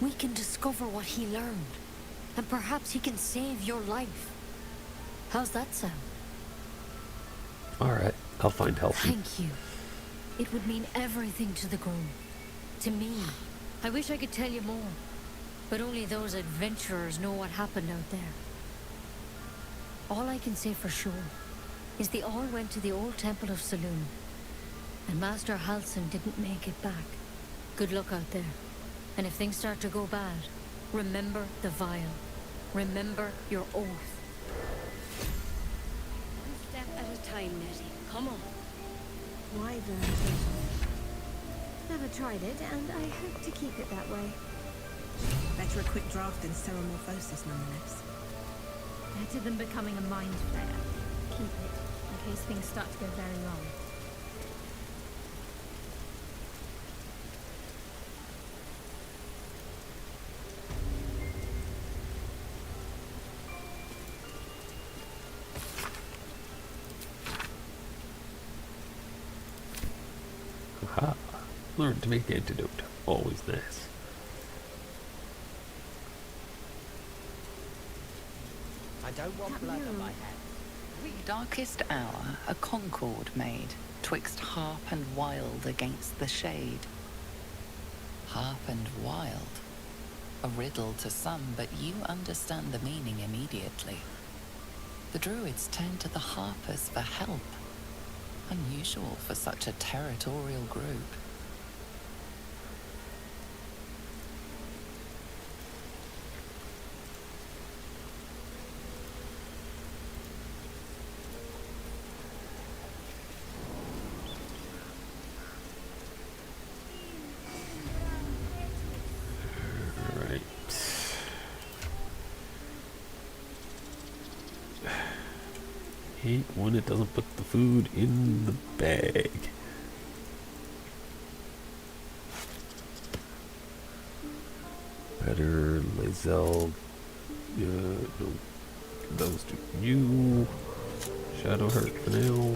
we can discover what he learned. And perhaps he can save your life. How's that sound? Alright, I'll find Halsin. Thank you. It would mean everything to the group. To me. I wish I could tell you more. But only those adventurers know what happened out there. All I can say for sure is they all went to the old temple of Selûne. And Master Halsin didn't make it back. Good luck out there. And if things start to go bad, remember the vial. Remember your oath. One step at a time, Nettie. Come on. Wyvern poison. Never tried it, and I hope to keep it that way. Better a quick draft than ceremorphosis, nonetheless. Better than becoming a mind flayer. Keep it, in case things start to go very wrong. Aha. Learn to make antidote. Always nice. I don't want blood on my hands. Darkest hour, a concord made, twixt harp and wild against the shade. Harp and wild. A riddle to some, but you understand the meaning immediately. The druids turn to the harpers for help. Unusual for such a territorial group. Hate when it doesn't put the food in the bag. Better Lae'zel. No, those two. You. Shadow Hurt for now.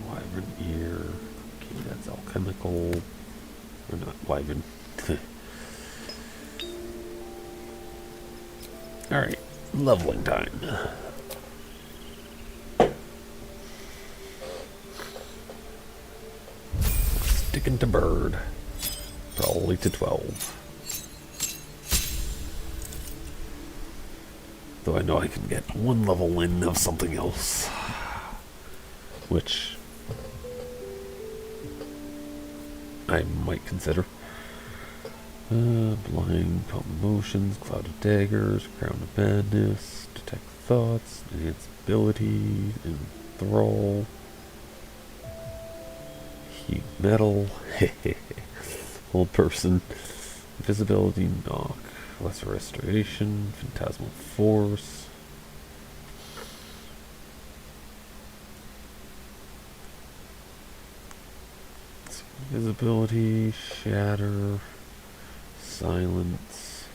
Wyvern ear. Okay, that's alchemical. Or not wyvern. Alright, leveling time. Sticking to bird. Probably to 12. Though I know I can get one level in of something else. Which I might consider. Blind motions, cloud of daggers, crown of madness, detect thoughts, enhance ability, enthrall, heat metal, hold person, invisibility, knock, lesser restoration, phantasmal force. Invisibility, shatter, silence.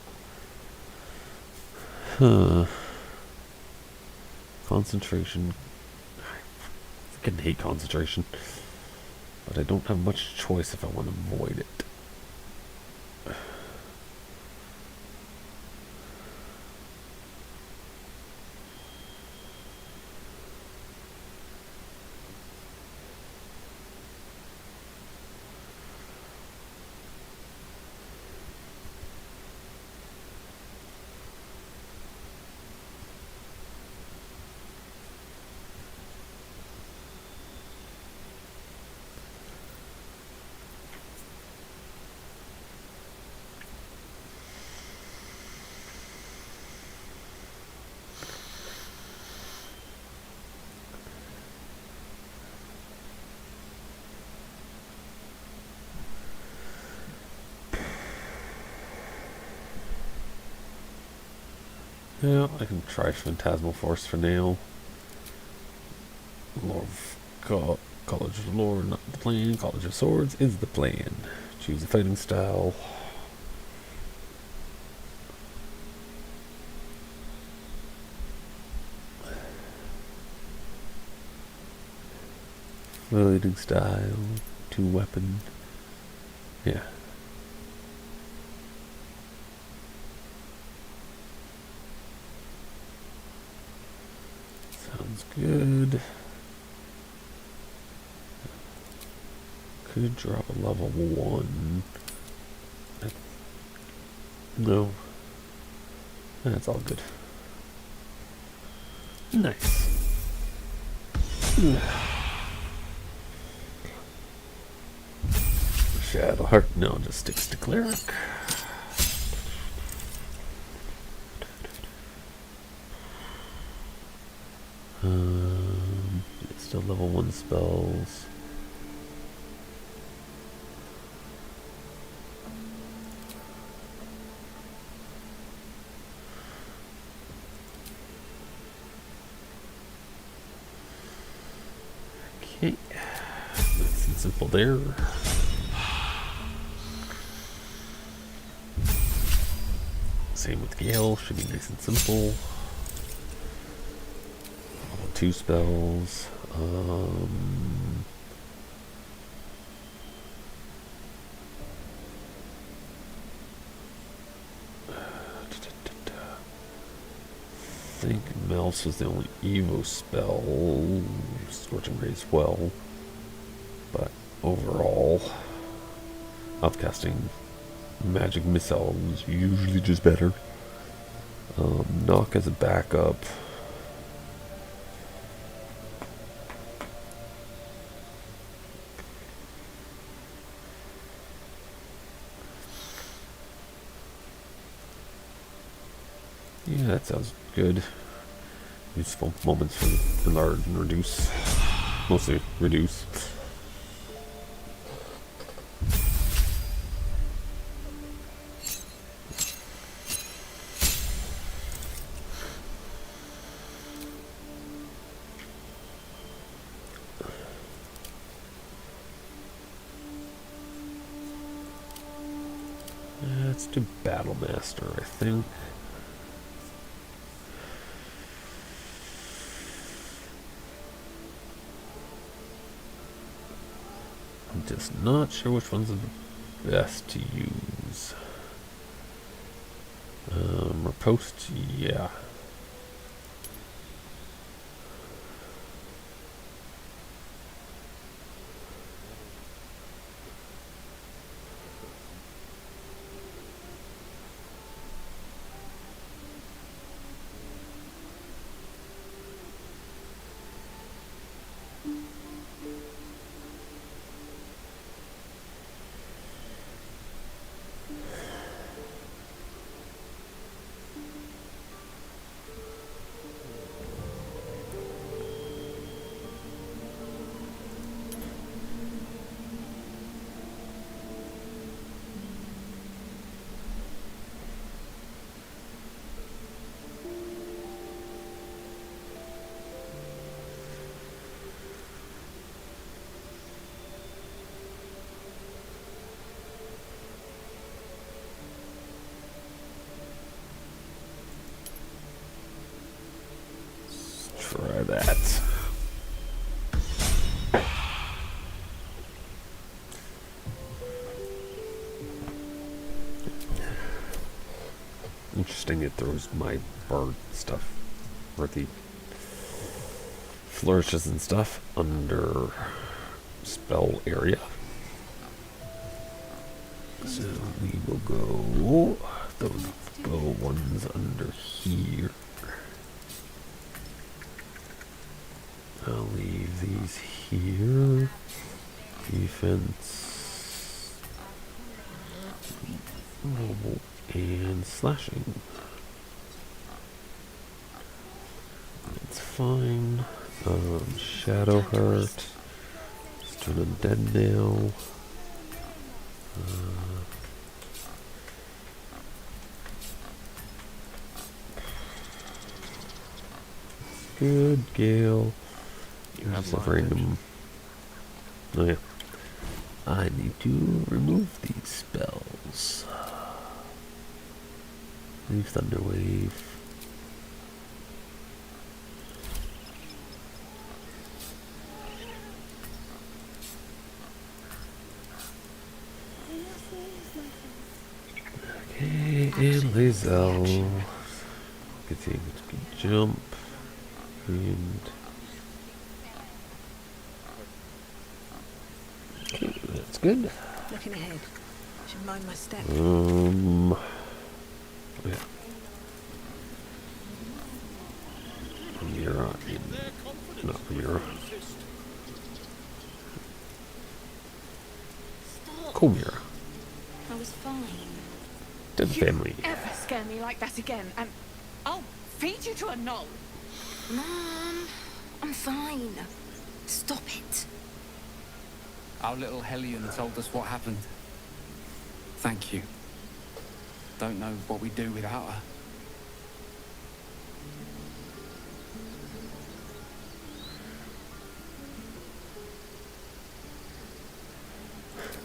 Concentration. I freaking hate concentration. But I don't have much choice if I want to avoid it. Yeah, I can try Phantasmal Force for now. Lore of College of Lore, not the plan. College of Swords is the plan. Choose a fighting style. Fighting style. 2 weapon. Yeah. Sounds good. Could drop a level 1. No. That's all good. Nice. Shadowheart now just sticks to cleric. Still level 1 spells. Okay, nice and simple there. Same with Gale, should be nice and simple. 2 spells. I think Mouse was the only Evo spell. Scorching Ray as well. But overall, outcasting Magic Missile is usually just better. Knock as a backup. Yeah, that sounds good. Useful moments for enlarge and reduce. Mostly reduce. Let's do Battle Master, I think. I'm just not sure which one's the best to use. Riposte, yeah. that. Interesting, it throws my bird stuff, or the flourishes and stuff, under spell area. So we will go those bow ones under here. I'll leave these here. Defense. Mobile and slashing. That's fine. Shadow hurt. Let's turn him dead now. Good, Gale. You have suffering them. Oh yeah. I need to remove these spells. Leave Thunderwave. Okay, and Lazel. Continue to jump. And okay, that's good. Looking ahead. Should mind my step. Yeah. Mira, not Mira. Cool, Mira. I was fine. Dead family. Ever scare me like that again, and I'll feed you to a knoll. Mom, I'm fine. Stop it. Our little Hellion told us what happened. Thank you. Don't know what we'd do without her.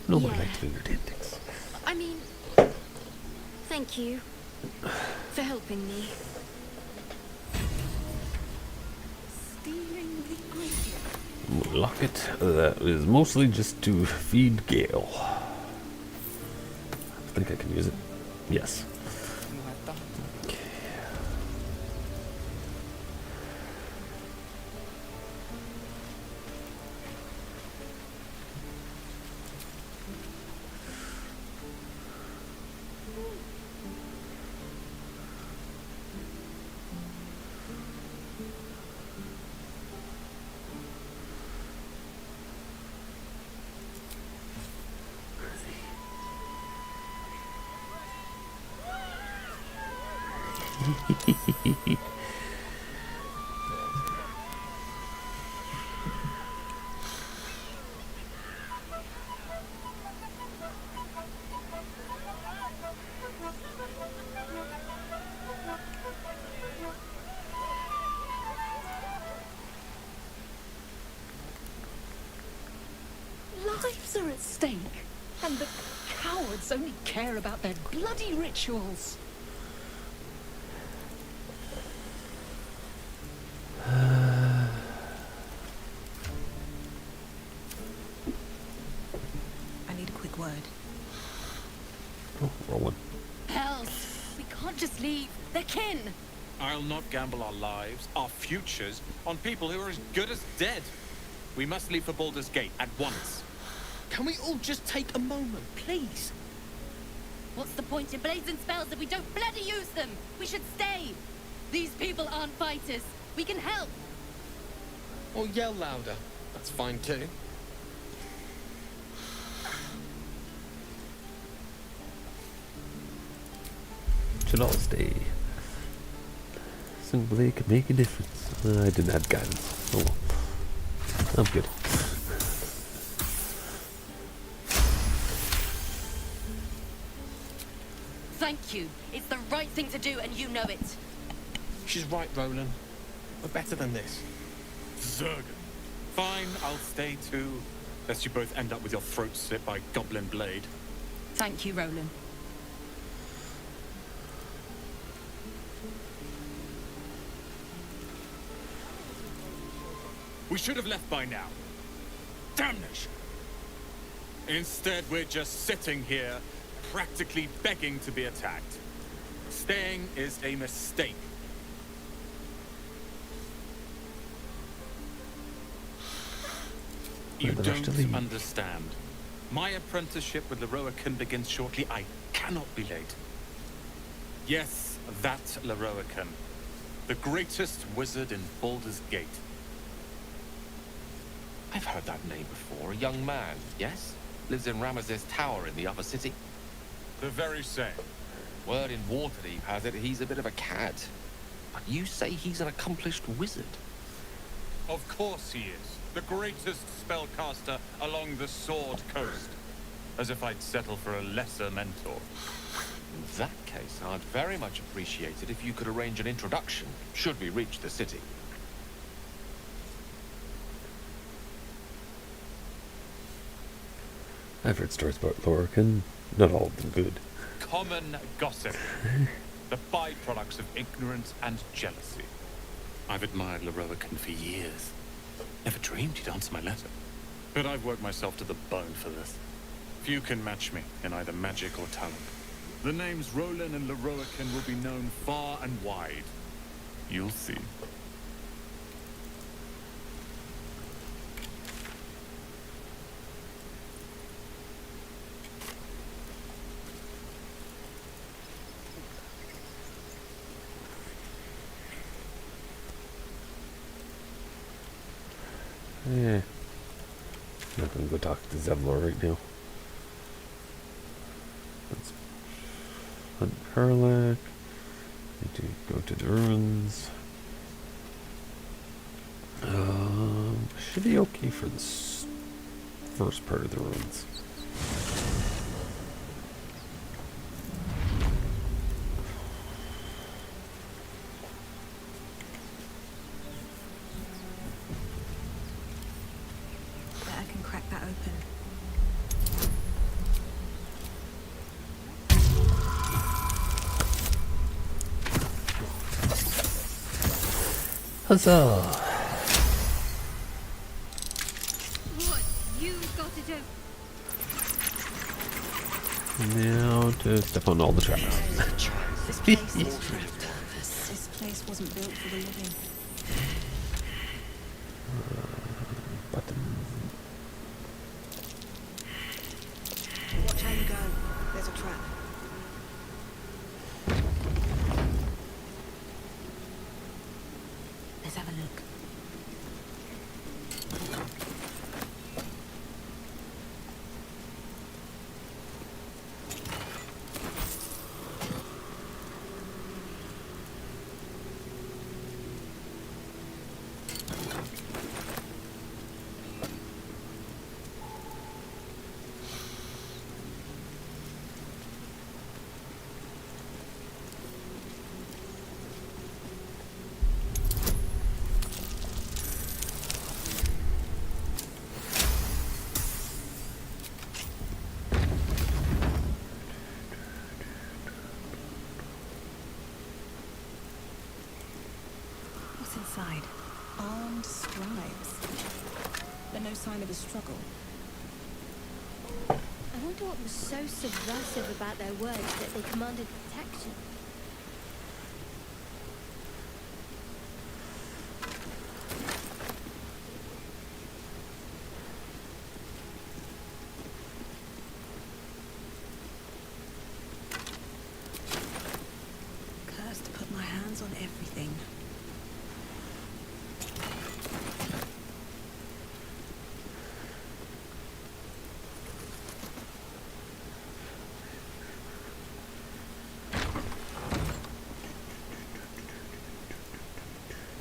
No one likes fingertips. I mean, thank you for helping me. Stealing the idea. Locket. That is mostly just to feed Gale. I think I can use it. Yes. Lives are at stake, and the cowards only care about their bloody rituals. I need a quick word. Oh, rolling. Hells, we can't just leave. They're kin. I'll not gamble our lives, our futures, on people who are as good as dead. We must leave for Baldur's Gate at once. Can we all just take a moment, please? What's the point in blazing spells if we don't bloody use them? We should stay. These people aren't fighters. We can help. Or yell louder. That's fine too. Should all stay. Simply could make a difference. I didn't have guidance. Oh well. I'm good. Thank you. It's the right thing to do, and you know it. She's right, Roland. We're better than this. Zerg. Fine, I'll stay too. Lest you both end up with your throats slit by Goblin Blade. Thank you, Roland. We should have left by now. Damnation! Instead, we're just sitting here, practically begging to be attacked. Staying is a mistake. You don't understand. My apprenticeship with Leroican begins shortly. I cannot be late. Yes, that Leroican. The greatest wizard in Baldur's Gate. I've heard that name before. A young man, yes? Lives in Ramesses Tower in the upper city. The very same. Word in Waterdeep has it he's a bit of a cad. But you say he's an accomplished wizard. Of course he is. The greatest spellcaster along the Sword Coast. As if I'd settle for a lesser mentor. In that case, I'd very much appreciate it if you could arrange an introduction, should we reach the city. I've heard stories about Lorcan. Not all of them good. Common gossip. The byproducts of ignorance and jealousy. I've admired Leroican for years. Never dreamed he'd answer my letter. But I've worked myself to the bone for this. Few can match me in either magic or talent. The names Roland and Leroican will be known far and wide. You'll see. Yeah. I'm not gonna go talk to Zevlor right now. Let's hunt Karlak. Need to go to the ruins. Should be okay for this first part of the ruins. I can crack that open. Huzzah! What you got to do? Now to step on all the traps. This place is trapped. This place wasn't built for the living. Button. Watch how you go. There's a trap. Let's have a look. What's inside? Armed scribes. But no sign of a struggle. I wonder what was so subversive about their words that they commanded protection. Cursed to put my hands on everything.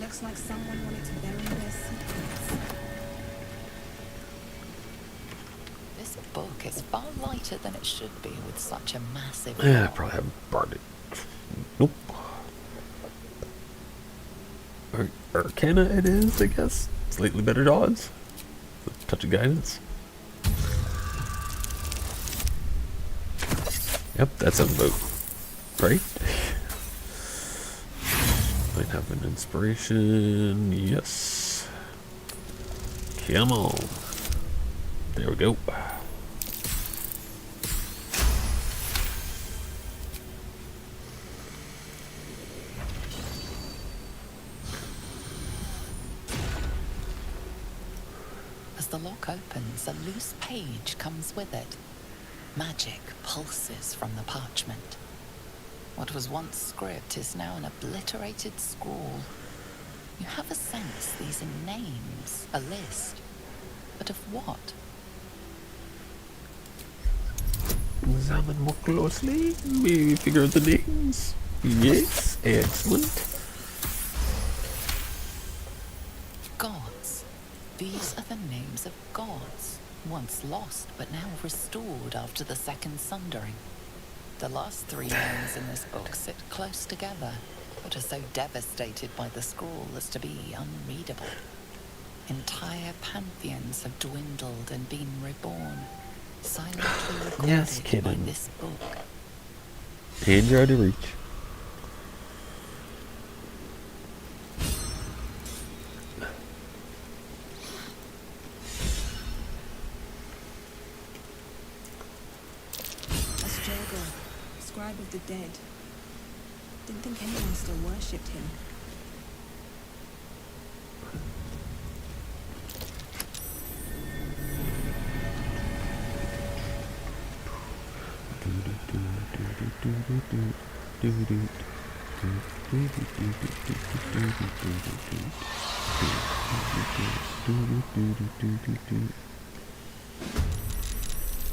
Looks like someone wanted to bury their secrets. This book is far lighter than it should be with such a massive... Yeah, I probably haven't burned it. Nope. Arcana it is, I guess. Slightly better odds. A touch of guidance. Yep, that sounds about right. Might have an inspiration. Yes. Come on. There we go. As the lock opens, a loose page comes with it. Magic pulses from the parchment. What was once script is now an obliterated scrawl. You have a sense these are names, a list. But of what? Examine more closely. Maybe figure out the names. Yes, excellent. Gods. These are the names of gods, once lost but now restored after the Second Sundering. The last three names in this book sit close together, but are so devastated by the scroll as to be unreadable. Entire pantheons have dwindled and been reborn, silently recorded Yes, by kitten. this book. And you're out of reach. That's Jogor, scribe of the dead. Didn't think anyone still worshipped him.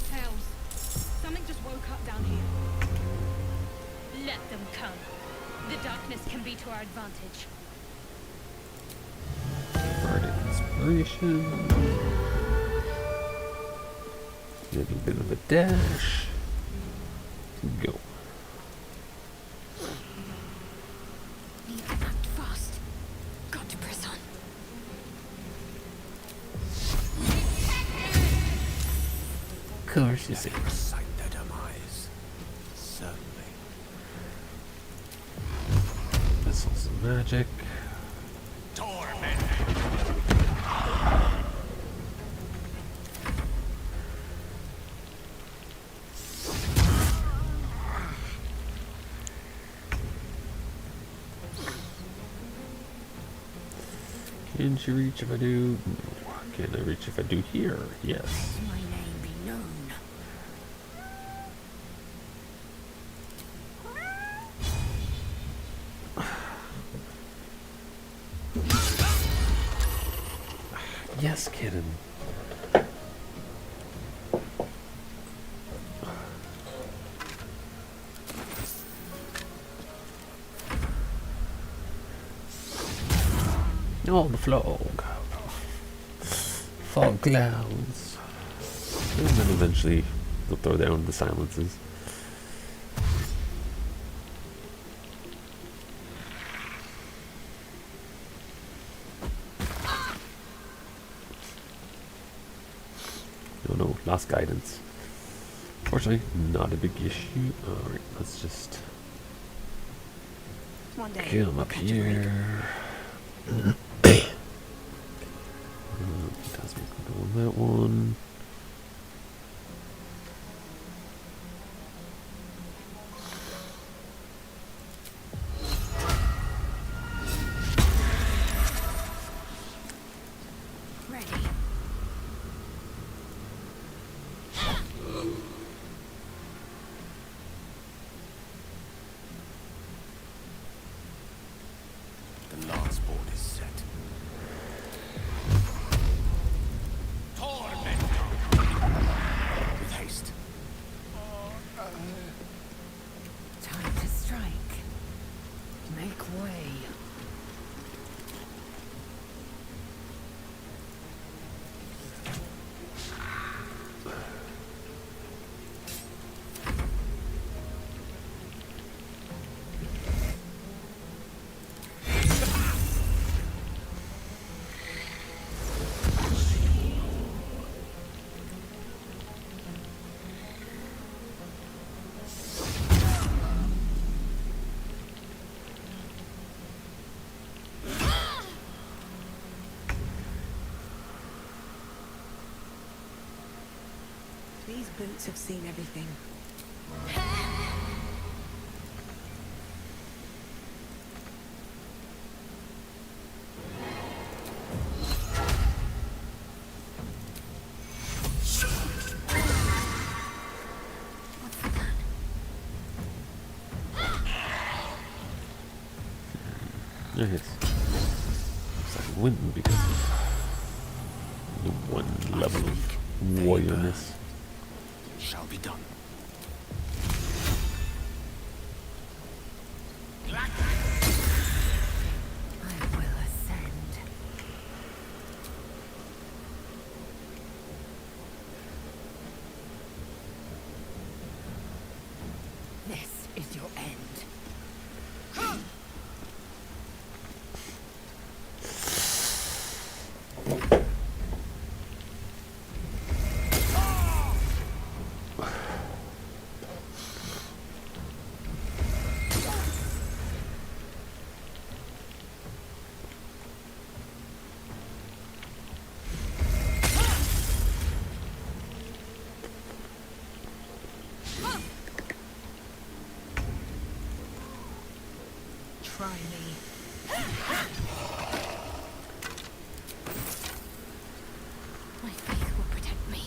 Tails, something just woke up down here. Let them come. The darkness can be to our advantage. Bardic Inspiration. Little bit of a dash. Go. Need to act fast. Got to press on. Of course you see. Sight their demise. Certainly. Missiles and magic. Can she reach if I do? No. Can I reach if I do here? Yes. My name be known. Yes, kitten. Oh, the fog. Fog clouds. And then eventually they'll throw down the silences. Oh no, lost guidance. Fortunately, not a big issue. Alright, let's just One day, come up here. Cosmic go on that one. Ready. The last board is set. Torment! These boots have seen everything. Yes. It's like wind because of the one level of warriorness. Shall be done. I will ascend. This is your end. Try me. My faith will protect me.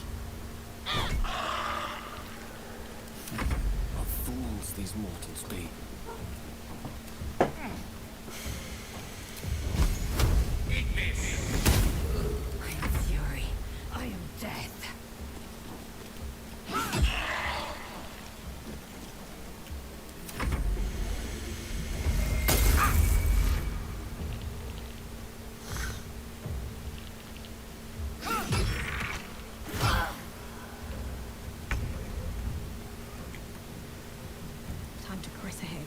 What fools these mortals be. I am fury. I am death. Time to press ahead.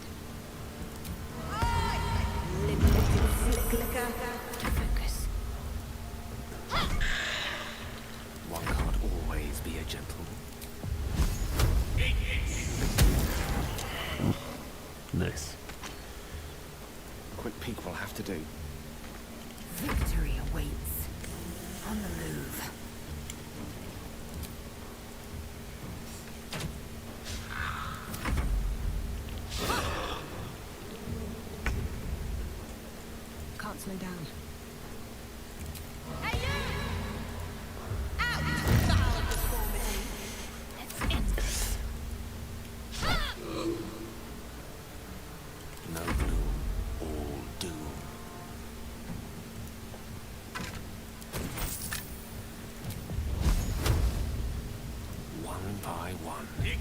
To focus. One can't always be a gentleman. Nice. Quick peek will have to do. Victory awaits. On the move. Can't slow down. Let's end this. No gloom, all doom. One by one. They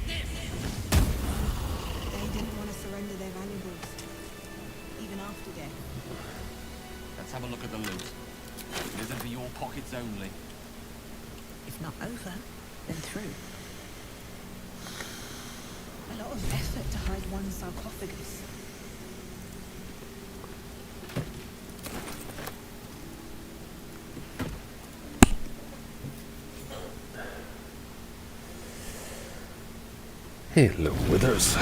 didn't want to surrender their valuables, even after death. Let's have a look at the loot. It isn't for your pockets only. If not over, then through. A lot of effort to hide one sarcophagus. Hello, withers.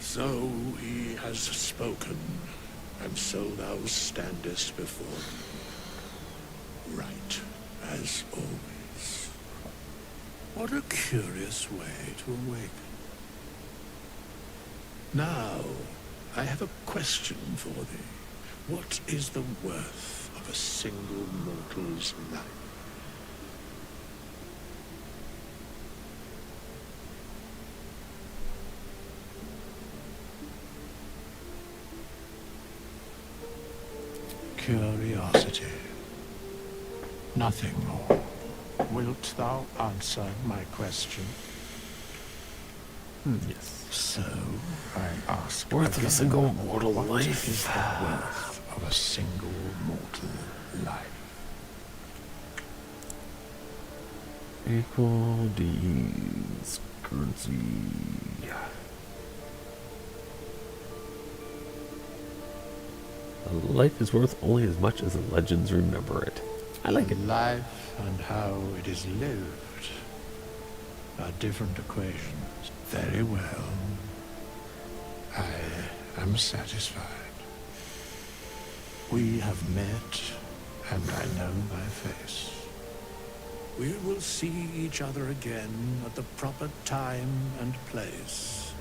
So he has spoken, and so thou standest before me. Right, as always. What a curious way to awaken. Now, I have a question for thee. What is the worth of a single mortal's life? Curiosity. Nothing more. Wilt thou answer my question? Yes. So, I ask Worth of a again, single mortal what life? is the worth of a single mortal life? Equal these currency. A life is worth only as much as the legends remember it. I like it. Life and how it is lived are different equations. Very well. I am satisfied. We have met, and I know my face. We will see each other again at the proper time and place.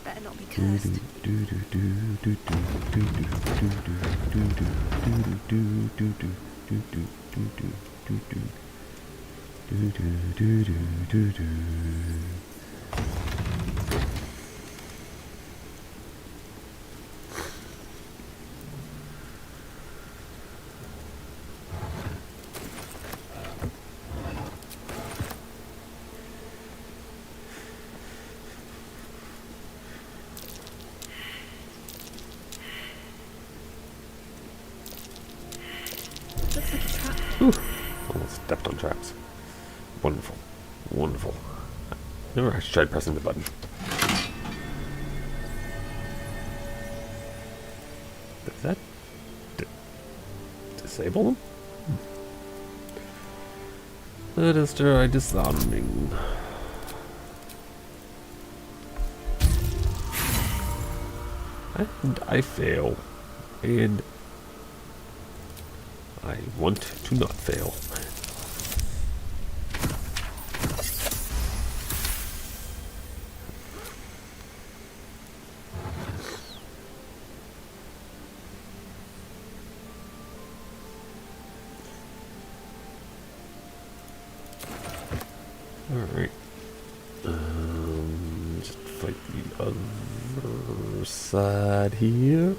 Better not be cursed. Looks like a trap. Whew. Almost stepped on traps. Wonderful. Wonderful. Never actually tried pressing the button. Does that disable them? Let us try disarming. And I fail. And I want to not fail. Alright. Just fight the other side here.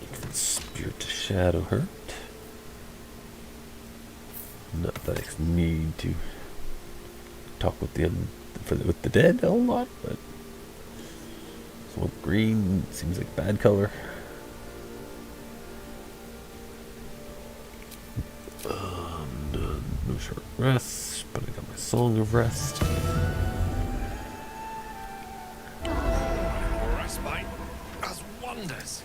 You can spear to shadow hurt. Not that I need to talk with with the dead a lot, but swamp green seems like a bad color. No short rest, but I got my song of rest. Respite does wonders.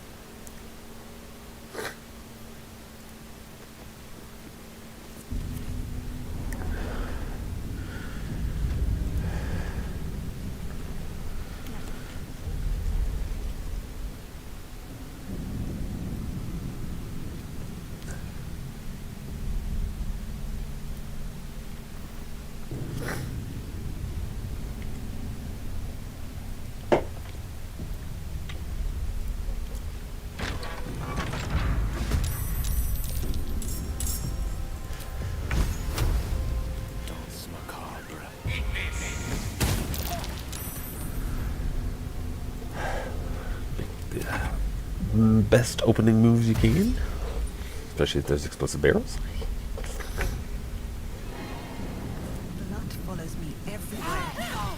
Best opening moves you can, especially if there's explosive barrels. Blood follows me everywhere.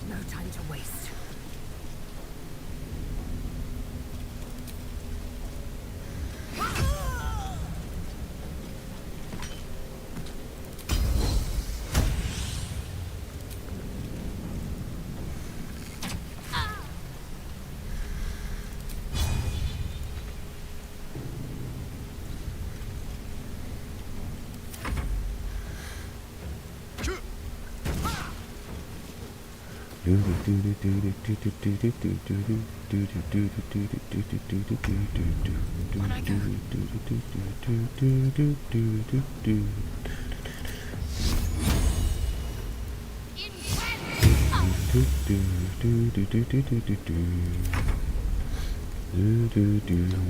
No time to waste. Don't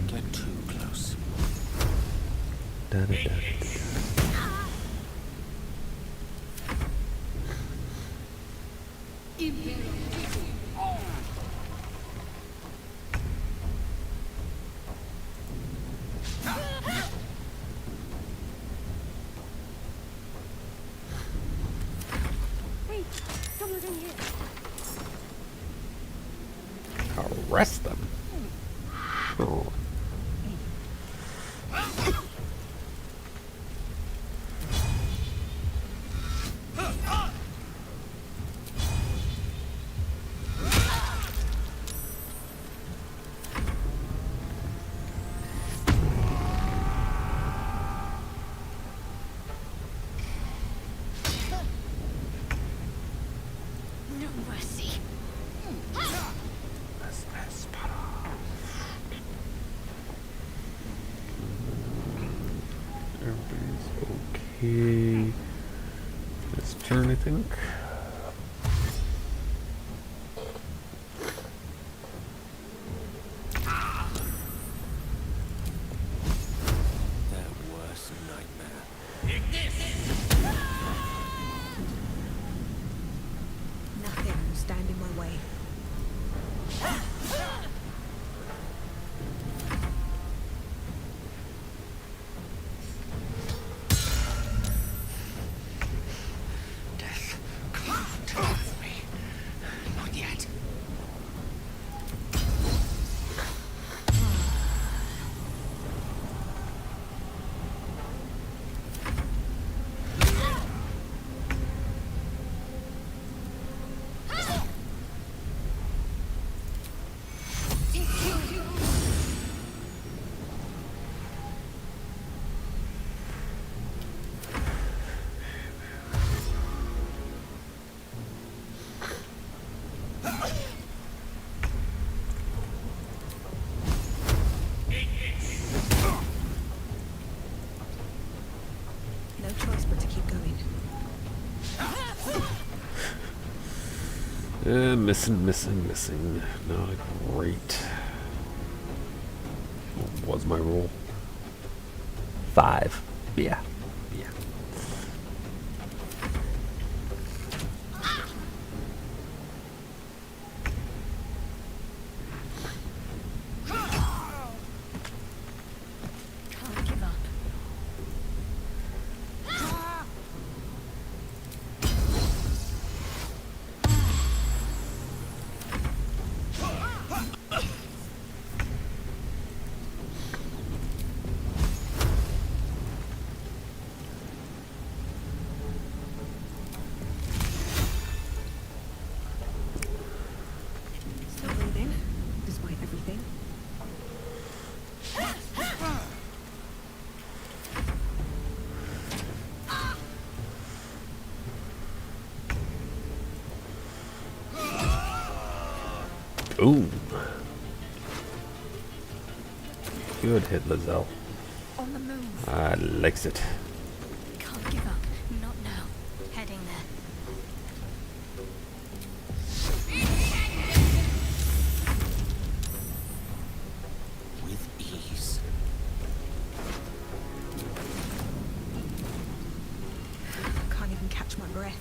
get too close. Wait, someone's in here. Arrest them. Sure. No mercy. Everybody's okay. This turn, I think. Their worst nightmare. Nothing will stand in my way. Death can't have me. Not yet. No choice but to keep going. Missing. Not great. What was my roll? 5. Yeah. Can't give up. Still breathing, despite everything. Ooh. Good hit, Lizelle. On the move. I likes it. Can't give up. Not now. Heading there. With ease. Can't even catch my breath.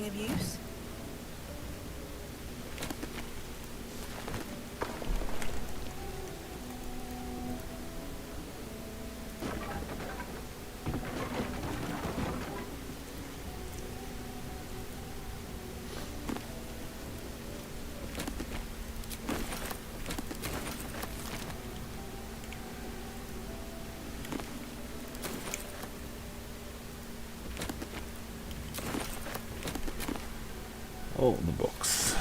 Anything of use? Oh, the books.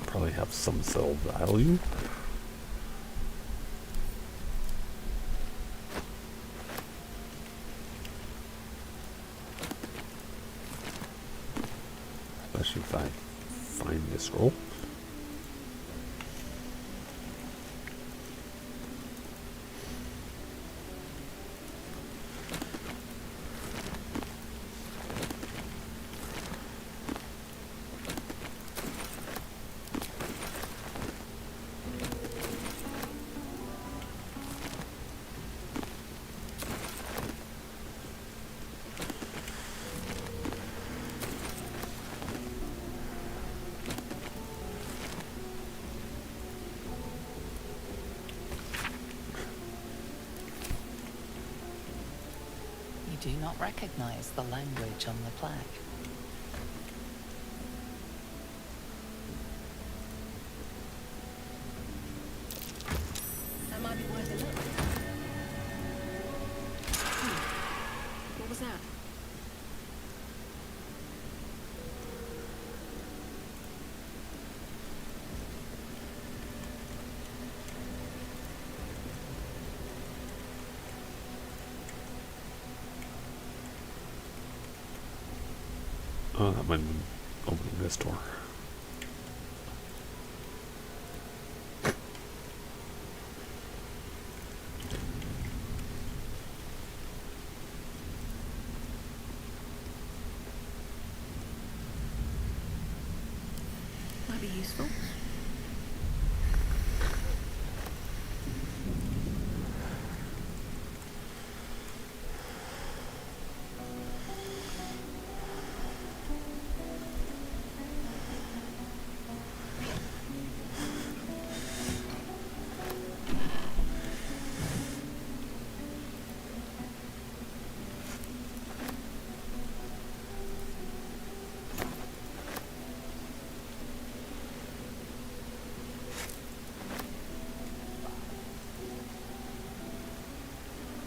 Probably have some sell value. Especially if I find this scroll. Do not recognize the language on the plaque. That might be worth a look. What was that? Oh, that might have been opening this door. Might be useful.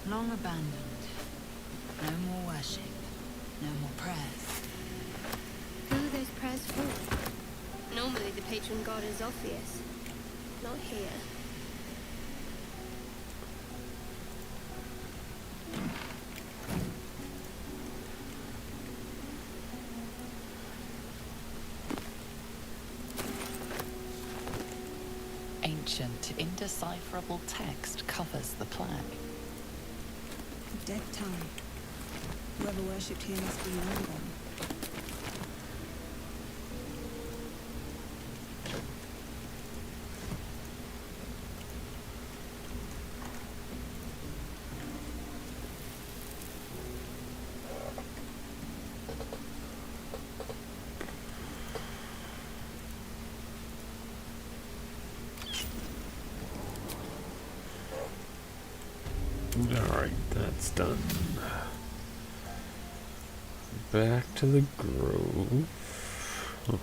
Long abandoned. No more worship. No more prayers. Who are those prayers for? Normally the patron god is obvious. Not here. Ancient, indecipherable text covers the plaque. Dead tongue. Whoever worshipped here must be long gone. Alright, that's done. Back to the grove. Oh.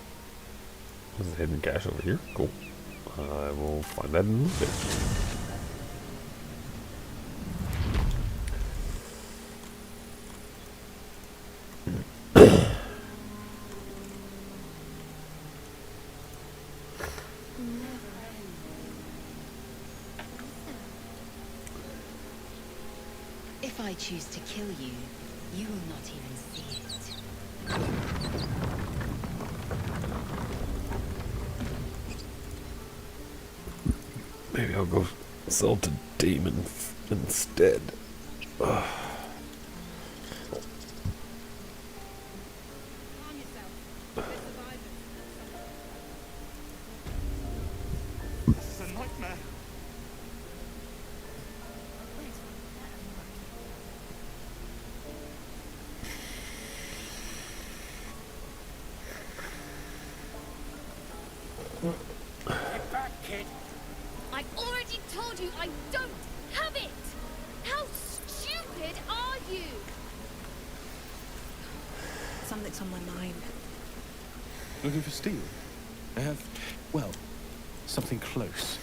There's a hidden cache over here. Cool. I will find that in a little bit. If I choose to kill you, you will not even see it. Maybe I'll go sell to Damon instead. Ugh. This is a nightmare. kid. I already told you I don't have it! How stupid are you? Something's on my mind. Looking for steel? I have, well, something close.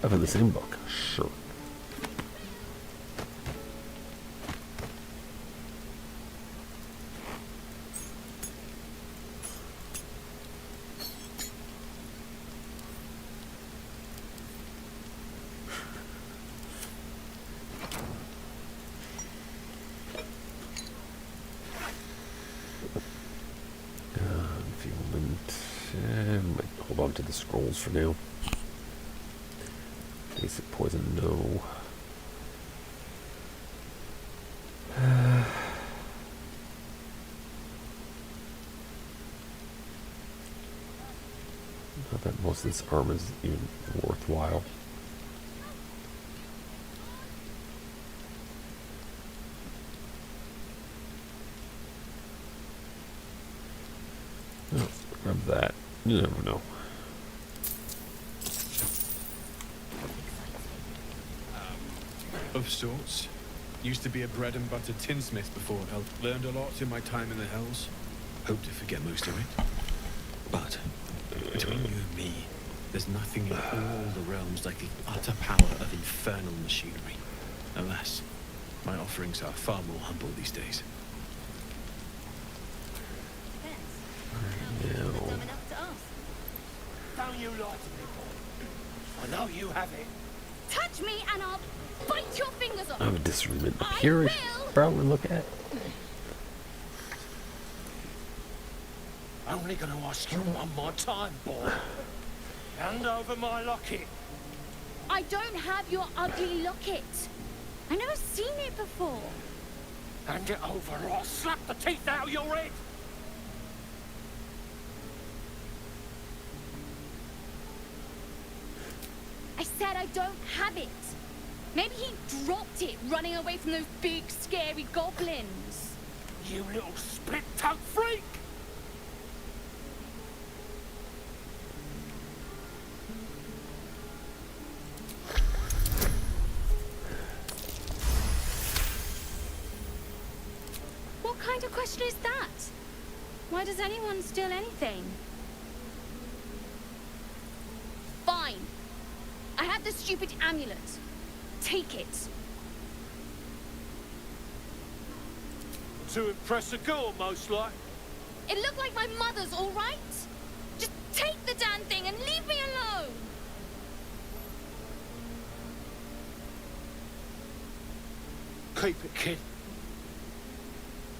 Five in the same book, sure. Might hold on to the scrolls for now. Basic poison, no. Not that most of this armor is even worthwhile. Oh, grab that. You never know. Of sorts. Used to be a bread and butter tinsmith before Hell. Learned a lot in my time in the Hells. Hope to forget most of it. But between you and me, there's nothing in all the realms like the utter power of infernal machinery. Alas, my offerings are far more humble these days. Don't you lie to me, boy. I know you have it. Touch me and I'll bite your fingers off. I have a disagreement up here. I should probably look at. Only gonna ask you one more time, boy. Hand over my locket. I don't have your ugly locket. I've never seen it before. Hand it over or I'll slap the teeth out of your head. I said I don't have it. Maybe he dropped it running away from those big, scary goblins. You little split-tongue freak! What kind of question is that? Why does anyone steal anything? Fine. I have the stupid amulet. Take it. To impress a girl, most like. It looked like my mother's, all right? Just take the damn thing and leave me alone! Keep it, kid.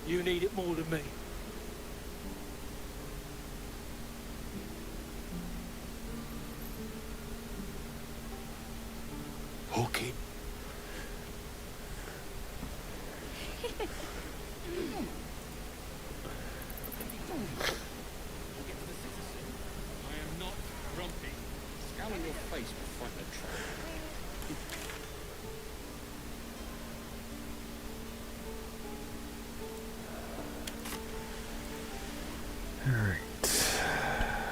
You need it more than me. Hook it. I am not grumpy. Scowl on your face will frighten a trap. Alright.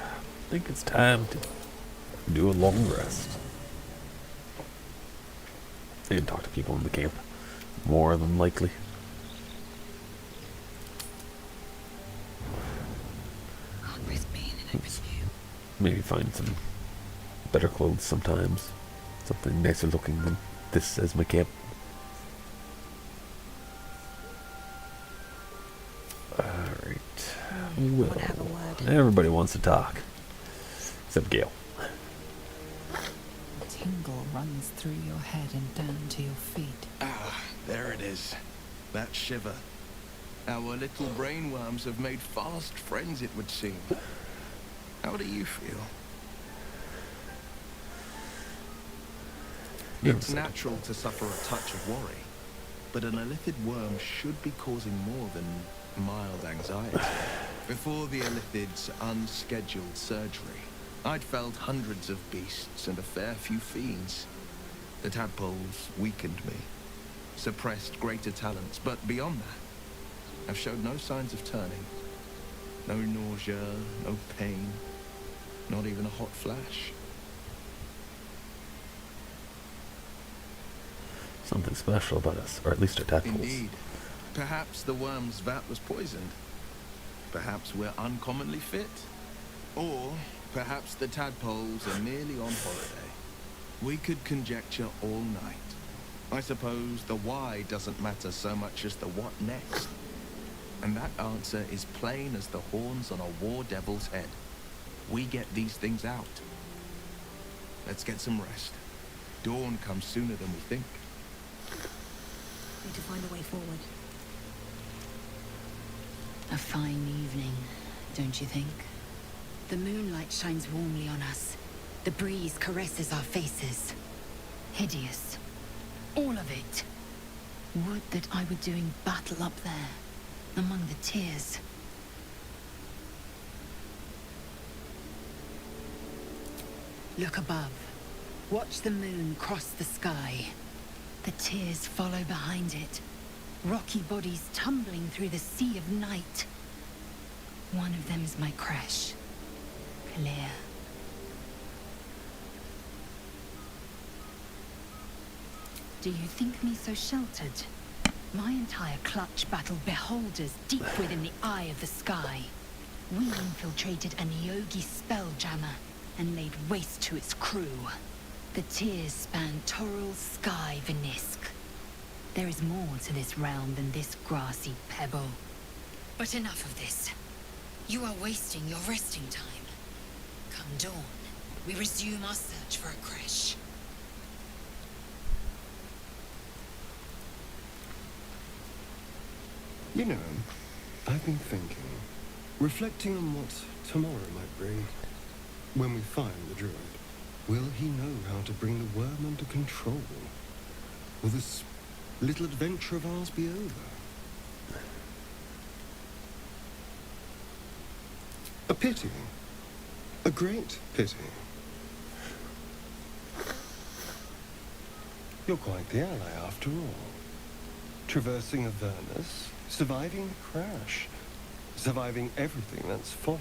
I think it's time to do a long rest. And talk to people in the camp. More than likely. Maybe find some better clothes sometimes. Something nicer looking than this as my camp. Alright. Well, everybody wants to talk. Except Gale. A tingle runs through your head and down to your feet. Ah, there it is. That shiver. Our little brainworms have made fast friends, it would seem. How do you feel? It's natural to suffer a touch of worry, but an illithid worm should be causing more than mild anxiety. Before the illithid's unscheduled surgery, I'd felled hundreds of beasts and a fair few fiends. The tadpoles weakened me, suppressed greater talents, but beyond that, I've showed no signs of turning. No nausea, no pain, not even a hot flash. Something special about us, or at least our tadpoles. Indeed. Perhaps the worm's vat was poisoned. Perhaps we're uncommonly fit. Or perhaps the tadpoles are merely on holiday. We could conjecture all night. I suppose the why doesn't matter so much as the what next. And that answer is plain as the horns on a war devil's head. We get these things out. Let's get some rest. Dawn comes sooner than we think. Need to find a way forward. A fine evening, don't you think? The moonlight shines warmly on us. The breeze caresses our faces. Hideous. All of it. Would that I were doing battle up there, among the tears. Look above. Watch the moon cross the sky. The tears follow behind it. Rocky bodies tumbling through the sea of night. One of them's my crash. Clear. Do you think me so sheltered? My entire clutch battled beholders deep within the eye of the sky. We infiltrated an Yogi spelljammer and laid waste to its crew. The tears span Toral's sky, Venisk. There is more to this realm than this grassy pebble. But enough of this. You are wasting your resting time. Come dawn, we resume our search for a creche. You know, I've been thinking, reflecting on what tomorrow might bring. When we find the druid, will he know how to bring the worm under control? Will this little adventure of ours be over? A pity. A great pity. You're quite the ally after all. Traversing Avernus, surviving the crash, surviving everything that's followed.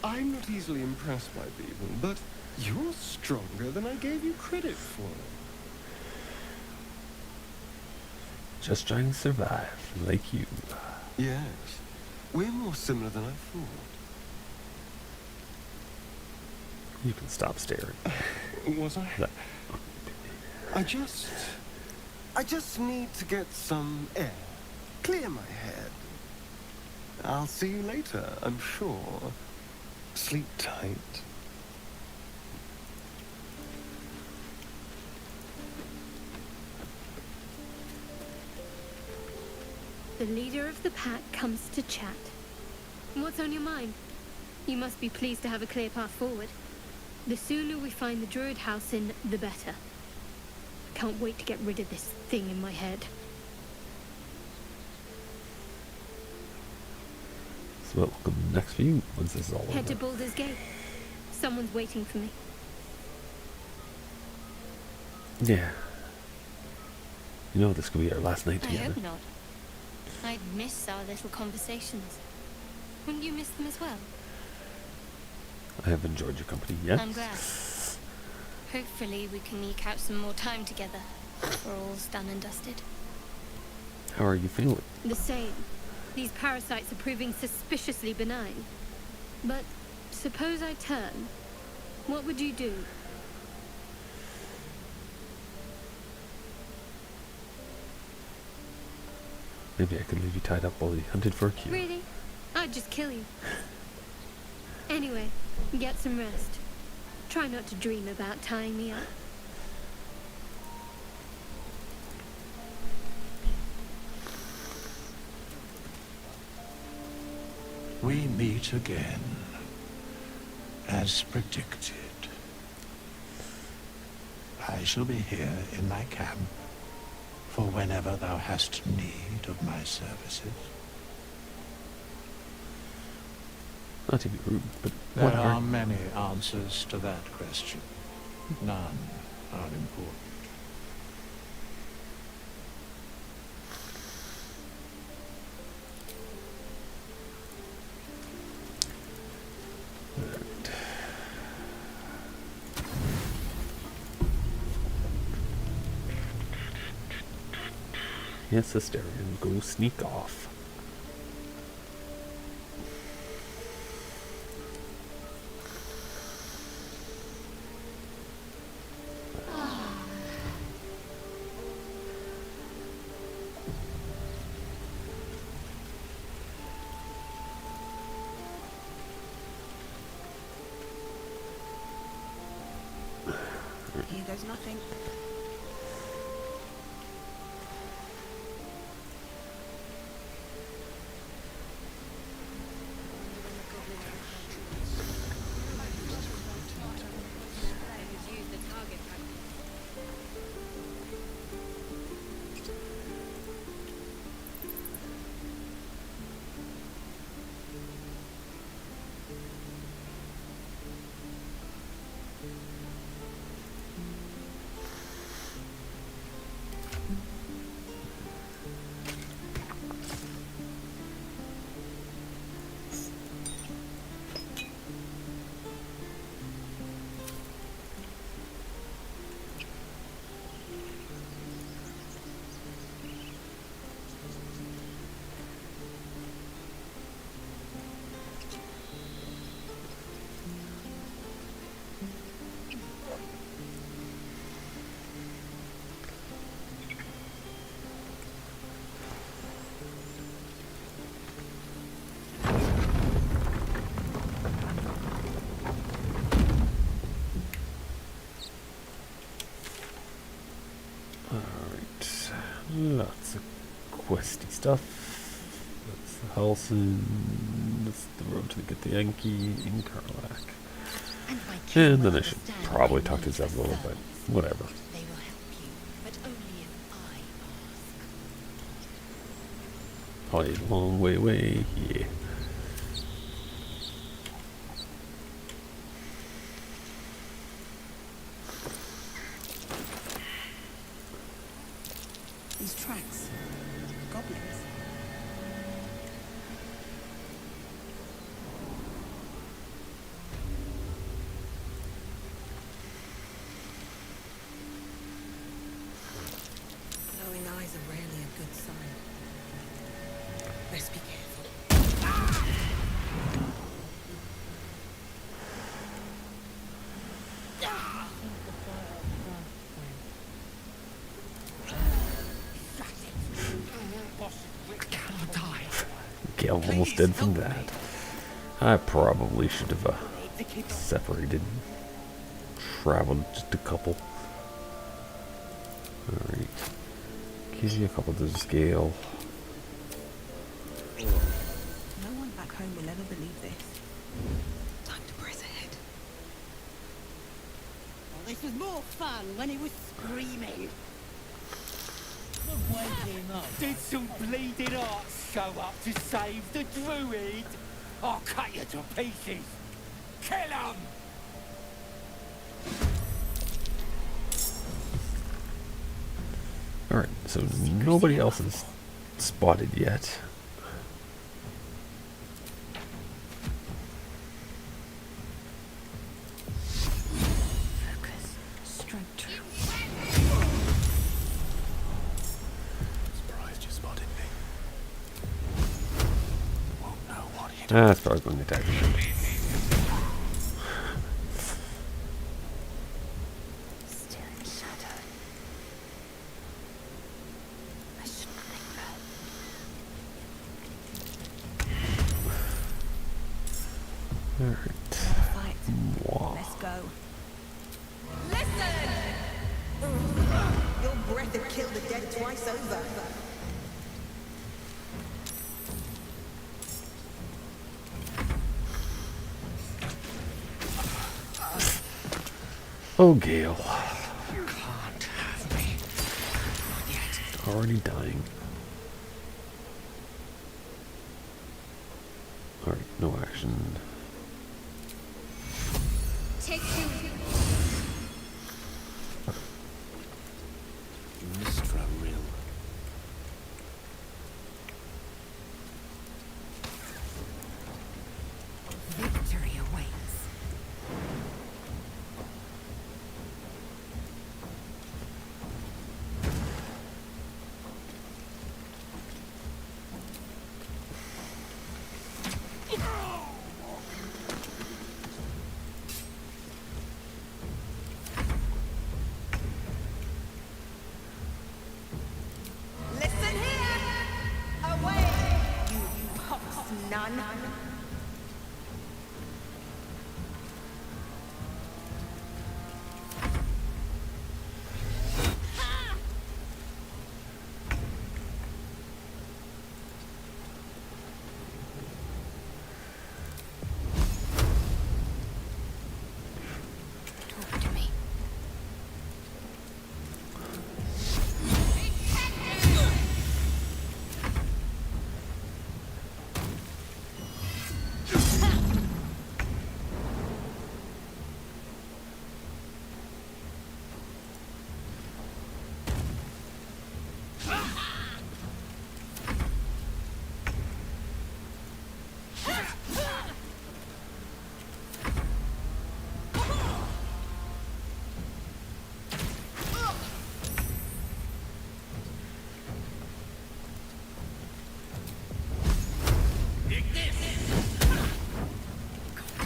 I'm not easily impressed by people, but you're stronger than I gave you credit for. Just trying to survive, like you. Yes, we're more similar than I thought. You can stop staring. Was I? I just need to get some air. Clear my head. I'll see you later, I'm sure. Sleep tight. The leader of the pack comes to chat. What's on your mind? You must be pleased to have a clear path forward. The sooner we find the druid house in, the better. I can't wait to get rid of this thing in my head. So what will come next for you once this is all Head to over? Baldur's Gate. Someone's waiting for me. Yeah. You know this could be our last night I together. hope not. I'd miss our little conversations. Wouldn't you miss them as well? I have enjoyed your company, yes? I'm glad. Hopefully we can eke out some more time together before all's done and dusted. How are you feeling? The same. These parasites are proving suspiciously benign. But suppose I turn. What would you do? Maybe I could leave you tied up while we hunted for a cure. Really? I'd just kill you. Anyway, get some rest. Try not to dream about tying me up. we meet again, as predicted. I shall be here in my camp for whenever thou hast need of my services. Not to be rude, but There whatever. are many answers to that question. None are important. Yes, Asterion, go sneak off. Here goes nothing. Lots of questy stuff. That's the Halson. That's the road to get the Yankee in Karlak. And then I should probably talk to Zevlor, but whatever. Probably a long way away, yeah. These tracks. Goblins. Glowing eyes are rarely a good sign. Let's be careful. Okay, I'm almost dead from that. I probably should have separated, traveled just a couple. Alright. Gives you a couple to scale. No one back home will ever believe this. Time to press ahead. Well, this was more fun when he was screaming. Did some bleeding arts show up to save the druid? I'll cut you to pieces. Kill him! Alright, so nobody else is spotted yet. Focus. Strike true. Surprised you spotted me. Won't know what hit. That's probably going to attack me. Still in shadow. I shouldn't linger. Alright. Fight. Wow. Let's go. Listen! Your breath had killed the dead twice over. Oh, Gale. You can't have me. Not yet. Already dying. Alright, no action. Take two. Mistra Rill. Victory awaits. Listen here! Away! You pox none! Talk to me.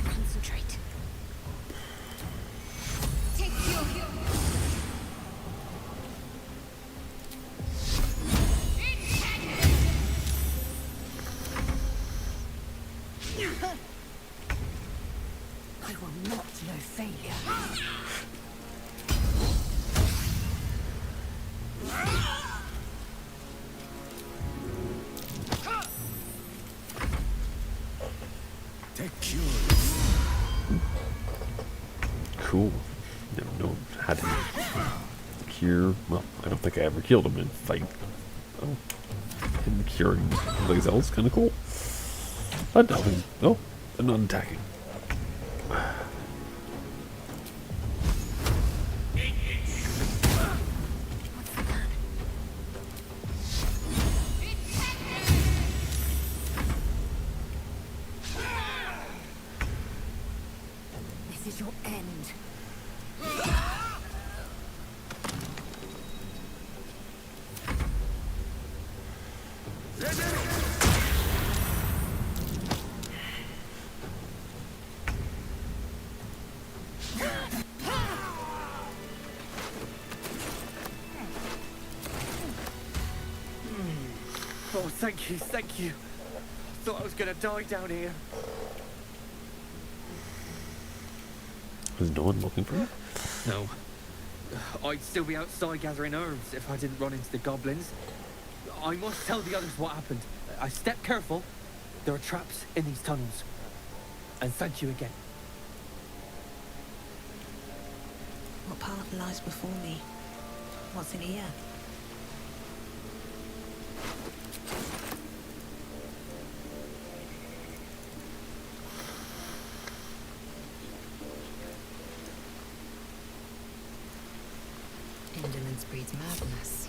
Concentrate. Take two. I will not know failure. Cool. Never know how to cure. Well, I don't think I ever killed him in fight. Oh, him curing somebody else, kind of cool. But no, oh, they're not attacking. This is your end. Oh, thank you, thank you. Thought I was gonna die down here. Was no one looking for it? No. I'd still be outside gathering herbs if I didn't run into the goblins. I must tell the others what happened. I stepped careful. There are traps in these tunnels. And thank you again. What path lies before me? What's in here? Indolence breeds madness.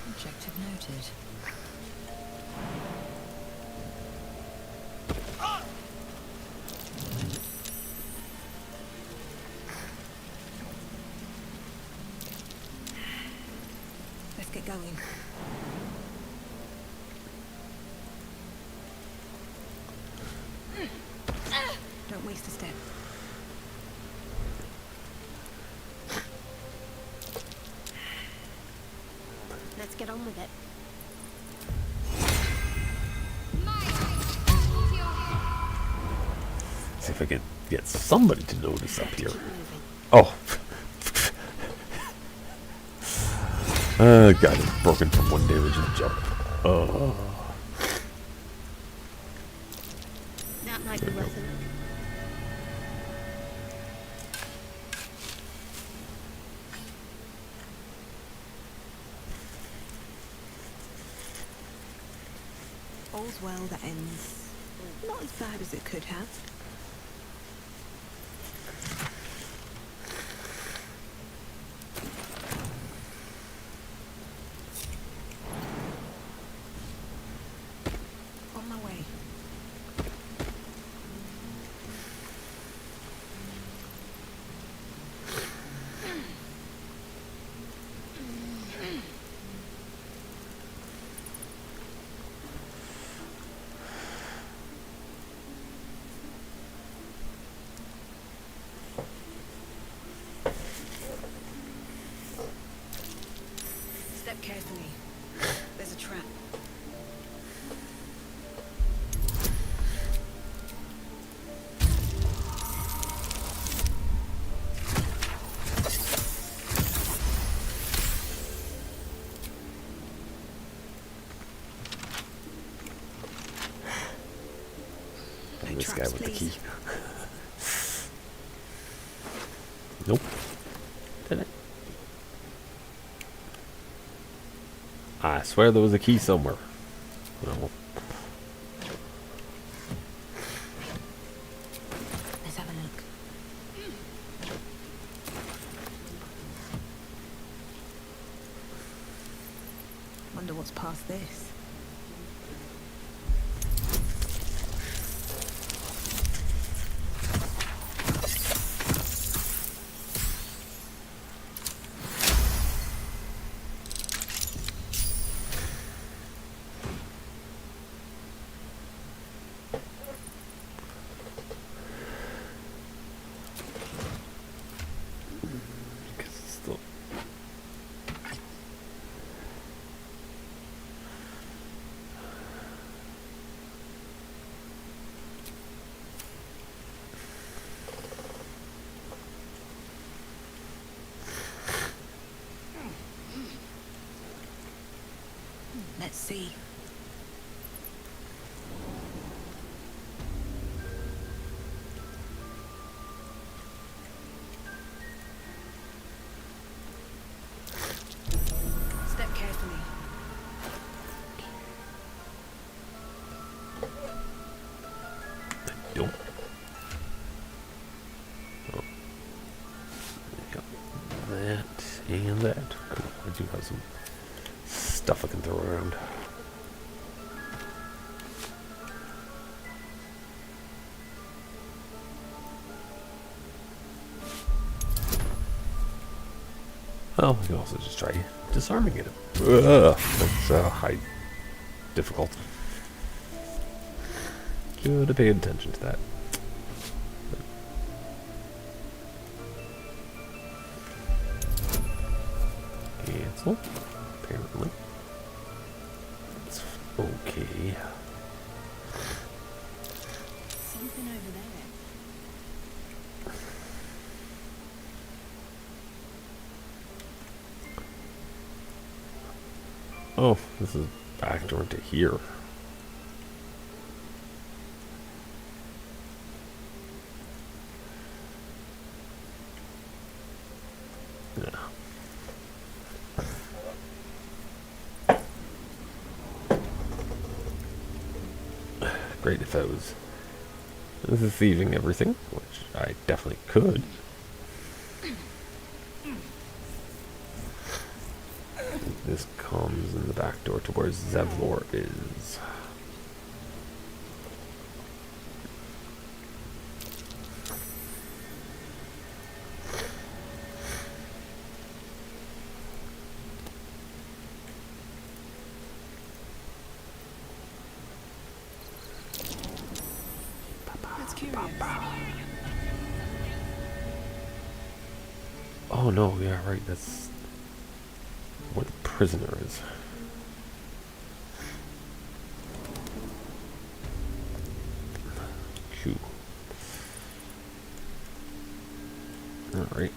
Objective noted. Let's get going. Don't waste a step. Let's get on with it. See if I can get somebody to notice up here. Oh. God, it's broken from one damage and jump. Oh. worth a look. All's well that ends. Not as bad as it could have. On my way. Step carefully. There's a trap. And this guy with the key. Nope. Did it? I swear there was a key somewhere. No. Let's have a look. Wonder what's past this. Let's see. Step carefully. Nope. Oh. Got that and that. Cool. I do have some stuff I can throw around. Oh, you can also just try disarming it. Ugh, that's high difficult. Should have paid attention to that. Cancel. Apparently. It's okay. Something over there. Oh, this is back door to here. Yeah. Great if I was thieving everything, which I definitely could. This comes in the back door to where Zevlor is. That's curious. Oh no, yeah, right, that's where the prisoner is. Q. Alright.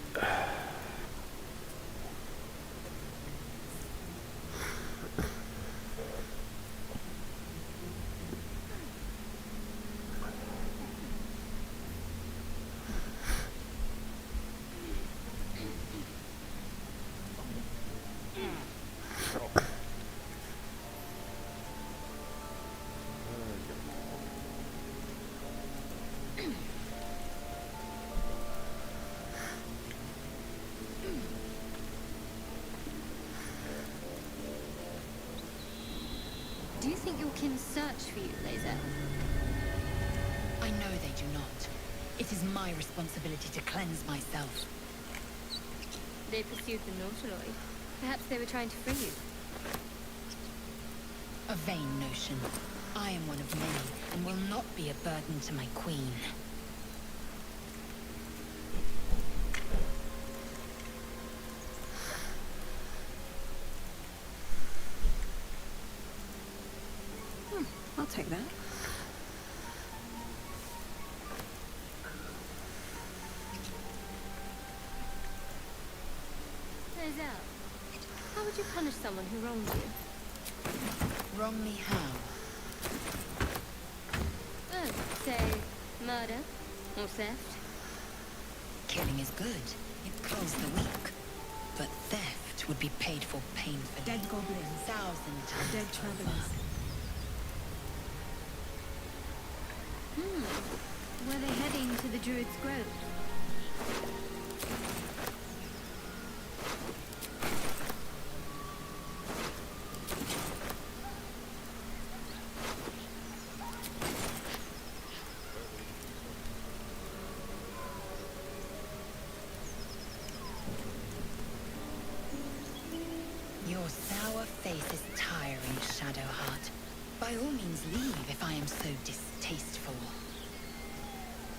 think your kin search for you, Lae'zel? I know they do not. It is my responsibility to cleanse myself. They pursued the Nautiloid. Perhaps they were trying to free you. A vain notion. I am one of many, and will not be a burden to my queen. I'll take that. Lae'zel, how would you punish someone who wronged you? Wrong me how? Oh, say, murder or theft? Killing is good. It kills the weak. But theft would be paid for painfully. Dead goblins. 1,000 times. Dead travelers. Were they heading to the Druid's Grove? Your sour face is tiring, Shadowheart. By all means leave if I am so distasteful.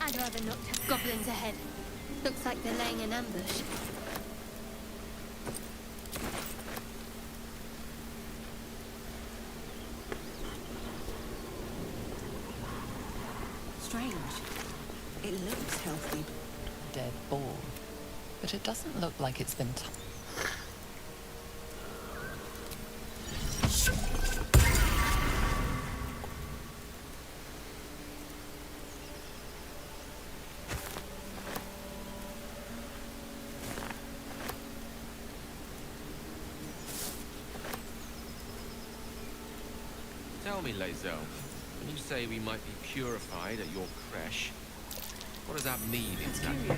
I'd rather not have goblins ahead. Looks like they're laying an ambush. Strange. It looks healthy. Dead boar. But it doesn't look like it's been Tell me, Lae'zel, when you say we might be purified at your creche, what does that mean exactly?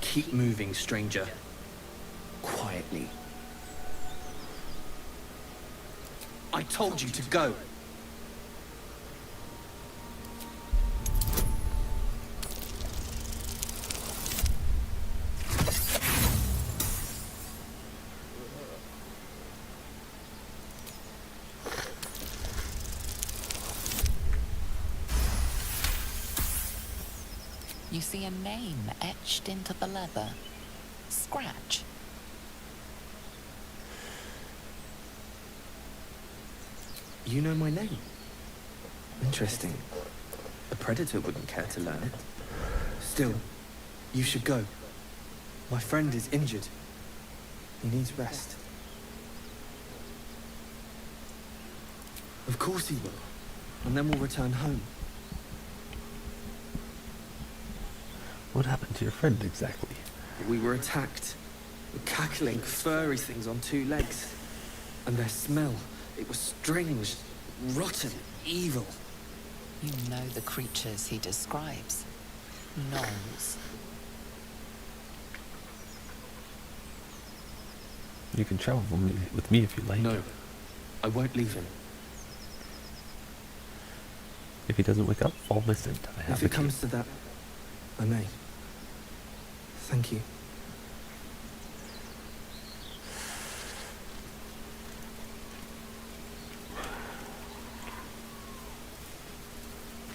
Keep moving, stranger. Quietly. I told you to go. You see a name etched into the leather. Scratch. You know my name? Interesting. A predator wouldn't care to learn it. Still, you should go. My friend is injured. He needs rest. Of course he will. And then we'll return home. What happened to your friend exactly? We were attacked. Cackling, furry things on 2 legs. And their smell, it was strange, rotten, evil. You know the creatures he describes. Gnolls. You can travel with me if you like. No, I won't leave him. If he doesn't wake up, follow my scent. I have If it comes to that, I may. Thank you.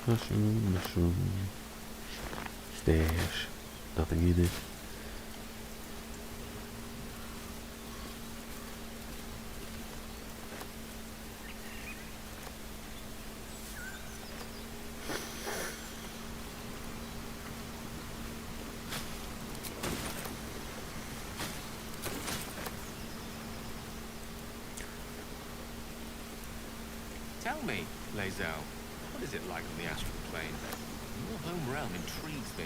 Mushroom. Stash. Nothing in it. Tell me, Lae'zel, what is it like on the astral plane? Your home realm intrigues me.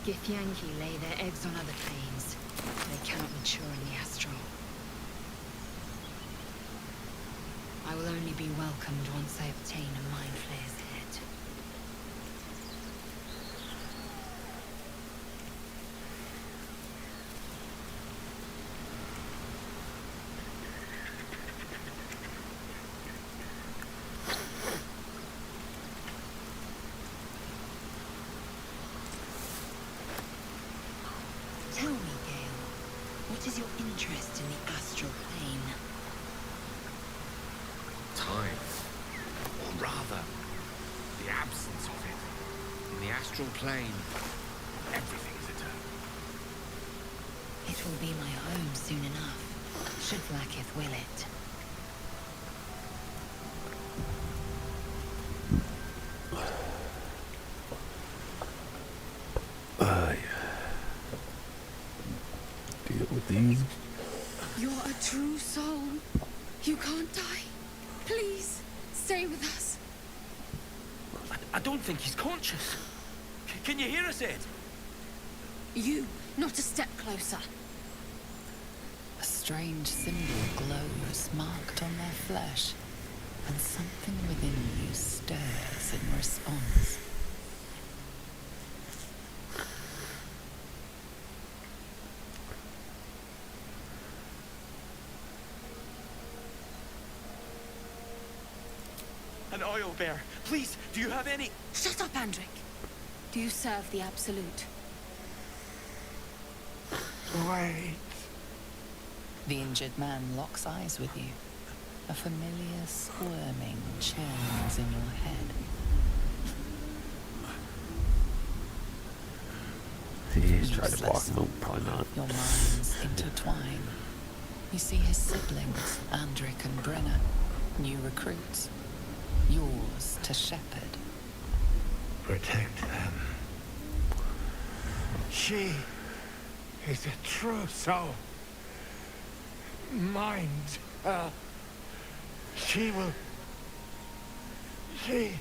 Githyanki lay their eggs on other planes. They cannot mature in the astral. I will only be welcomed once I obtain a Mind Flayer's head. Tell me, Gale, what is your interest in the astral plane? Time. Or rather, the absence of it. In the astral plane, everything is eternal. It will be my home soon enough, should Vlaakith will it. Deal with these. You're a true soul. You can't die. Please, stay with us. I don't think he's conscious. Can you hear us, Ed? You, not a step closer. A strange symbol glows, marked on their flesh, and something within you stirs in response. An oil bear. Please, do you have any... Shut up, Andric. Do you serve the Absolute? Wait. The injured man locks eyes with you. A familiar squirming churns in your head. He's trying to block him. Probably not. Your minds intertwine. You see his siblings, Andric and Brenna, new recruits. Yours to shepherd. Protect them. She is a true soul. Mind her. She will... She...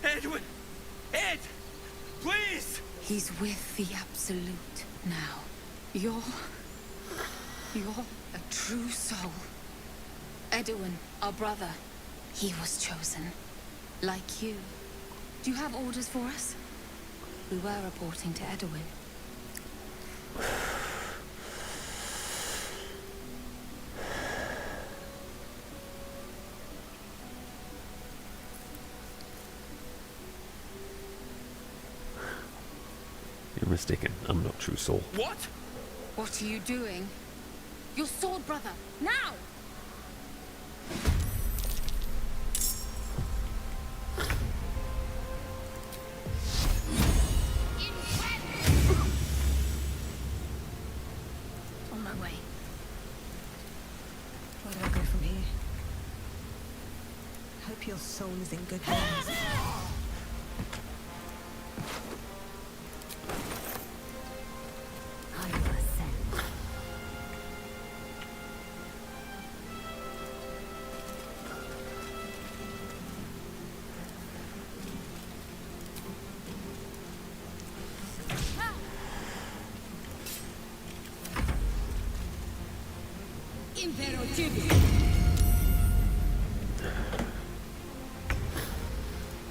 Edwin! Ed! Please! He's with the Absolute now. You're a true soul. Edwin, our brother, he was chosen. Like you. Do you have orders for us? We were reporting to Edwin. You're mistaken. I'm no true soul. What? What are you doing? Your sword, brother! Now! On my way. Where do I go from here? Hope your soul is in good hands. I will ascend.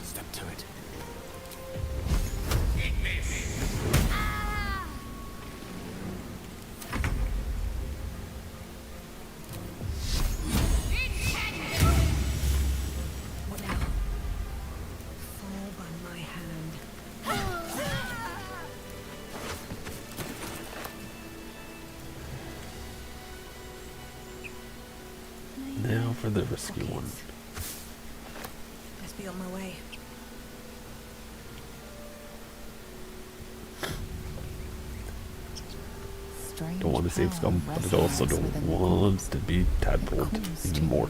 Step to it. What now? Fall by my hand. Now for the risky one. Best be on my way. Strange Don't want to save scum, but I also don't want to be tadpoled anymore.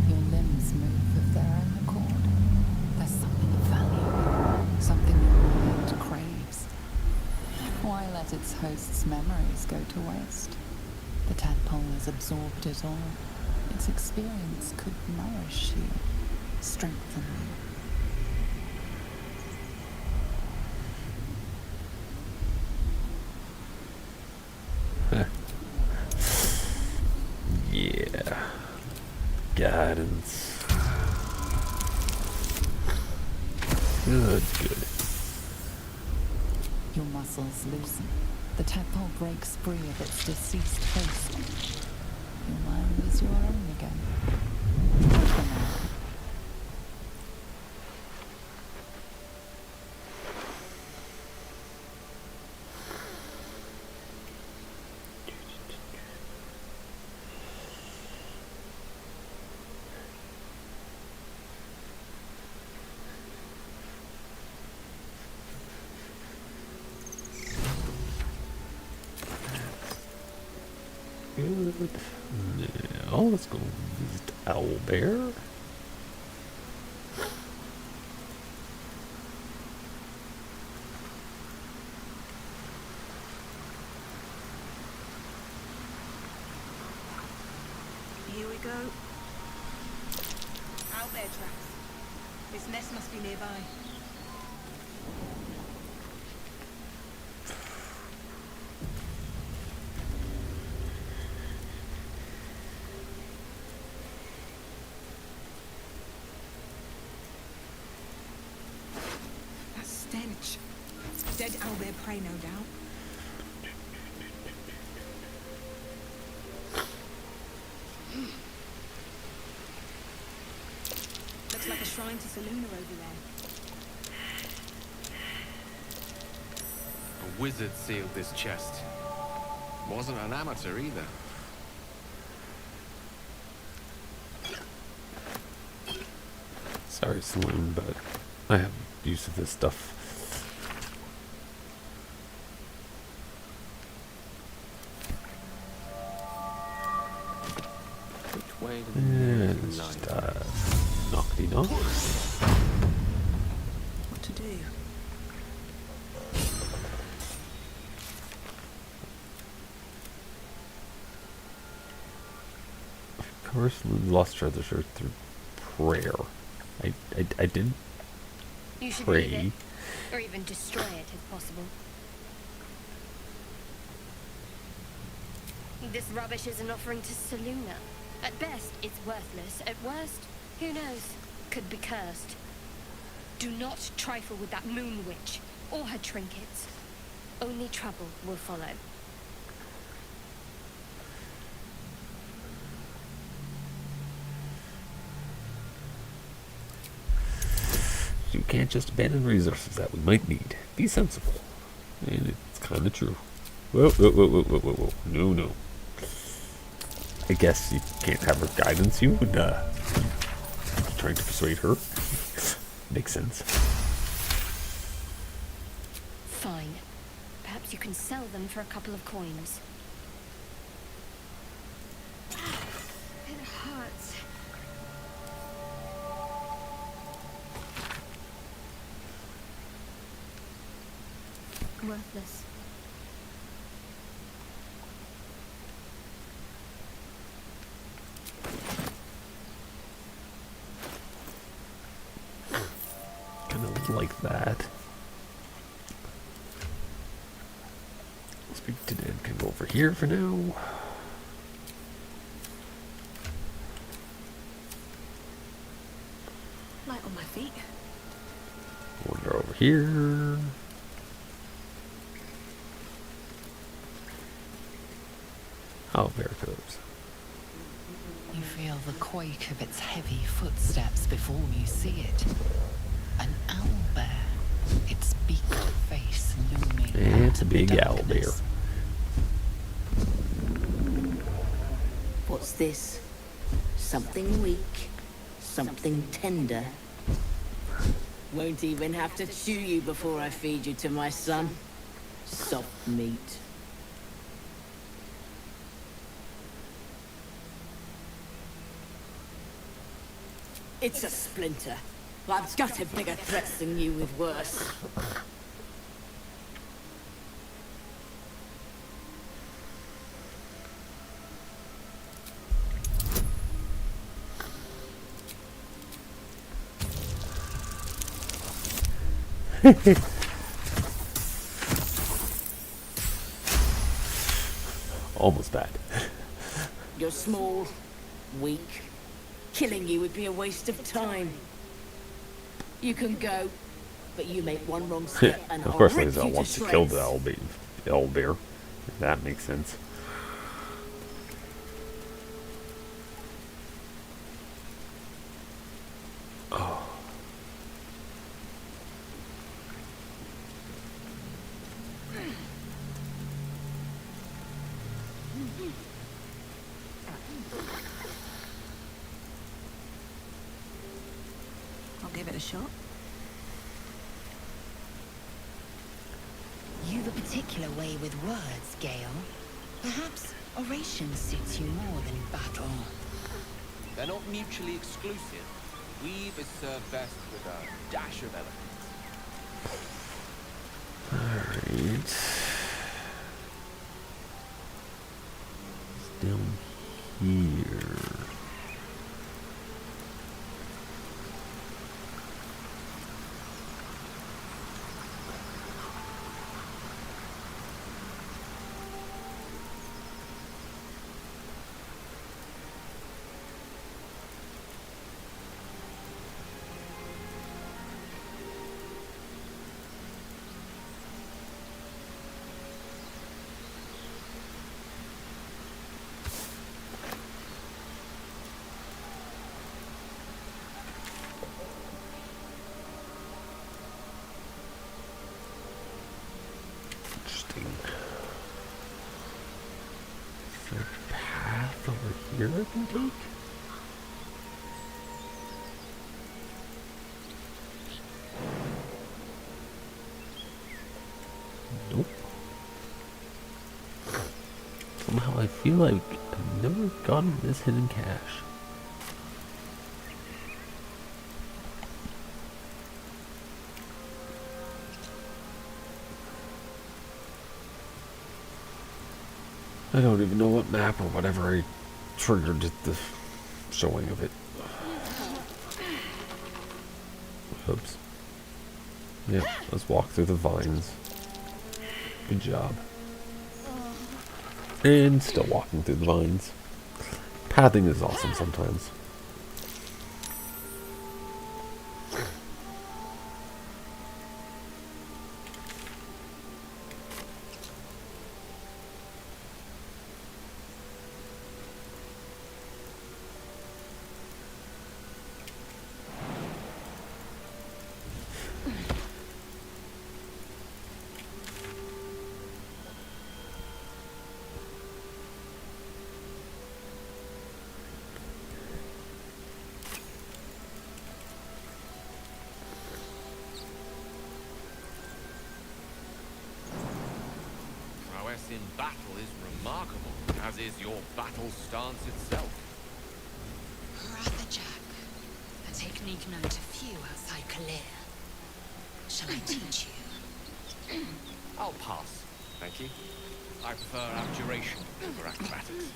Your limbs move of their own accord. There's something of value, something your mind craves. Why let let its host's memories go to waste. The tadpole has absorbed it all. Its experience could nourish you, strengthen you. Yeah. Guidance. Good. Your muscles loosen. The tadpole breaks free of its deceased host. Your mind is your own again. For now. Good. Now, let's go visit Owlbear. Here we go. Out there, tracks. This nest must be nearby. That stench. Dead owlbear prey, no doubt. Looks like a shrine to Seluna over there. A wizard sealed this chest. Wasn't an amateur either. Sorry, Saloon, but I have use of this stuff. Which way did And the it's line just go? knockety knock. What to do? Of course, lost treasure through prayer. I did You should pray. leave it, or even destroy it if possible. This rubbish is an offering to Seluna. At best, it's worthless. At worst, who knows? Could be cursed. Do not trifle with that moon witch, or her trinkets. Only trouble will follow. You can't just abandon resources that we might need. Be sensible. And it's kind of true. Whoa. No. I guess you can't have her guidance you and trying to persuade her. Makes sense. Fine. Perhaps you can sell them for a couple of coins. It hurts. Worthless. Kind of like that. Speak to Dead can go over here for now. Light on my feet. Wander over here. Oh, there it goes. You feel the quake of its heavy footsteps before you see it. An owlbear, its beaked face looming. It's a big owlbear. What's this? Something weak, something tender. Won't even have to chew you before I feed you to my son. Soft meat. It's a splinter. I've got a bigger threats than you with worse. Almost bad. You're small, weak. Killing you would be a waste of time. You can go, but you make one wrong step and Of I'll course, rip Lae'zel you wants to to kill shreds. the owlbear. That makes sense. Oh. I'll give it a shot. You've a particular way with words, Gale. Perhaps oration suits you more than battle. They're not mutually exclusive. Weave is served best with a dash of eloquence. Alright. It's down here. Interesting. Is there a path over here I can take? Nope. Somehow I feel like I've never gotten this hidden cache. I don't even know what map or whatever I triggered the showing of it. Oops. Yeah, let's walk through the vines. Good job. And still walking through the vines. Pathing is awesome sometimes. Prowess in battle is remarkable, as is your battle stance itself. Jack, a technique known to few outside Kalir. Shall I teach you? I'll pass, thank you. I prefer abjuration over acrobatics.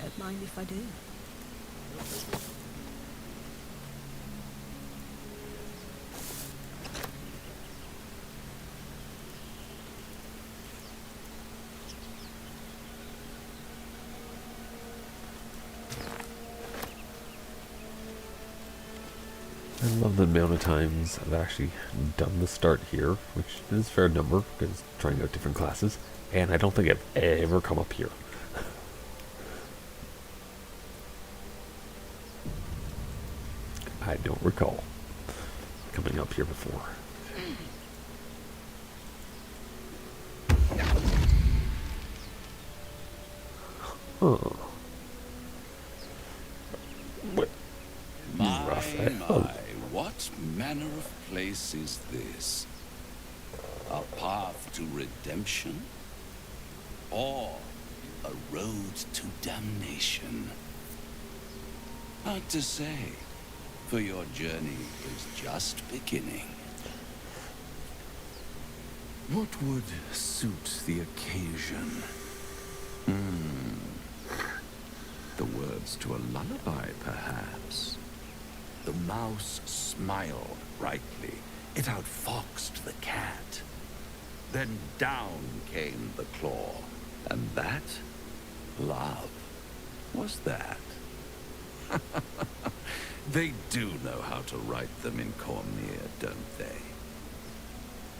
Don't mind if I do. I love the amount of times I've actually done the start here, which is a fair number, because trying out different classes, and I don't think I've ever come up here. I don't recall coming up here before. Huh. What? My, what manner of place is this? A path to redemption? Or a road to damnation? Hard to say, for your journey is just beginning. What would suit the occasion? The words to a lullaby, perhaps. The mouse smiled brightly. It outfoxed the cat. Then down came the claw. And that, love, was that. They do know how to write them in Cormier, don't they?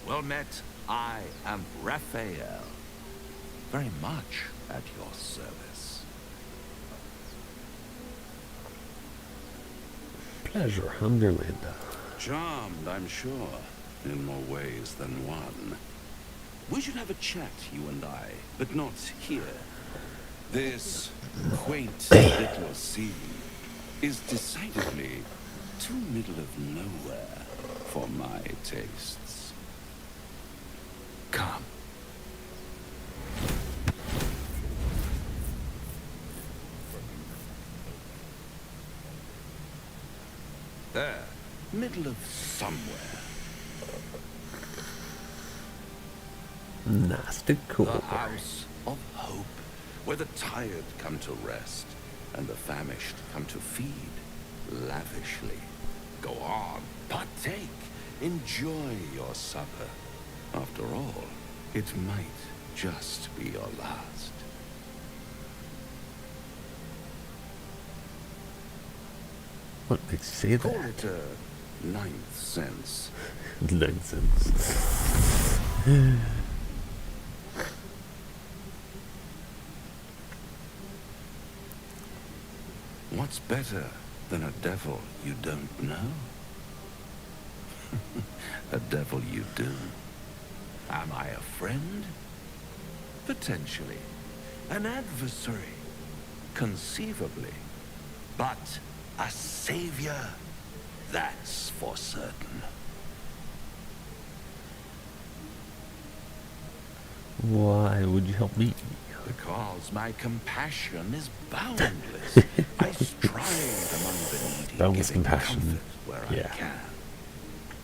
Well met, I am Raphael. Very much at your service. Pleasure, I'm Myrlandah. Charmed, I'm sure, in more ways than one. We should have a chat, you and I, but not here. This quaint little scene is decidedly too middle of nowhere for my tastes. Come. There, middle of somewhere. Nasty cool. The house of hope, where the tired come to rest and the famished come to feed lavishly. Go on, partake, enjoy your supper. After all, it might just be your last. What makes you say Call that? it a ninth sense. Ninth sense. What's better than a devil you don't know? A devil you do. Am I a friend? Potentially. An adversary? Conceivably. But a savior? That's for certain. Why would you help me? Because my compassion is boundless. I strive among the needy, Boundless giving compassion. comfort where Yeah. I can.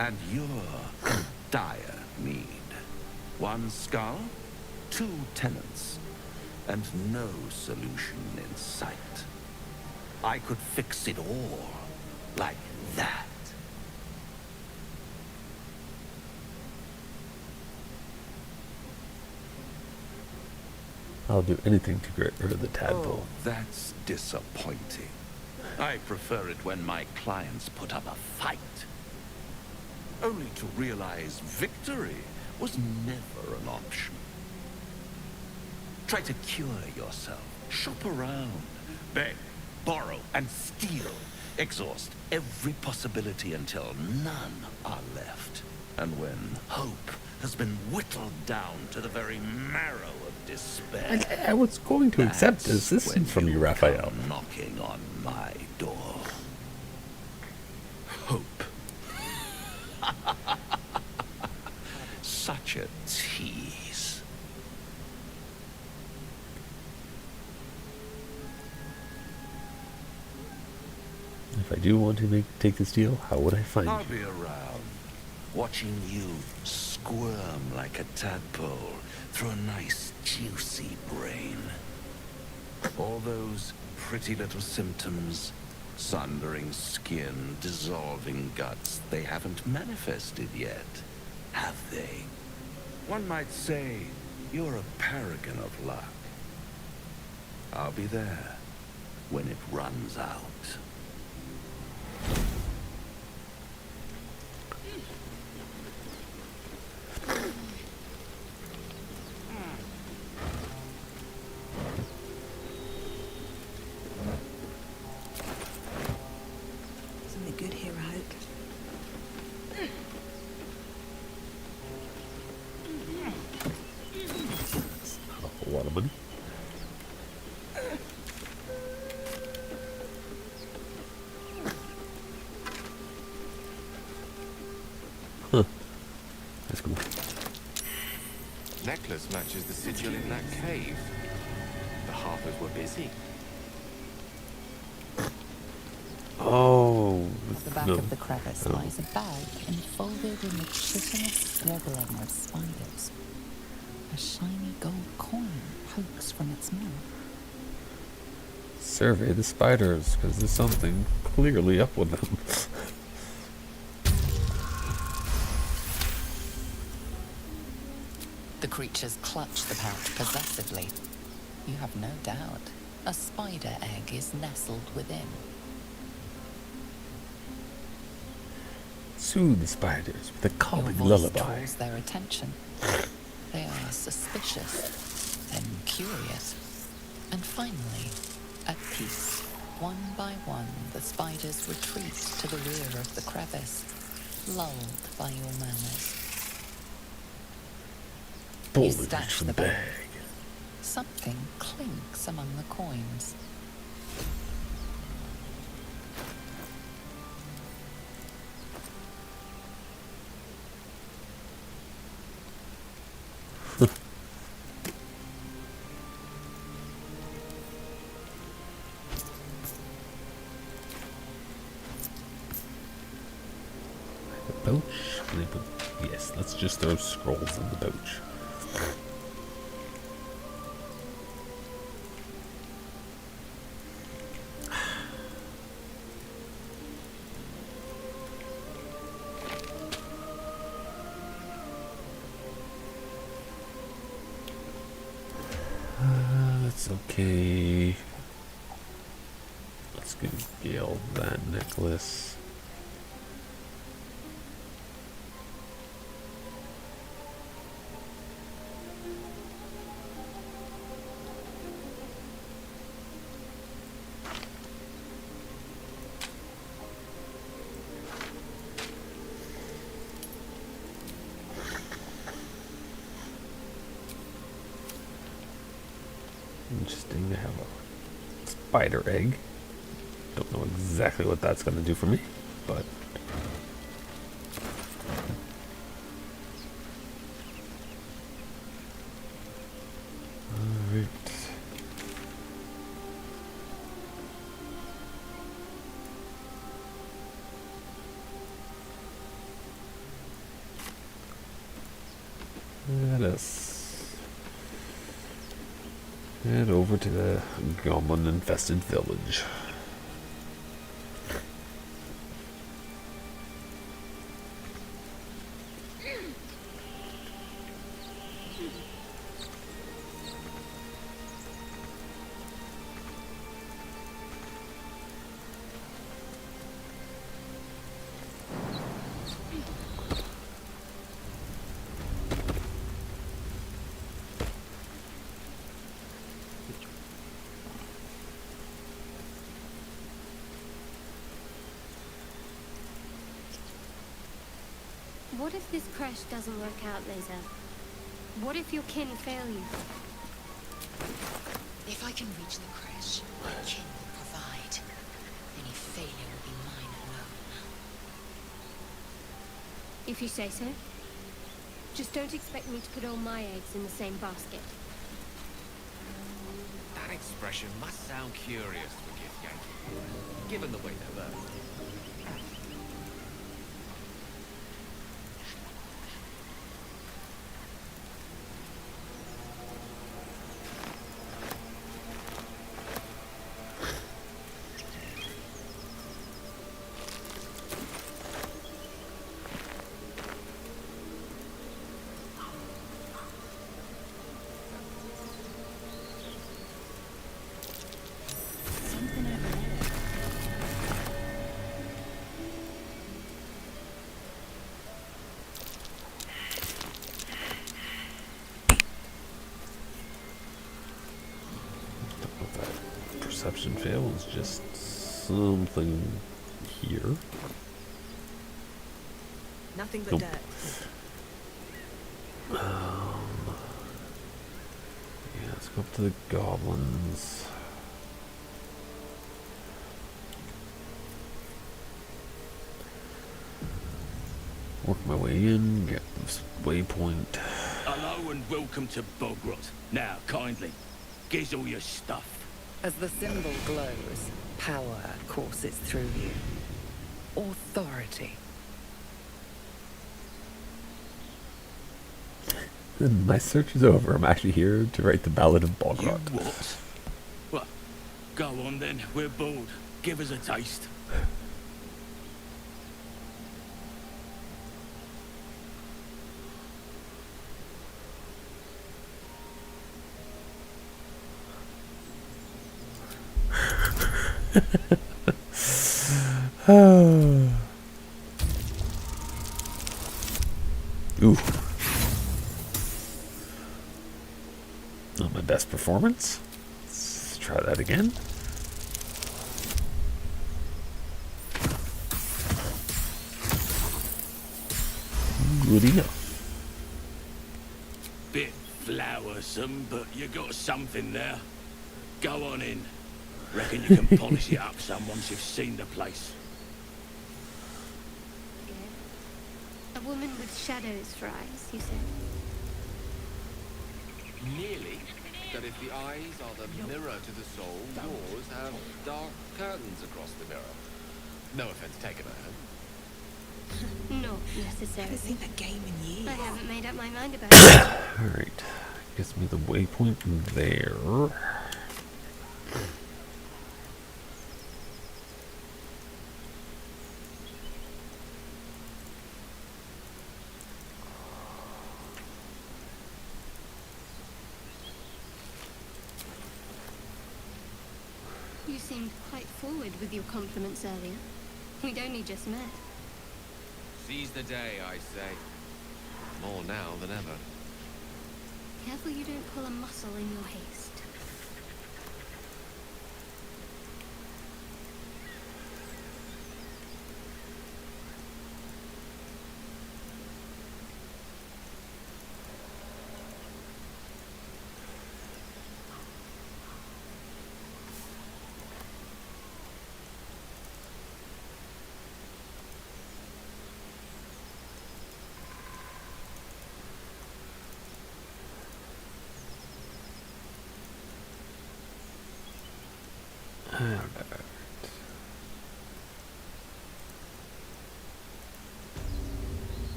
And you're in dire need. One skull, two tenants, and no solution in sight. I could fix it all like that. I'll do anything to get rid of the tadpole. Oh, that's disappointing. I prefer it when my clients put up a fight. Only to realize victory was never an option. Try to cure yourself. Shop around. Beg, borrow, and steal. Exhaust every possibility until none are left. And when hope has been whittled down to the very marrow of despair, I was going to accept that's assistance when from you, Raphael. come knocking on my door. Hope. Such a tease. If I do want to take this deal, how would I find I'll you? be around, watching you squirm like a tadpole through a nice juicy brain. All those pretty little symptoms, sundering skin, dissolving guts, they haven't manifested yet, have they? One might say you're a paragon of luck. I'll be there when it runs out. Something good here, I hope. A lot of money. Huh. That's cool. Necklace matches the sigil in that cave. The harpers were busy. Oh. At the back no. of the crevice Oh. lies a bag enfolded in the chitinous scribbling of spiders. A shiny gold coin pokes from its mouth. Survey the spiders, because there's something. clearly up with them. The creatures clutch the pouch possessively. You have no doubt a spider egg is nestled within. Soothe the spiders with a calming Your voice lullaby. draws their attention. They are suspicious, then curious, and finally at peace. One by one, the spiders retreat to the rear of the crevice, lulled by your manners. You stash the bag. Something clinks among the coins. Pouch? Can I put... Yes, let's just throw scrolls in the pouch. That's okay. Let's give Gale that necklace. Interesting to have a spider egg. Don't know exactly what that's going to do for me, but... Alright. Let us head over to the goblin-infested village. What if this crash doesn't work out, Laser? What if your kin fail you? If I can reach the crash, my kin will provide. Any failure will be mine alone. If you say so. Just don't expect me to put all my eggs in the same basket. That expression must sound curious to a gift Yankee, given the way they're learned. Perception fail is just something here. Nothing but Nope. dirt. Yeah, let's go up to the goblins. Work my way in, get this waypoint. Hello and welcome to Bogrot. Now, kindly, get all your stuff. As the symbol glows, power courses through you. Authority. My search is over. I'm actually here to write the Ballad of Baldur. What? Well, go on then. We're bored. Give us a taste. Ooh. Not my best performance. Let's try that again. Good enough. Bit flowersome, but you got something there. Go on in. Reckon you can polish it up some once you've seen the place. A woman with shadows for eyes, you said? Nearly. That if the eyes are the mirror to the soul, yours have dark curtains across the mirror. No offense taken, I hope. Not necessarily. I haven't seen that game in years. I haven't made up my mind about it. Alright. Gives me the waypoint there. You seemed quite forward with your compliments earlier. We'd only just met. Seize the day, I say. More now than ever. Careful you don't pull a muscle in your haste.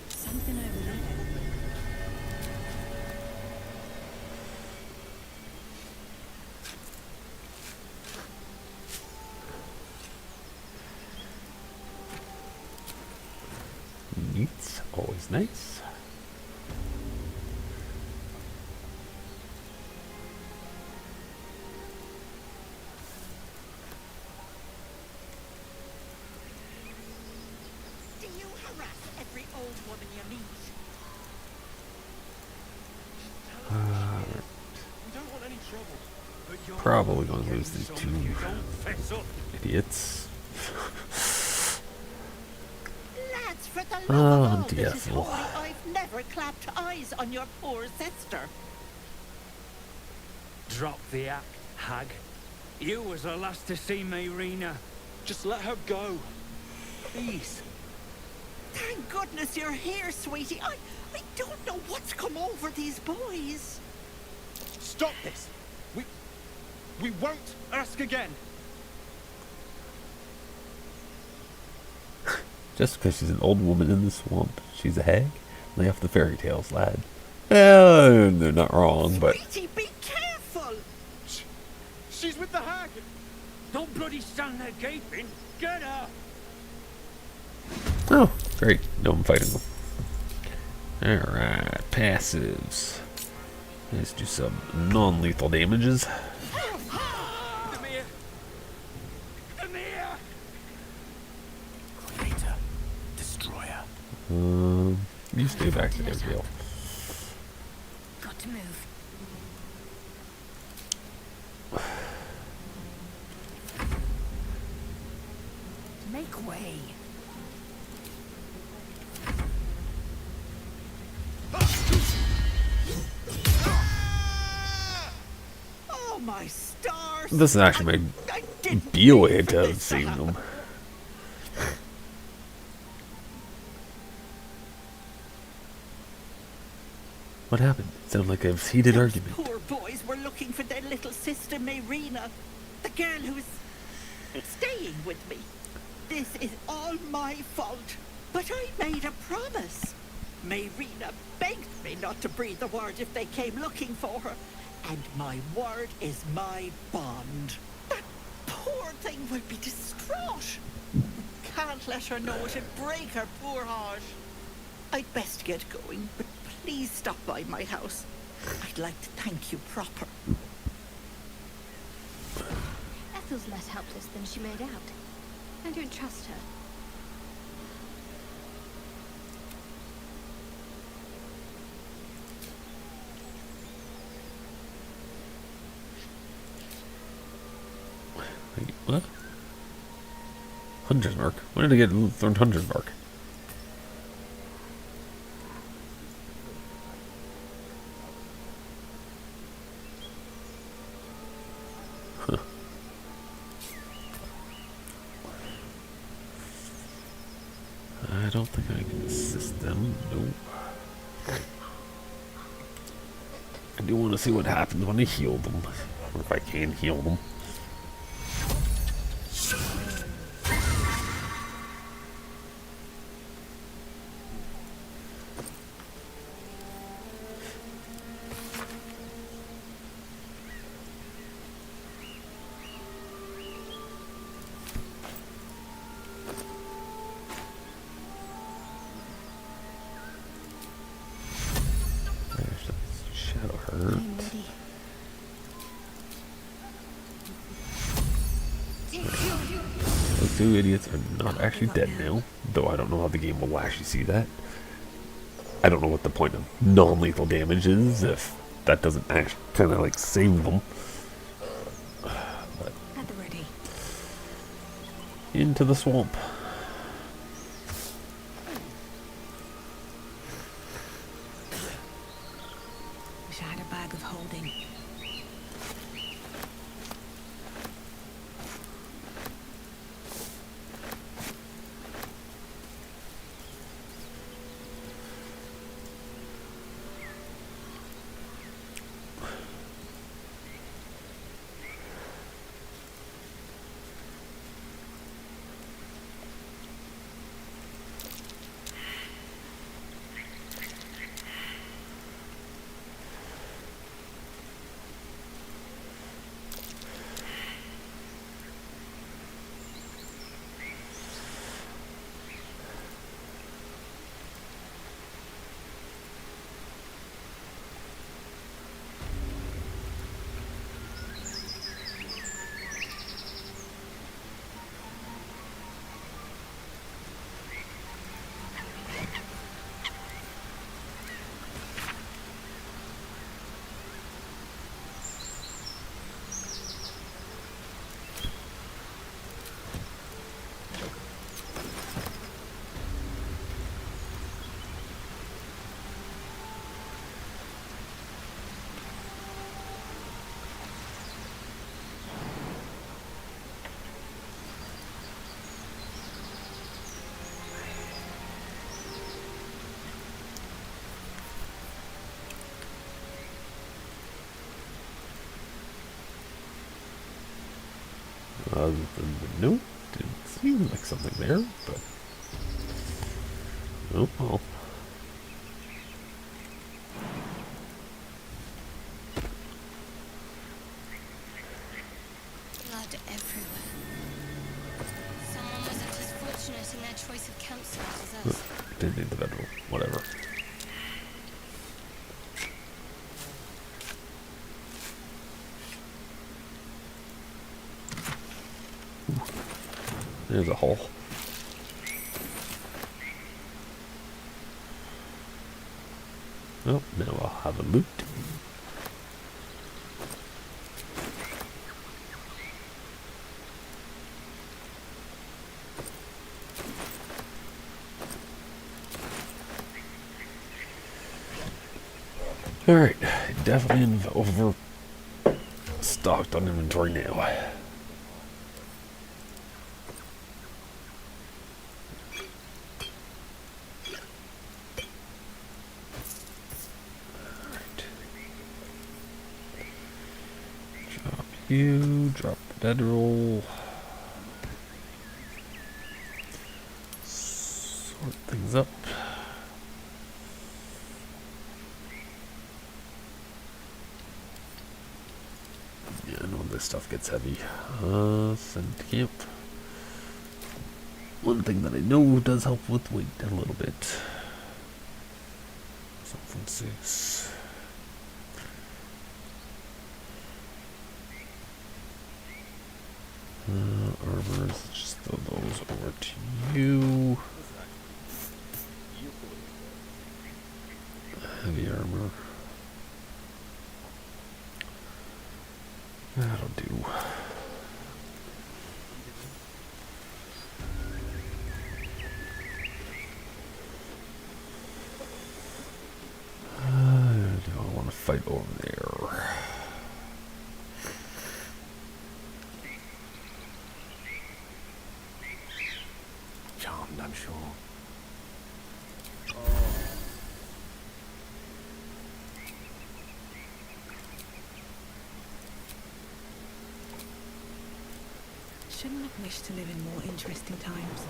Something over there. Neat. Always nice. Do you harass every old woman you meet? We don't want any trouble. But you're Probably gonna lose these so two you don't fess up. idiots. Lads, for the Oh, love of all that is Diethel. holy, I've never clapped eyes on your poor sister. Drop the act, hag. You was the last to see Myrlandah. Just let her go. Please. Thank goodness you're here, sweetie. I don't know what's come over these boys. Stop this. We won't ask again. Just because she's an old woman in the swamp, she's a hag? Lay off the fairy tales, lad. Well, they're not wrong, but... Sweetie, be careful. She's with the hag. Don't bloody stand there gaping. Get her. Oh, great. No one fighting them. Alright, passives. Let's do some non-lethal damages. Creator, destroyer. You stay back there, Gil. Got to move. Make way. Oh my stars! This is actually be a way to have seen them. What happened? It sounded like a heated argument. Poor boys were looking for their little sister Myrlandah, the girl who's staying with me. This is all my fault, but I made a promise. Myrlandah begged me not to breathe a word if they came looking for her, And my word is my bond. That poor thing will be distraught. Can't let her know it'd break her poor heart. I'd best get going, but please stop by my house. I'd like to thank you proper. Ethel's less helpless than she made out. I don't trust her. Wait, what? Hunter's Mark? When did I get learned Hunter's Mark? Huh. I don't think I can assist them. Nope. I do want to see what happens when I heal them. Or if I can heal them. Shadow hurt. Those two idiots are not actually dead now, though I don't know how the game will actually see that. I don't know what the point of non-lethal damage is if that doesn't actually kind of like save them. But At the ready. into the swamp. Wish I had a bag of holding. Other than the note, didn't seem like something there, but oh well. Blood everywhere. Someone wasn't as fortunate in their choice of campsite as us. Didn't need the bedroll. Whatever. There's a hole. Oh, now I'll have a loot. Alright, definitely overstocked on inventory now. You drop the bedroll. Sort things up. this stuff gets heavy. Send to camp. One thing that I know does help with weight a little bit. Something 6. Armors, just throw those over to you. Heavy armor. That'll do. Do I want to fight over there? Charmed, I'm sure. Shouldn't have wished to live in more interesting times.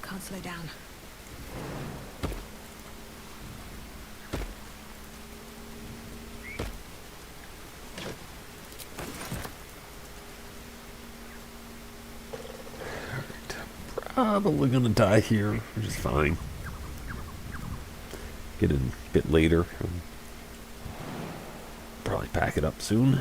Can't slow down. Probably gonna die here, which is fine. Get in a bit later. Probably pack it up soon.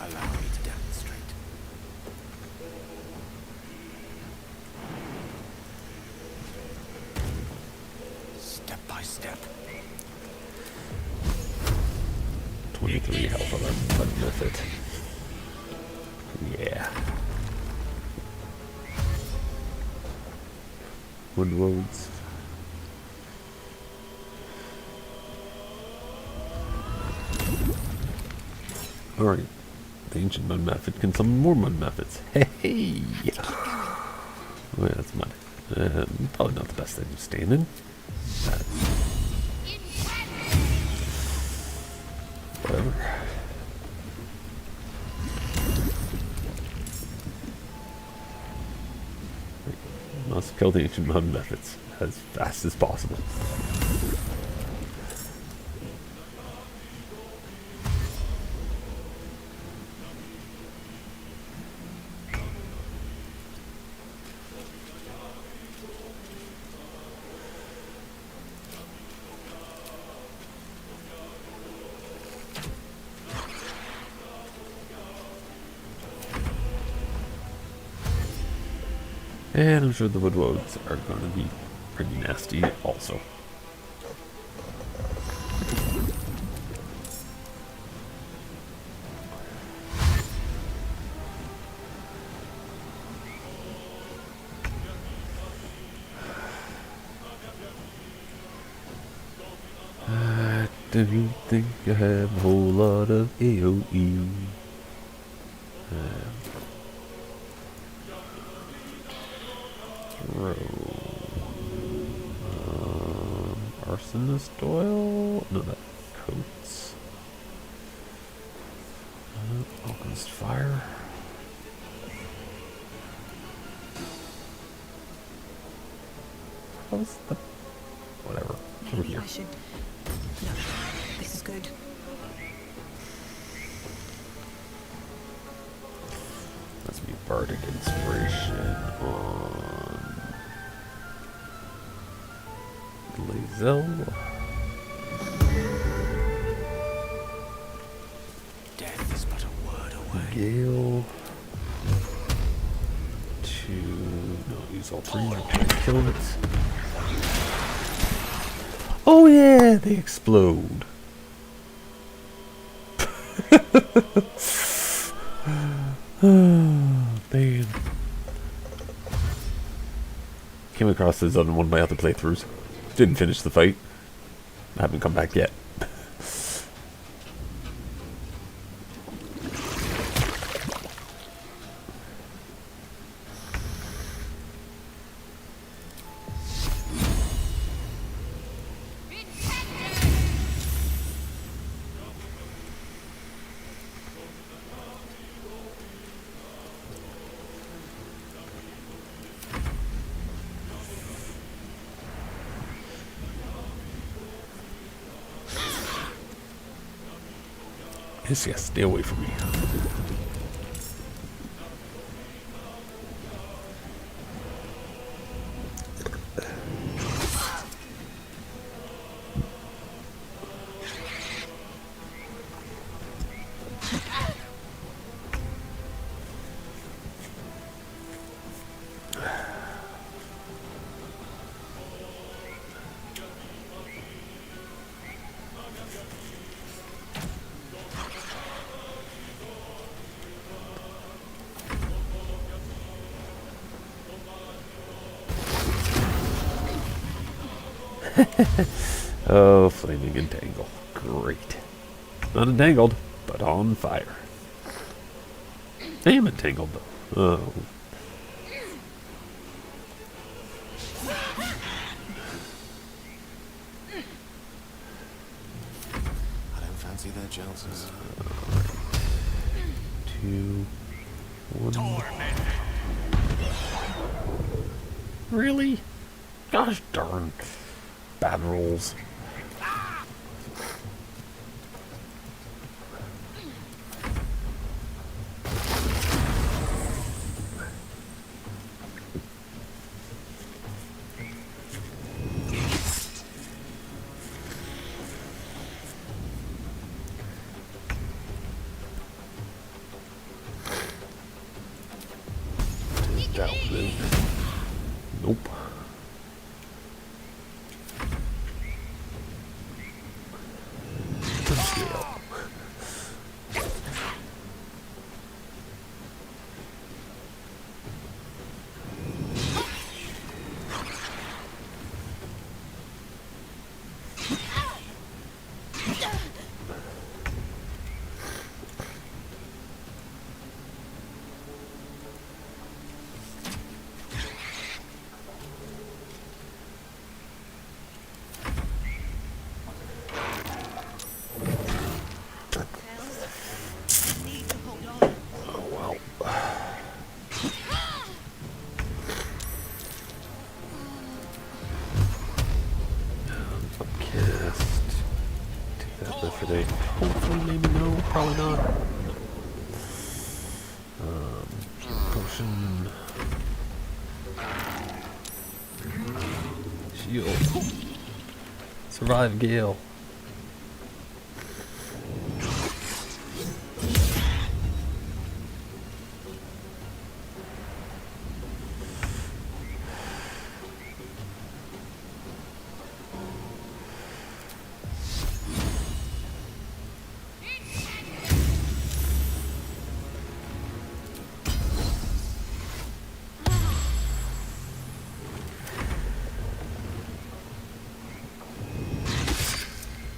Allow me to demonstrate. Step by step. 23 health on that button method. Yeah. Wood roads. Alright. The ancient mud method can summon more mud methods. Hey! Oh yeah, that's mud. Probably not the best thing to stand in. Whatever. Must kill the ancient mud methods as fast as possible. And I'm sure the wood roads are going to be pretty nasty also. I don't think I have a whole lot of AoE. Arsonist oil? No, that coats. Alchemist fire. How's the... whatever. Over Maybe here. I should... No, this is good. Must be bardic inspiration on Lazel. Death is but a word away. Gale. No, use all 3 to kill it. Oh yeah, they explode. Oh, man. Came across this on one of my other playthroughs. Didn't finish the fight. I haven't come back yet. Yes, yes, stay away from me. Oh, flaming entangle. Great. Not entangled, but on fire. I am entangled, though. Oh. I don't fancy their chances. 2, 1. Really? Gosh darn. Bad rolls. Nope. Scale. Hopefully, maybe no, probably not. Potion. Shield. Survive Gale.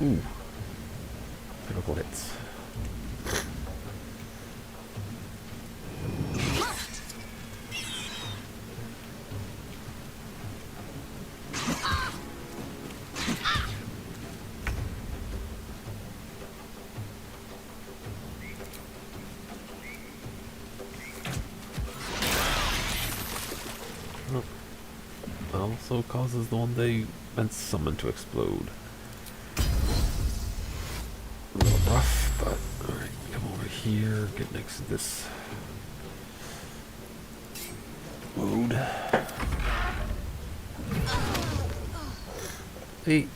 Ooh. Critical hits. Also causes the one they meant summon to explode. A little rough, but alright, come over here, get next to this wound. Hey,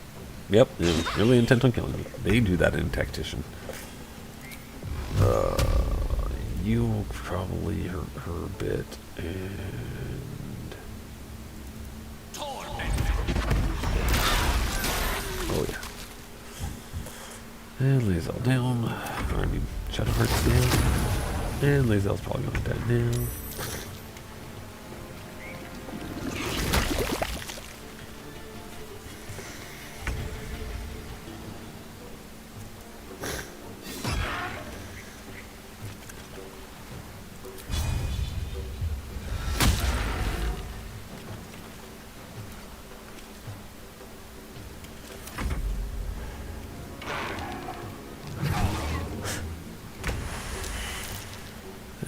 yep, they're really intent on killing me. They do that in Tactician. You'll probably hurt her a bit, and oh yeah. And Lae'zel down. Or I mean, Shadowheart's down. And Lae'zel's probably going to die now.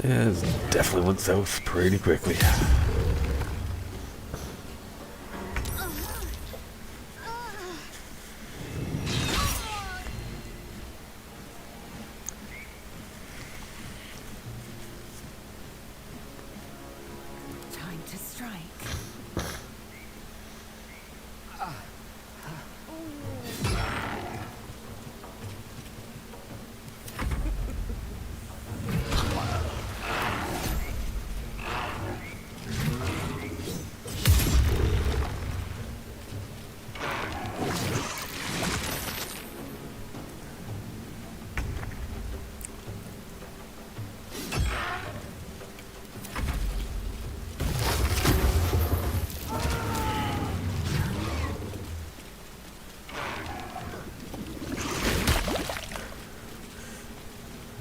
Yeah, it definitely went south pretty quickly.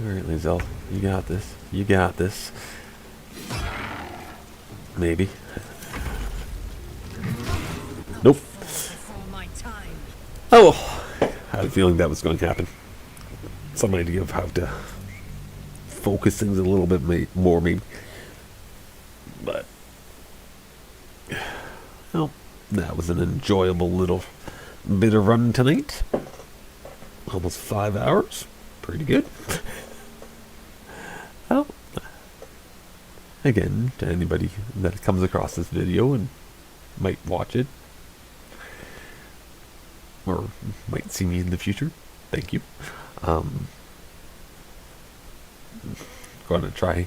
Alright, Lizelle. You got this. You got this. Maybe. Nope. Oh! I had a feeling that was going to happen. Some idea of how to focus things a little bit more, maybe. But, well, that was an enjoyable little bit of run tonight. Almost 5 hours. Pretty good. Well, again, to anybody that comes across this video and might watch it, or might see me in the future, thank you. Going to try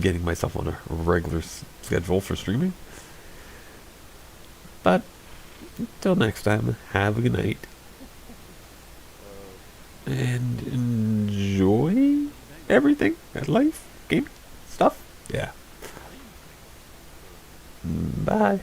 getting myself on a regular schedule for streaming. But until next time, have a good night. And enjoy everything at life, gaming, stuff. Yeah. Bye.